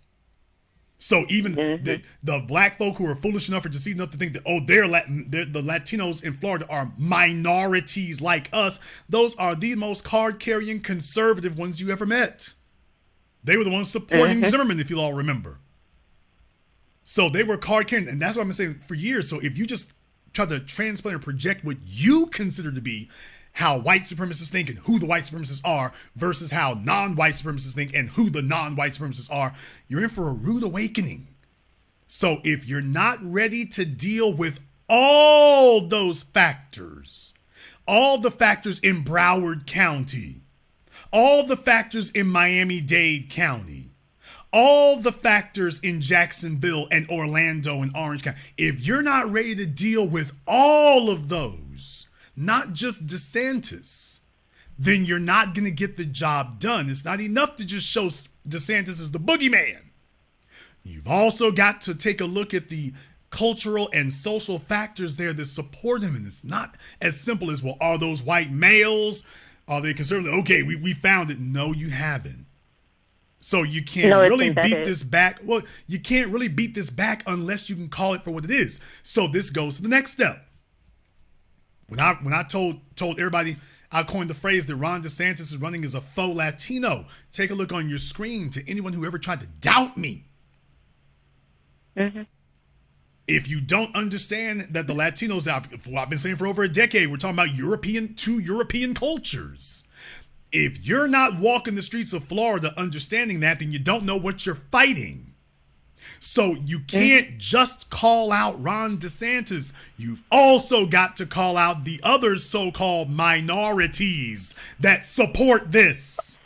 So even the black folk who are foolish enough or deceived enough to think that, the Latinos in Florida are minorities like us, those are the most card-carrying conservative ones you ever met. They were the ones supporting Zimmerman, if you all remember. So they were card-carrying, and that's what I've been saying for years. So if you just try to transplant or project what you consider to be how white supremacists think and who the white supremacists are versus how non-white supremacists think and who the non-white supremacists are, you're in for a rude awakening. So if you're not ready to deal with all those factors, all the factors in Broward County, all the factors in Miami-Dade County, all the factors in Jacksonville and Orlando and Orange County, if you're not ready to deal with all of those, not just DeSantis, then you're not going to get the job done. It's not enough to just show DeSantis as the boogeyman. You've also got to take a look at the cultural and social factors there that support him. And it's not as simple as, well, are those white males? Are they conservative? Okay, we found it. No, you haven't. So you can't really beat this back. Well, you can't really beat this back unless you can call it for what it is. So this goes to the next step. When I told everybody, I coined the phrase that Ron DeSantis is running as a faux Latino. Take a look on your screen to anyone who ever tried to doubt me. Mm-hmm. If you don't understand that the Latinos, I've been saying for over a decade, we're talking about two European cultures. If you're not walking the streets of Florida understanding that, then you don't know what you're fighting. So you can't just call out Ron DeSantis. You've also got to call out the other so-called minorities that support this.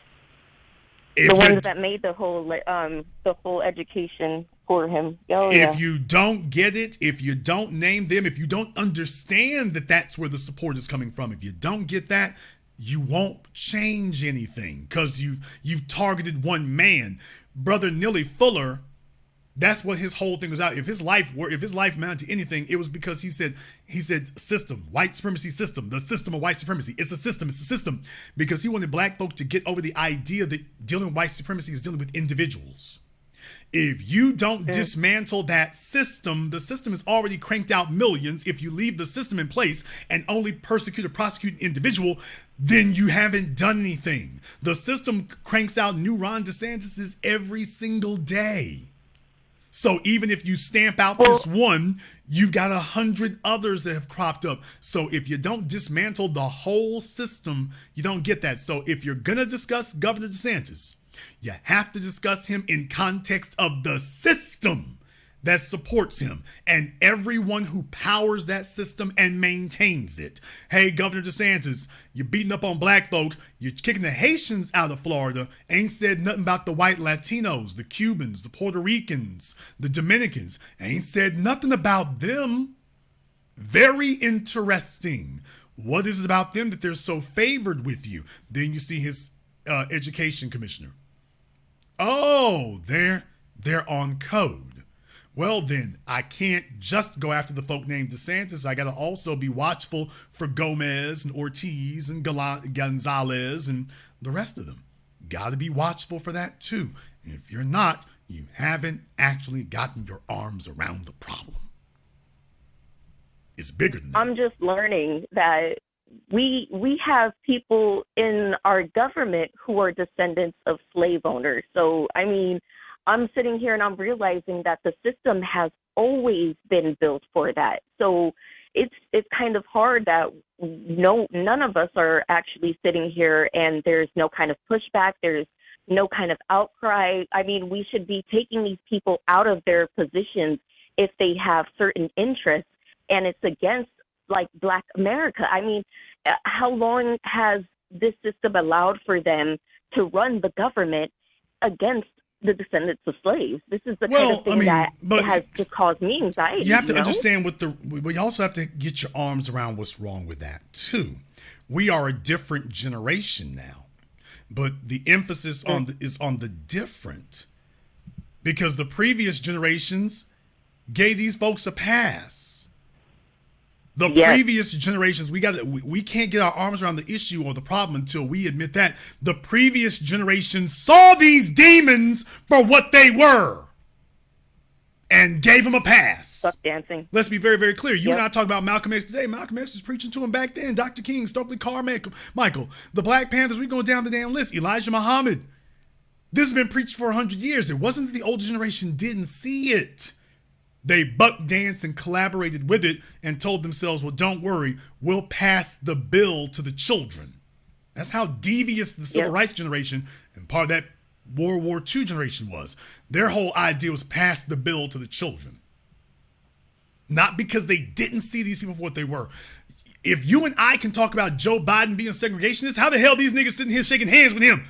The ones that made the whole education for him. If you don't get it, if you don't name them, if you don't understand that that's where the support is coming from, if you don't get that, you won't change anything because you've targeted one man. Brother Neely Fuller, that's what his whole thing was out. If his life amounted to anything, it was because he said system, white supremacy system, the system of white supremacy. It's a system. Because he wanted black folk to get over the idea that dealing with white supremacy is dealing with individuals. If you don't dismantle that system, the system has already cranked out millions. If you leave the system in place and only persecute or prosecute an individual, then you haven't done anything. The system cranks out new Ron DeSantis every single day. So even if you stamp out this one, you've got 100 others that have cropped up. So if you don't dismantle the whole system, you don't get that. So if you're going to discuss Governor DeSantis, you have to discuss him in context of the system that supports him and everyone who powers that system and maintains it. Hey, Governor DeSantis, you're beating up on black folk. You're kicking the Haitians out of Florida. Ain't said nothing about the white Latinos, the Cubans, the Puerto Ricans, the Dominicans. Ain't said nothing about them. Very interesting. What is it about them that they're so favored with you? Then you see his education commissioner. Oh, they're on code. Well, then, I can't just go after the folk named DeSantis. I got to also be watchful for Gomez and Ortiz and Gonzalez and the rest of them. Got to be watchful for that, too. And if you're not, you haven't actually gotten your arms around the problem. It's bigger than that. I'm just learning that we have people in our government who are descendants of slave owners. So, I mean, I'm sitting here and I'm realizing that the system has always been built for that. So it's kind of hard that none of us are actually sitting here and there's no kind of pushback. There's no kind of outcry. I mean, we should be taking these people out of their positions if they have certain interests, and it's against like Black America. I mean, how long has this system allowed for them to run the government against the descendants of slaves? This is the kind of thing that has just caused me anxiety. You have to understand we also have to get your arms around what's wrong with that too. We are a different generation now, but the emphasis is on the different, because the previous generations gave these folks a pass. The previous generations, we can't get our arms around the issue or the problem until we admit that the previous generations saw these demons for what they were and gave them a pass. Stop dancing. Let's be very, very clear. You and I talk about Malcolm X today. Malcolm X was preaching to him back then. Dr. King, Stokely Carmichael, the Black Panthers. We go down the damn list. Elijah Muhammad. This has been preached for 100 years. It wasn't that the older generation didn't see it. They buck danced and collaborated with it and told themselves, well, don't worry, we'll pass the bill to the children. That's how devious the civil rights generation and part of that World War II generation was. Their whole idea was pass the bill to the children. Not because they didn't see these people for what they were. If you and I can talk about Joe Biden being a segregationist, how the hell these niggas sitting here shaking hands with him?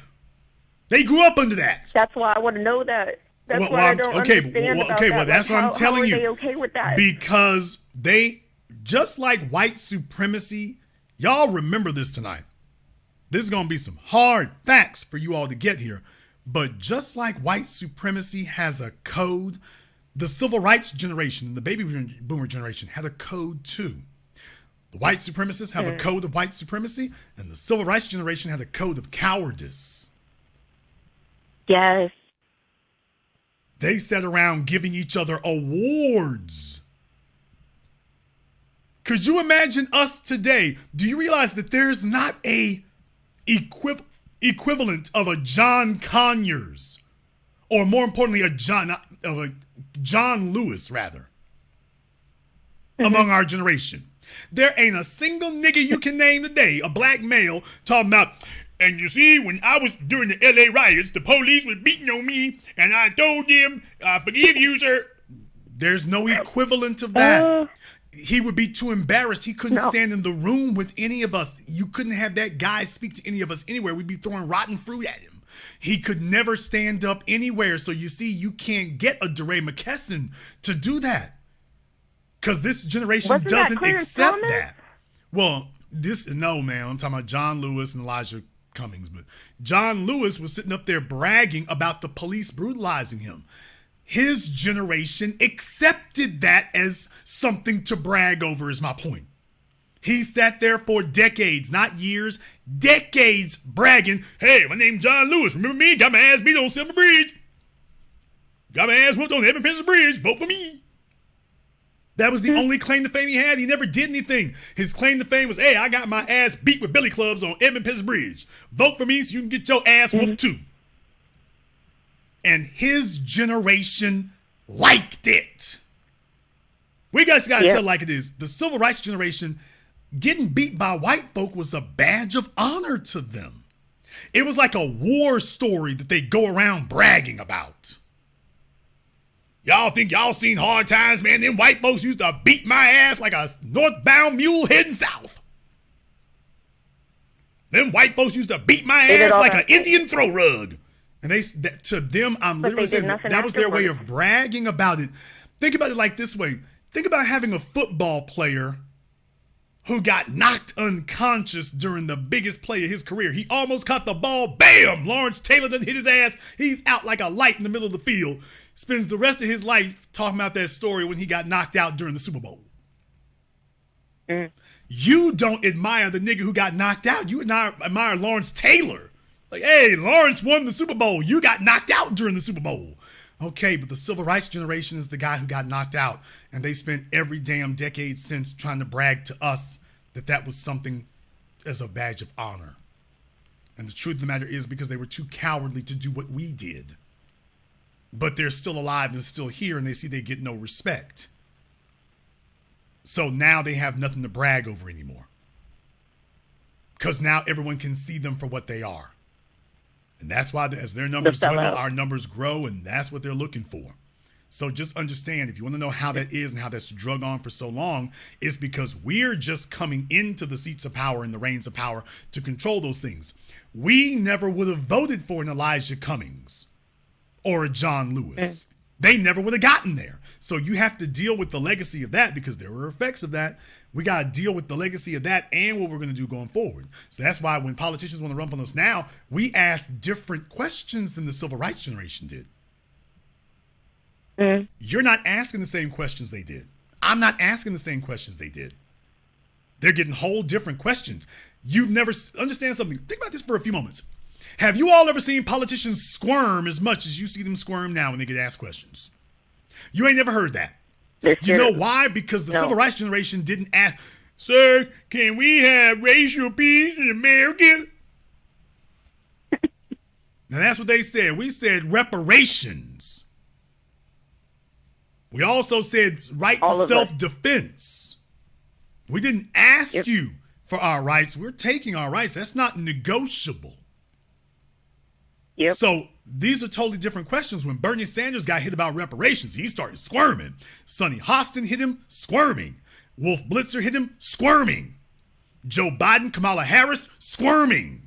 They grew up under that. That's why I want to know that. That's what I don't understand about that. That's what I'm telling you. How are they okay with that? Because they, just like white supremacy, y'all remember this tonight. This is going to be some hard facts for you all to get here. But just like white supremacy has a code, The civil rights generation and the baby boomer generation had a code too. The white supremacists have a code of white supremacy, and the civil rights generation had a code of cowardice. Yes. They sat around giving each other awards. Could you imagine us today? Do you realize that there's not a equivalent of a John Conyers, or more importantly, a John Lewis, rather, among our generation? There ain't a single nigga you can name today, a black male, talking about, and you see, when I was during the LA riots, the police was beating on me, and I told them, I forgive you, sir. There's no equivalent of that. He would be too embarrassed. He couldn't stand in the room with any of us. You couldn't have that guy speak to any of us anywhere. We'd be throwing rotten fruit at him. He could never stand up anywhere. So you see, you can't get a DeRay McKesson to do that. Because this generation doesn't accept that. Well, no, man. I'm talking about John Lewis and Elijah Cummings. But John Lewis was sitting up there bragging about the police brutalizing him. His generation accepted that as something to brag over, is my point. He sat there for decades, not years, decades, bragging, hey, my name's John Lewis. Remember me? Got my ass beat on Silver Bridge. Got my ass whooped on Emmett Bridge. Vote for me. That was the only claim to fame he had. He never did anything. His claim to fame was, hey, I got my ass beat with billy clubs on Emmett Bridge. Vote for me so you can get your ass whooped too. And his generation liked it. We guys got to tell like it is. The civil rights generation, getting beat by white folk was a badge of honor to them. It was like a war story that they go around bragging about. Y'all think y'all seen hard times, man? Them white folks used to beat my ass like a northbound mule heading south. Them white folks used to beat my ass like an Indian throw rug. And to them, I'm literally saying that was their way of bragging about it. Think about it like this way. Think about having a football player who got knocked unconscious during the biggest play of his career. He almost caught the ball. Bam! Lawrence Taylor done hit his ass. He's out like a light in the middle of the field. Spends the rest of his life talking about that story when he got knocked out during the Super Bowl. You don't admire the nigga who got knocked out. You admire Lawrence Taylor. Like, hey, Lawrence won the Super Bowl. You got knocked out during the Super Bowl. Okay, but the civil rights generation is the guy who got knocked out. And they spent every damn decade since trying to brag to us that that was something as a badge of honor. And the truth of the matter is because they were too cowardly to do what we did. But they're still alive and still here, and they see they get no respect. So now they have nothing to brag over anymore. Because now everyone can see them for what they are. And that's why as their numbers dwindle, our numbers grow, and that's what they're looking for. So just understand, if you want to know how that is and how that's drug on for so long, it's because we're just coming into the seats of power and the reins of power to control those things. We never would have voted for an Elijah Cummings or a John Lewis. They never would have gotten there. So you have to deal with the legacy of that because there were effects of that. We got to deal with the legacy of that and what we're going to do going forward. So that's why when politicians want to run on us now, we ask different questions than the civil rights generation did. You're not asking the same questions they did. I'm not asking the same questions they did. They're getting whole different questions. You've never understand something. Think about this for a few moments. Have you all ever seen politicians squirm as much as you see them squirm now when they get asked questions? You ain't never heard that. You know why? Because the civil rights generation didn't ask, sir, can we have racial peace in America? Now that's what they said. We said reparations. We also said right to self-defense. We didn't ask you for our rights. We're taking our rights. That's not negotiable. So these are totally different questions. When Bernie Sanders got hit about reparations, he started squirming. Sonny Hostin hit him, squirming. Wolf Blitzer hit him, squirming. Joe Biden, Kamala Harris, squirming.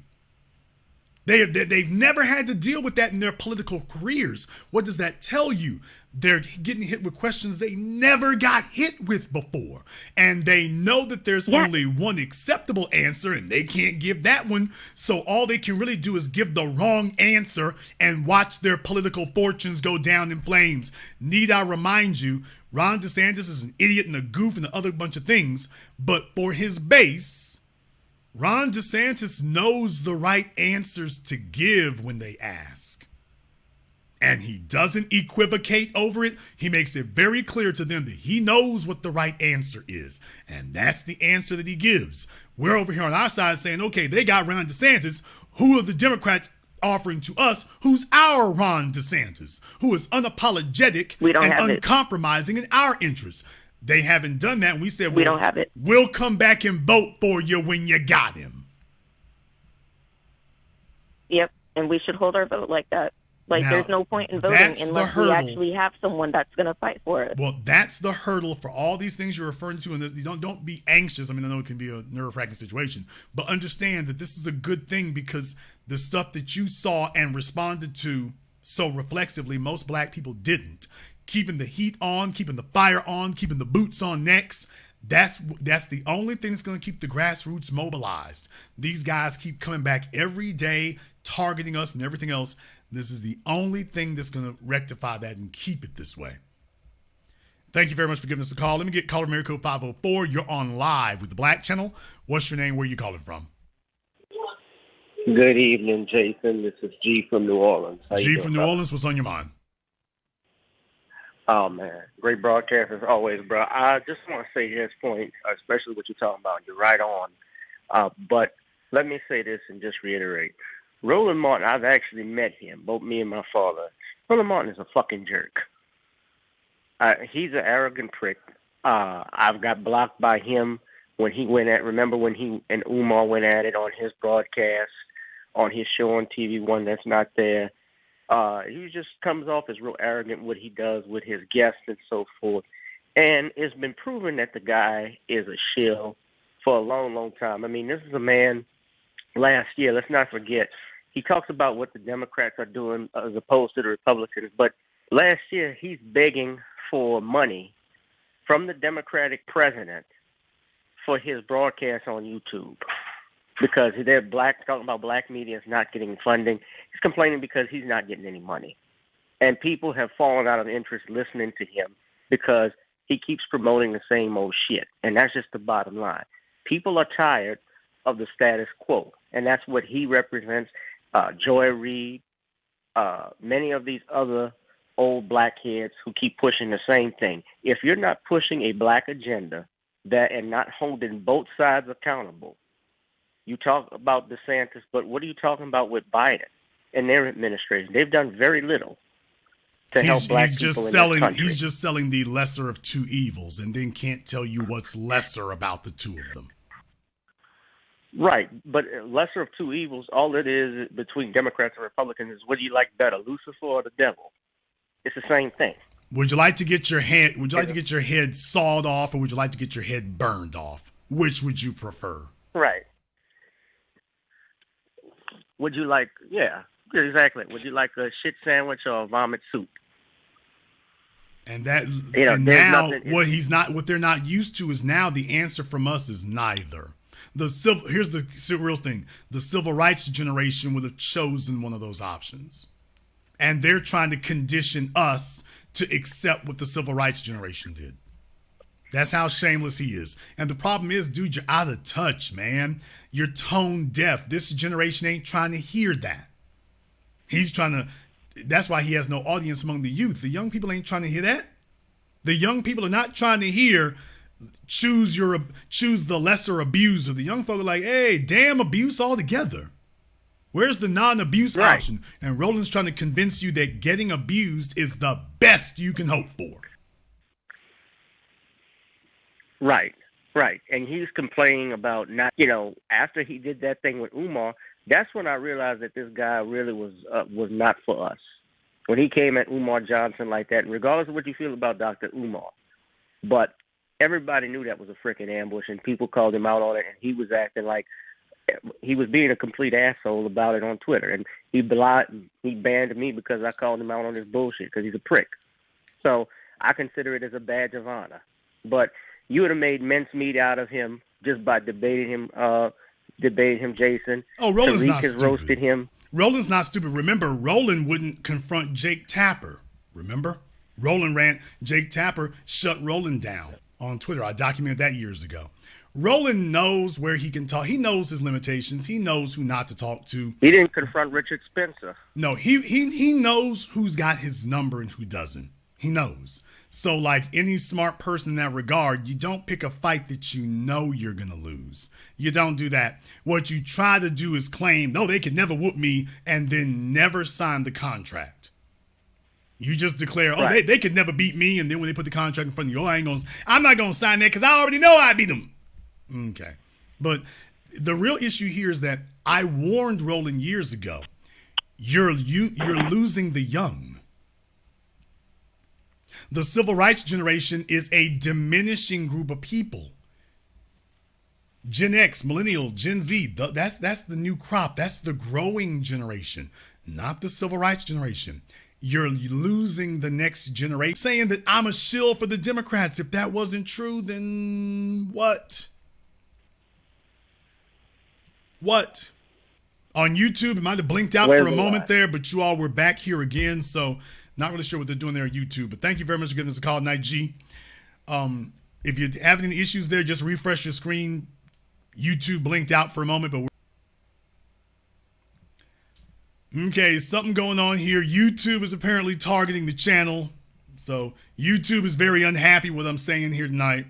They've never had to deal with that in their political careers. What does that tell you? They're getting hit with questions they never got hit with before. And they know that there's only one acceptable answer, and they can't give that one. So all they can really do is give the wrong answer and watch their political fortunes go down in flames. Need I remind you, Ron DeSantis is an idiot and a goof and other bunch of things. But for his base, Ron DeSantis knows the right answers to give when they ask. And he doesn't equivocate over it. He makes it very clear to them that he knows what the right answer is. And that's the answer that he gives. We're over here on our side saying, okay, they got Ron DeSantis. Who are the Democrats offering to us? Who's our Ron DeSantis? Who is unapologetic and uncompromising in our interests? They haven't done that. And we said, well, we don't have it. We'll come back and vote for you when you got him. Yep. And we should hold our vote like that. Like, Now, there's no point in voting unless we actually have someone that's going to fight for us. Well, that's the hurdle for all these things you're referring to. And you don't be anxious. I mean, I know it can be a nerve-wracking situation, but understand that this is a good thing because the stuff that you saw and responded to so reflexively, most black people didn't. Keeping the heat on, keeping the fire on, keeping the boots on necks. That's the only thing that's going to keep the grassroots mobilized. These guys keep coming back every day, targeting us and everything else. This is the only thing that's going to rectify that and keep it this way. Thank you very much for giving us a call. Let me get caller Mary code 504. You're on live with the Black Channel. What's your name? Where are you calling from? Good evening, Jason. This is G from New Orleans. G from New Orleans. What's on your mind? Oh, man. Great broadcast as always, bro. I just want to say this point, especially what you're talking about. You're right on. But let me say this and just reiterate. Roland Martin, I've actually met him, both me and my father. Roland Martin is a fucking jerk. He's an arrogant prick. I've got blocked by him when he remember when he and Umar went at it on his broadcast, on his show on TV, one that's not there. He just comes off as real arrogant what he does with his guests and so forth. And it's been proven that the guy is a shill for a long, long time. I mean, this is a man last year, let's not forget, he talks about what the Democrats are doing as opposed to the Republicans. But last year, he's begging for money from the Democratic president for his broadcast on YouTube because they're talking about black media is not getting funding. He's complaining because he's not getting any money. And people have fallen out of interest listening to him because he keeps promoting the same old shit. And that's just the bottom line. People are tired of the status quo. And that's what he represents. Joy Reid, many of these other old blackheads who keep pushing the same thing. If you're not pushing a black agenda and not holding both sides accountable, you talk about DeSantis, but what are you talking about with Biden and their administration? They've done very little to help black people in this country. He's just selling the lesser of two evils and then can't tell you what's lesser about the two of them. Right, but lesser of two evils, all it is between Democrats and Republicans is what do you like better, Lucifer or the devil? It's the same thing. Would you like to get your head sawed off, or would you like to get your head burned off? Which would you prefer? Right. Would you like, yeah, exactly. Would you like a shit sandwich or a vomit soup? And what they're not used to is now the answer from us is neither. Here's the real thing. The civil rights generation would have chosen one of those options. And they're trying to condition us to accept what the civil rights generation did. That's how shameless he is. And the problem is, dude, you're out of touch, man. You're tone deaf. This generation ain't trying to hear that. That's why he has no audience among the youth. The young people ain't trying to hear that. The young people are not trying to hear choose the lesser abuser. The young folk are like, hey, damn abuse altogether. Where's the non-abuse option? And Roland's trying to convince you that getting abused is the best you can hope for. Right. And he's complaining about not, after he did that thing with Umar, that's when I realized that this guy really was not for us. When he came at Umar Johnson like that, and regardless of what you feel about Dr. Umar, but everybody knew that was a freaking ambush, and people called him out on it, and he was acting like he was being a complete asshole about it on Twitter, and he banned me because I called him out on his bullshit because he's a prick. So I consider it as a badge of honor. But you would have made mincemeat out of him just by debating him, Jason. Oh, Roland's Tariq not has stupid. roasted him. Roland's not stupid. Remember, Roland wouldn't confront Jake Tapper. Remember? Jake Tapper shut Roland down on Twitter. I documented that years ago. Roland knows where he can talk. He knows his limitations. He knows who not to talk to. He didn't confront Richard Spencer. No, he knows who's got his number and who doesn't. He knows. So like any smart person in that regard, you don't pick a fight that you know you're going to lose. You don't do that. What you try to do is claim, no, they could never whoop me, and then never sign the contract. You just declare, oh, right. they could never beat me, and then when they put the contract in front of you, I'm not going to sign that because I already know I beat them. Okay. But the real issue here is that I warned Roland years ago, you're losing the young. The civil rights generation is a diminishing group of people. Gen X, Millennial, Gen Z, that's the new crop. That's the growing generation, not the civil rights generation. You're losing the next generation. Saying that I'm a shill for the Democrats. If that wasn't true, then what? What? On YouTube, it might have blinked out for a moment there, but you all were back here again, so not really sure what they're doing there on YouTube. But thank you very much for giving us a call, Night G. If you're having any issues there, just refresh your screen. YouTube blinked out for a moment, but okay, something going on here. YouTube is apparently targeting the channel. So YouTube is very unhappy with what I'm saying here tonight.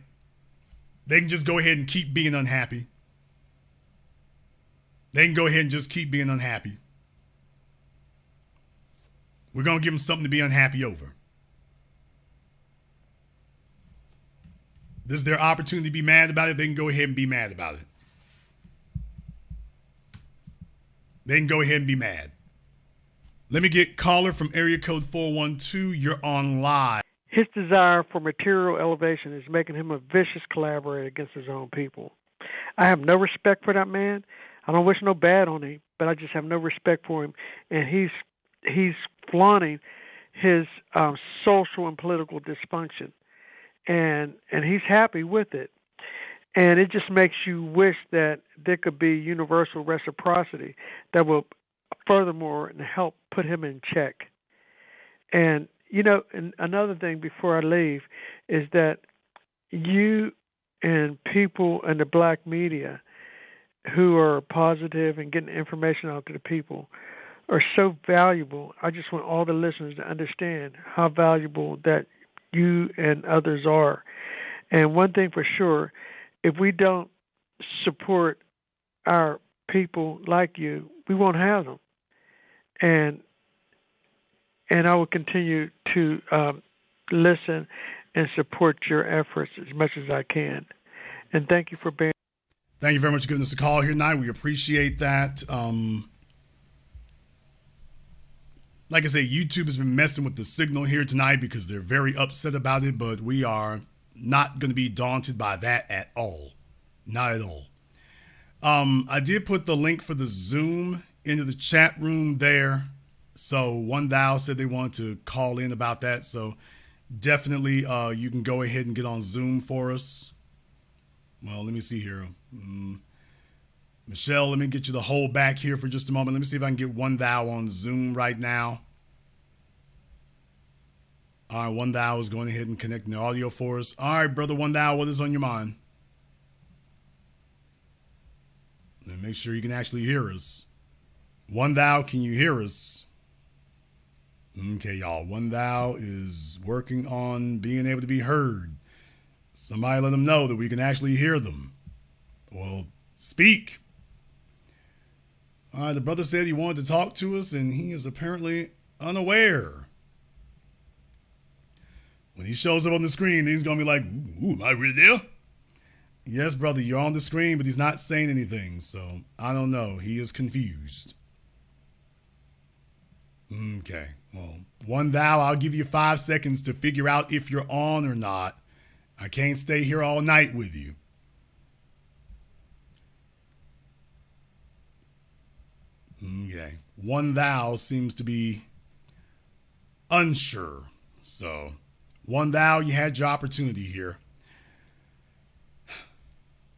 They can just go ahead and keep being unhappy. They can go ahead and just keep being unhappy. We're going to give them something to be unhappy over. This is their opportunity to be mad about it. They can go ahead and be mad about it. They can go ahead and be mad. Let me get caller from area code 412. You're on live. His desire for material elevation is making him a vicious collaborator against his own people. I have no respect for that man. I don't wish no bad on him, but I just have no respect for him. And he's flaunting his social and political dysfunction. And he's happy with it. And it just makes you wish that there could be universal reciprocity that will furthermore help put him in check. And, and another thing before I leave is that you and people in the black media who are positive and getting information out to the people are so valuable. I just want all the listeners to understand how valuable that you and others are. And one thing for sure, if we don't support our people like you, we won't have them. And I will continue to listen and support your efforts as much as I can. And thank you for being. Thank you very much for giving us a call here tonight. We appreciate that. Like I say, YouTube has been messing with the signal here tonight because they're very upset about it, but we are not going to be daunted by that at all. Not at all. I did put the link for the Zoom into the chat room there. So One Thou said they wanted to call in about that. So definitely you can go ahead and get on Zoom for us. Well, let me see here. Michelle, let me get you the whole back here for just a moment. Let me see if I can get One Thou on Zoom right now. All right, One Thou is going ahead and connecting the audio for us. All right, brother One Thou, what is on your mind? Let me make sure you can actually hear us. One Thou, can you hear us? Okay, y'all. One Thou is working on being able to be heard. Somebody let them know that we can actually hear them. Well, speak. All right, the brother said he wanted to talk to us, and he is apparently unaware. When he shows up on the screen, he's going to be like, ooh, am I really there? Yes, brother, you're on the screen, but he's not saying anything, so I don't know. He is confused. Okay, well, One Thou, I'll give you 5 seconds to figure out if you're on or not. I can't stay here all night with you. Okay. One thou seems to be unsure. So, one thou, you had your opportunity here.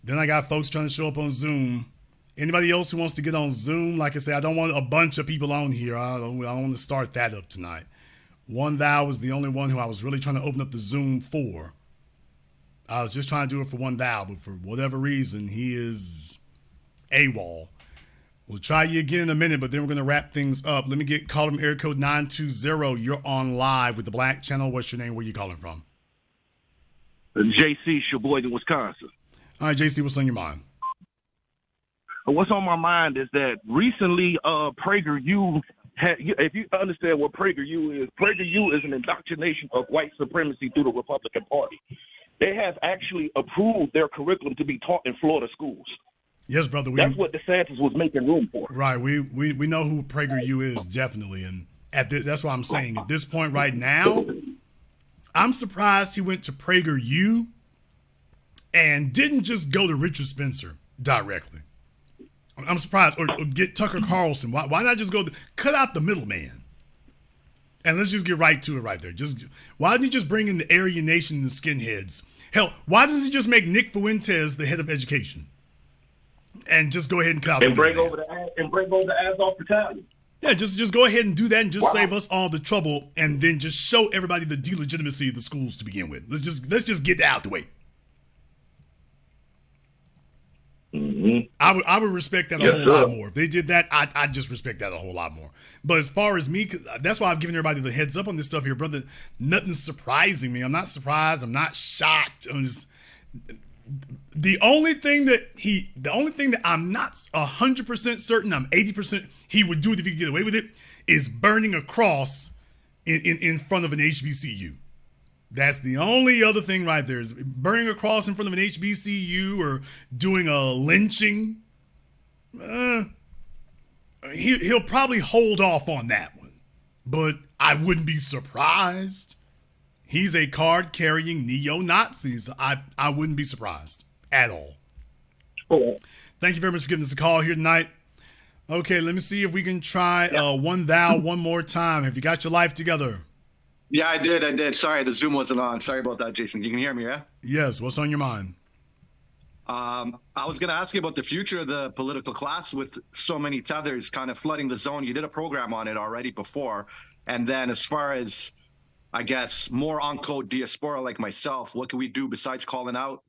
Then I got folks trying to show up on Zoom. Anybody else who wants to get on Zoom? Like I said, I don't want a bunch of people on here. I don't want to start that up tonight. One thou was the only one who I was really trying to open up the Zoom for. I was just trying to do it for one thou, but for whatever reason, he is AWOL. We'll try you again in a minute, but then we're going to wrap things up. Let me get caller from area code 920. You're on live with the Black Channel. What's your name? Where you calling from? JC, Sheboygan, Wisconsin. All right, JC, what's on your mind? What's on my mind is that recently PragerU, if you understand what PragerU is an indoctrination of white supremacy through the Republican Party. They have actually approved their curriculum to be taught in Florida schools. Yes, brother. That's what DeSantis was making room for. Right. We know who PragerU is, definitely. And that's what I'm saying. At this point right now, I'm surprised he went to PragerU and didn't just go to Richard Spencer directly. I'm surprised. Or get Tucker Carlson. Why not just cut out the middleman? And let's just get right to it right there. Why didn't he just bring in the Aryan Nation and the skinheads? Hell, why doesn't he just make Nick Fuentes the head of education? And just go ahead and cut out and bring over the Azov Battalion. Yeah, just go ahead and do that and just save us all the trouble, and then just show everybody the delegitimacy of the schools to begin with. Let's just get that out the way. Mm-hmm. I would respect that a whole lot more. If they did that, I'd just respect that a whole lot more. But as far as me, that's why I've given everybody the heads up on this stuff here, brother. Nothing's surprising me. I'm not surprised. I'm not shocked. The only thing that I'm not 100% certain, I'm 80% he would do it if he could get away with it, is burning a cross in front of an HBCU. That's the only other thing right there, is burning a cross in front of an HBCU or doing a lynching. He'll probably hold off on that one, but I wouldn't be surprised. He's a card-carrying neo-Nazi. So I wouldn't be surprised at all. Oh. Thank you very much for giving us a call here tonight. Okay, let me see if we can try one thou one more time. Have you got your life together? Yeah, I did. Sorry, the Zoom wasn't on. Sorry about that, Jason. You can hear me, yeah? Yes. What's on your mind? I was going to ask you about the future of the political class with so many tethers kind of flooding the zone. You did a program on it already before. And then as far as, I guess, more on-code diaspora like myself, what can we do besides calling out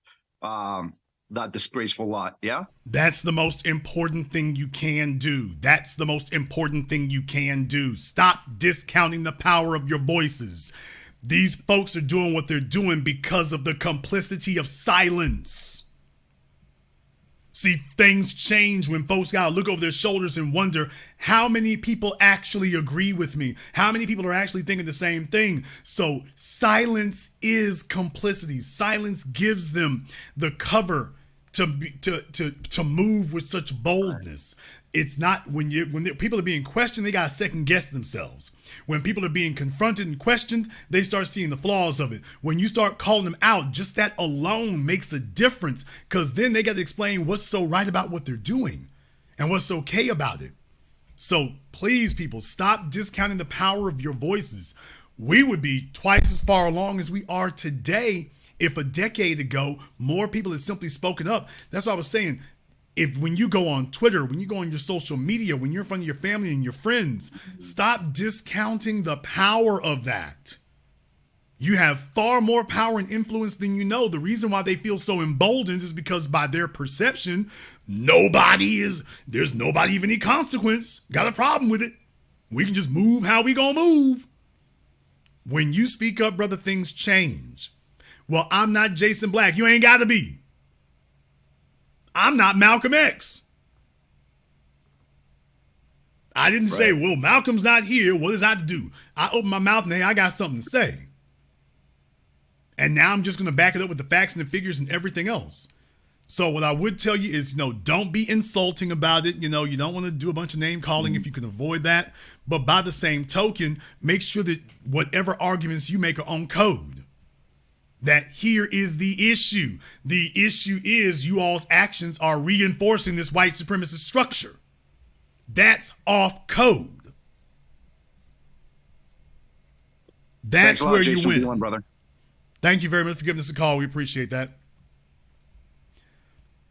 that disgraceful lot, yeah? That's the most important thing you can do. That's the most important thing you can do. Stop discounting the power of your voices. These folks are doing what they're doing because of the complicity of silence. See, things change when folks gotta look over their shoulders and wonder how many people actually agree with me, how many people are actually thinking the same thing. So silence is complicity. Silence gives them the cover to move with such boldness. It's not when people are being questioned, they gotta second guess themselves. When people are being confronted and questioned, they start seeing the flaws of it. When you start calling them out, just that alone makes a difference, because then they got to explain what's so right about what they're doing and what's okay about it. So please, people, stop discounting the power of your voices. We would be twice as far along as we are today if a decade ago more people had simply spoken up. That's what I was saying. When you go on Twitter, when you go on your social media, when you're in front of your family and your friends, stop discounting the power of that. You have far more power and influence than you know. The reason why they feel so emboldened is because by their perception, there's nobody of any consequence. Got a problem with it. We can just move how we gonna move. When you speak up, brother, things change. Well, I'm not Jason Black. You ain't gotta be. I'm not Malcolm X. I didn't say, well, Malcolm's not here. What does I have to do? I open my mouth and hey, I got something to say. And now I'm just going to back it up with the facts and the figures and everything else. So what I would tell you is, don't be insulting about it. You don't want to do a bunch of name calling if you can avoid that. But by the same token, make sure that whatever arguments you make are on code. That here is the issue. The issue is you all's actions are reinforcing this white supremacist structure. That's off code. That's Thanks a lot, where Jason, you win. for brother. Thank you very much for giving us a call. We appreciate that.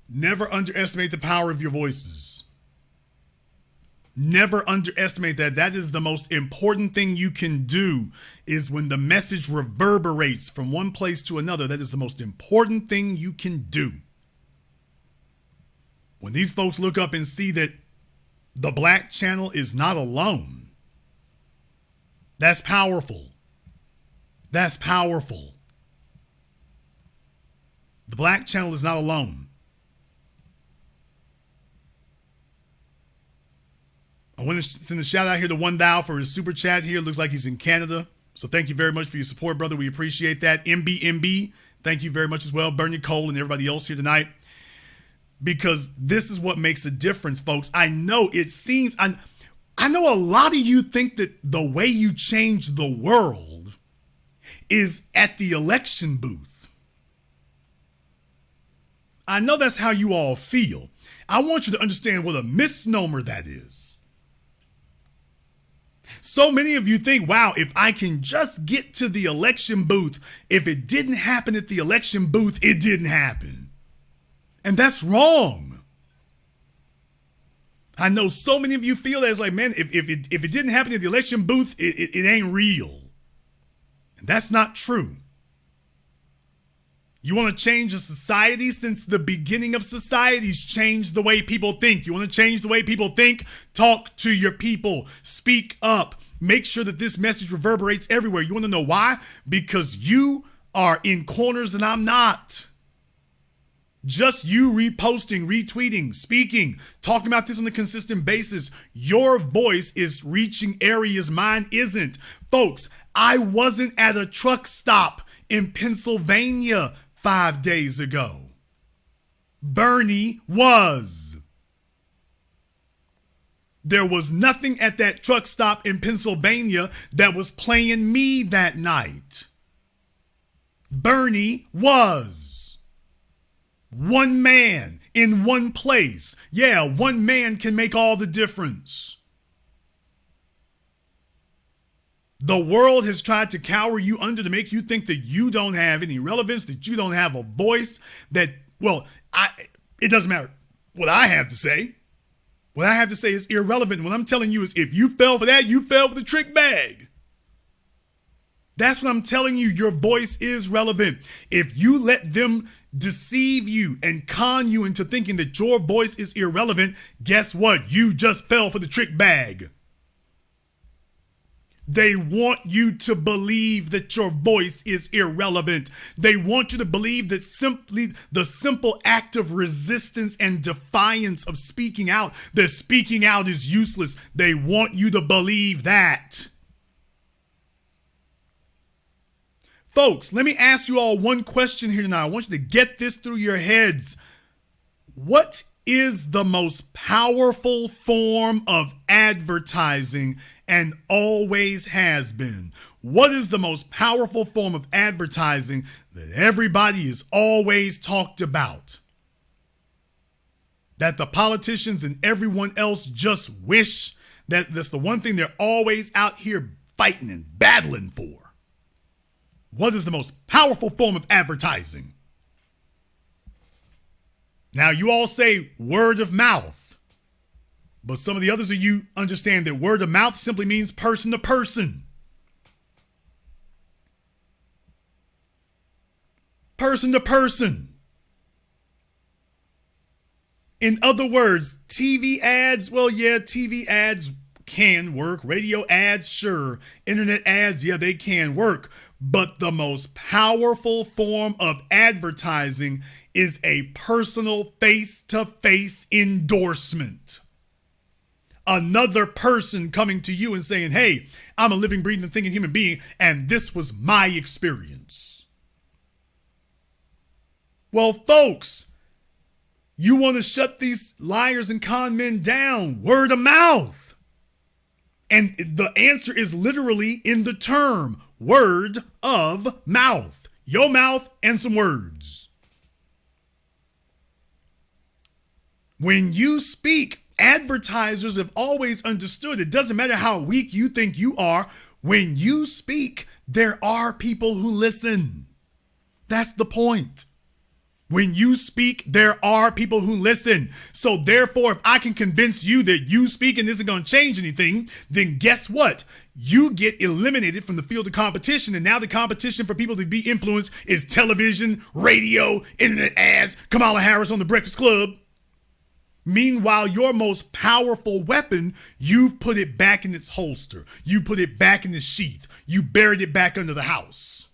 Never underestimate the power of your voices. Never underestimate that. That is the most important thing you can do, is when the message reverberates from one place to another. That is the most important thing you can do. When these folks look up and see that the Black Channel is not alone, that's powerful. That's powerful. The Black Channel is not alone. I want to send a shout out here to One Thou for his super chat here. Looks like he's in Canada. So thank you very much for your support, brother. We appreciate that. MBMB, thank you very much as well. Bernie Cole and everybody else here tonight. Because this is what makes a difference, folks. I know it seems, I know a lot of you think that the way you change the world is at the election booth. I know that's how you all feel. I want you to understand what a misnomer that is. So many of you think, wow, if I can just get to the election booth, if it didn't happen at the election booth, it didn't happen. And that's wrong. I know so many of you feel that it's like, man, if it didn't happen at the election booth, it ain't real. And that's not true. You want to change a society? Since the beginning of societies, change the way people think. You want to change the way people think? Talk to your people. Speak up. Make sure that this message reverberates everywhere. You want to know why? Because you are in corners that I'm not. Just you reposting, retweeting, speaking, talking about this on a consistent basis. Your voice is reaching areas mine isn't. Folks, I wasn't at a truck stop in Pennsylvania 5 days ago. Bernie was. There was nothing at that truck stop in Pennsylvania that was playing me that night. Bernie was. One man in one place. Yeah, one man can make all the difference. The world has tried to cower you under to make you think that you don't have any relevance, that you don't have a voice, that, well, it doesn't matter what I have to say. What I have to say is irrelevant. What I'm telling you is if you fell for that, you fell for the trick bag. That's what I'm telling you. Your voice is relevant. If you let them deceive you and con you into thinking that your voice is irrelevant, guess what? You just fell for the trick bag. They want you to believe that your voice is irrelevant. They want you to believe that simply the simple act of resistance and defiance of speaking out, that speaking out is useless. They want you to believe that. Folks, let me ask you all one question here tonight. I want you to get this through your heads. What is the most powerful form of advertising and always has been? What is the most powerful form of advertising that everybody is always talked about? That the politicians and everyone else just wish that that's the one thing they're always out here fighting and battling for. What is the most powerful form of advertising? Now, you all say word of mouth, but some of the others of you understand that word of mouth simply means person to person. Person to person. In other words, TV ads, well, yeah, TV ads can work. Radio ads, sure. Internet ads, yeah, they can work. But the most powerful form of advertising is a personal face-to-face endorsement. Another person coming to you and saying, hey, I'm a living, breathing, thinking human being, and this was my experience. Well, folks, you want to shut these liars and con men down. Word of mouth. And the answer is literally in the term, word of mouth. Your mouth and some words. When you speak, Advertisers have always understood it doesn't matter how weak you think you are. When you speak, there are people who listen. That's the point. When you speak, there are people who listen. So therefore, if I can convince you that you speaking isn't going to change anything, then guess what? You get eliminated from the field of competition. And now the competition for people to be influenced is television, radio, internet ads, Kamala Harris on the Breakfast Club. Meanwhile, your most powerful weapon, you've put it back in its holster. You put it back in the sheath. You buried it back under the house.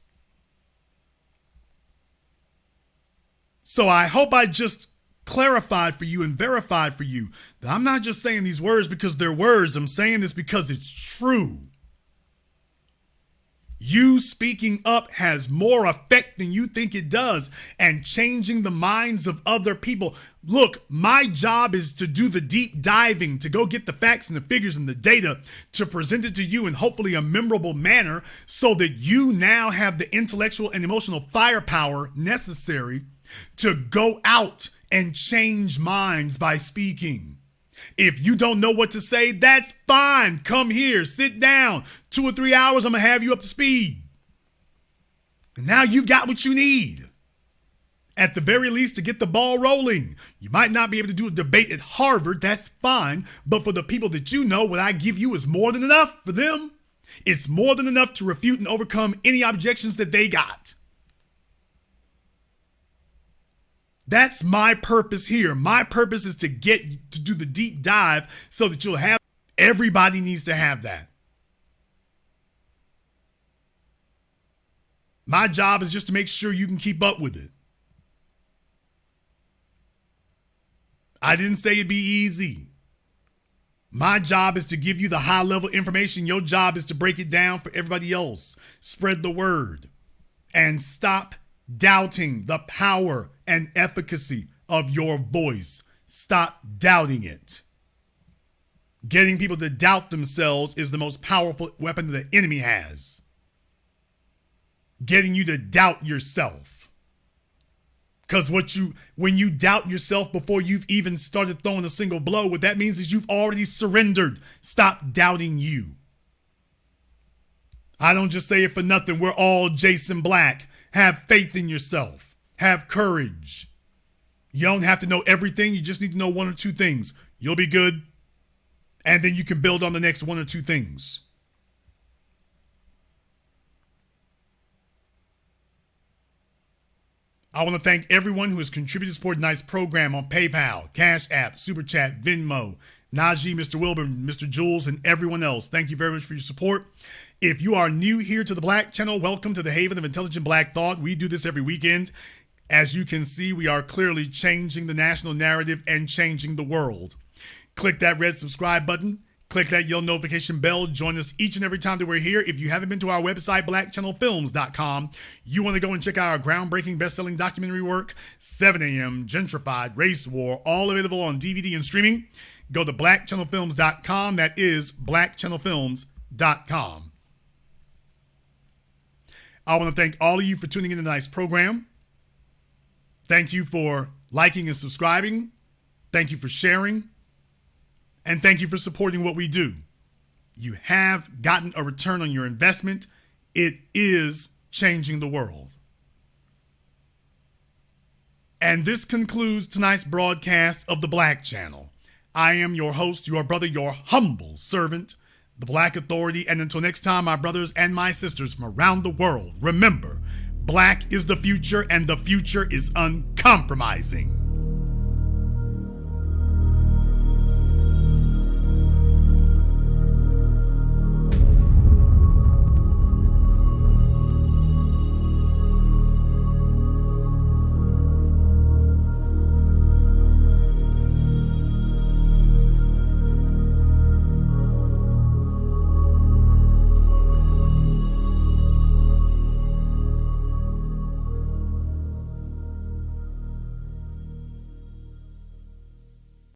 So I hope I just clarified for you and verified for you that I'm not just saying these words because they're words. I'm saying this because it's true. You speaking up has more effect than you think it does, and changing the minds of other people. Look, my job is to do the deep diving, to go get the facts and the figures and the data, to present it to you in hopefully a memorable manner so that you now have the intellectual and emotional firepower necessary to go out and change minds by speaking. If you don't know what to say, that's fine. Come here, sit down. 2 or 3 hours, I'm going to have you up to speed. And now you've got what you need. At the very least, to get the ball rolling. You might not be able to do a debate at Harvard, that's fine. But for the people that you know, what I give you is more than enough for them. It's more than enough to refute and overcome any objections that they got. That's my purpose here. My purpose is to get to do the deep dive so that you'll have, everybody needs to have that. My job is just to make sure you can keep up with it. I didn't say it'd be easy. My job is to give you the high level information. Your job is to break it down for everybody else. Spread the word and stop doubting the power and efficacy of your voice. Stop doubting it. Getting people to doubt themselves is the most powerful weapon that the enemy has. Getting you to doubt yourself. Because when you doubt yourself before you've even started throwing a single blow, what that means is you've already surrendered. Stop doubting you. I don't just say it for nothing. We're all Jason Black. Have faith in yourself. Have courage. You don't have to know everything. You just need to know 1 or 2 things. You'll be good. And then you can build on the next 1 or 2 things. I want to thank everyone who has contributed to support tonight's program on PayPal, CashApp, Super Chat, Venmo, Najee, Mr. Wilbur, Mr. Jules, and everyone else. Thank you very much for your support. If you are new here to the Black Channel, welcome to the Haven of Intelligent Black Thought. We do this every weekend. As you can see, we are clearly changing the national narrative and changing the world. Click that red subscribe button. Click that yellow notification bell. Join us each and every time that we're here. If you haven't been to our website, blackchannelfilms.com, you want to go and check out our groundbreaking best-selling documentary work, 7 a.m., Gentrified, Race War, all available on DVD and streaming. Go to blackchannelfilms.com. That is blackchannelfilms.com. I want to thank all of you for tuning in to tonight's program. Thank you for liking and subscribing. Thank you for sharing. And thank you for supporting what we do. You have gotten a return on your investment. It is changing the world. And this concludes tonight's broadcast of the Black Channel. I am your host, your brother, your humble servant, the Black Authority. And until next time, my brothers and my sisters from around the world, remember, Black is the future and the future is uncompromising.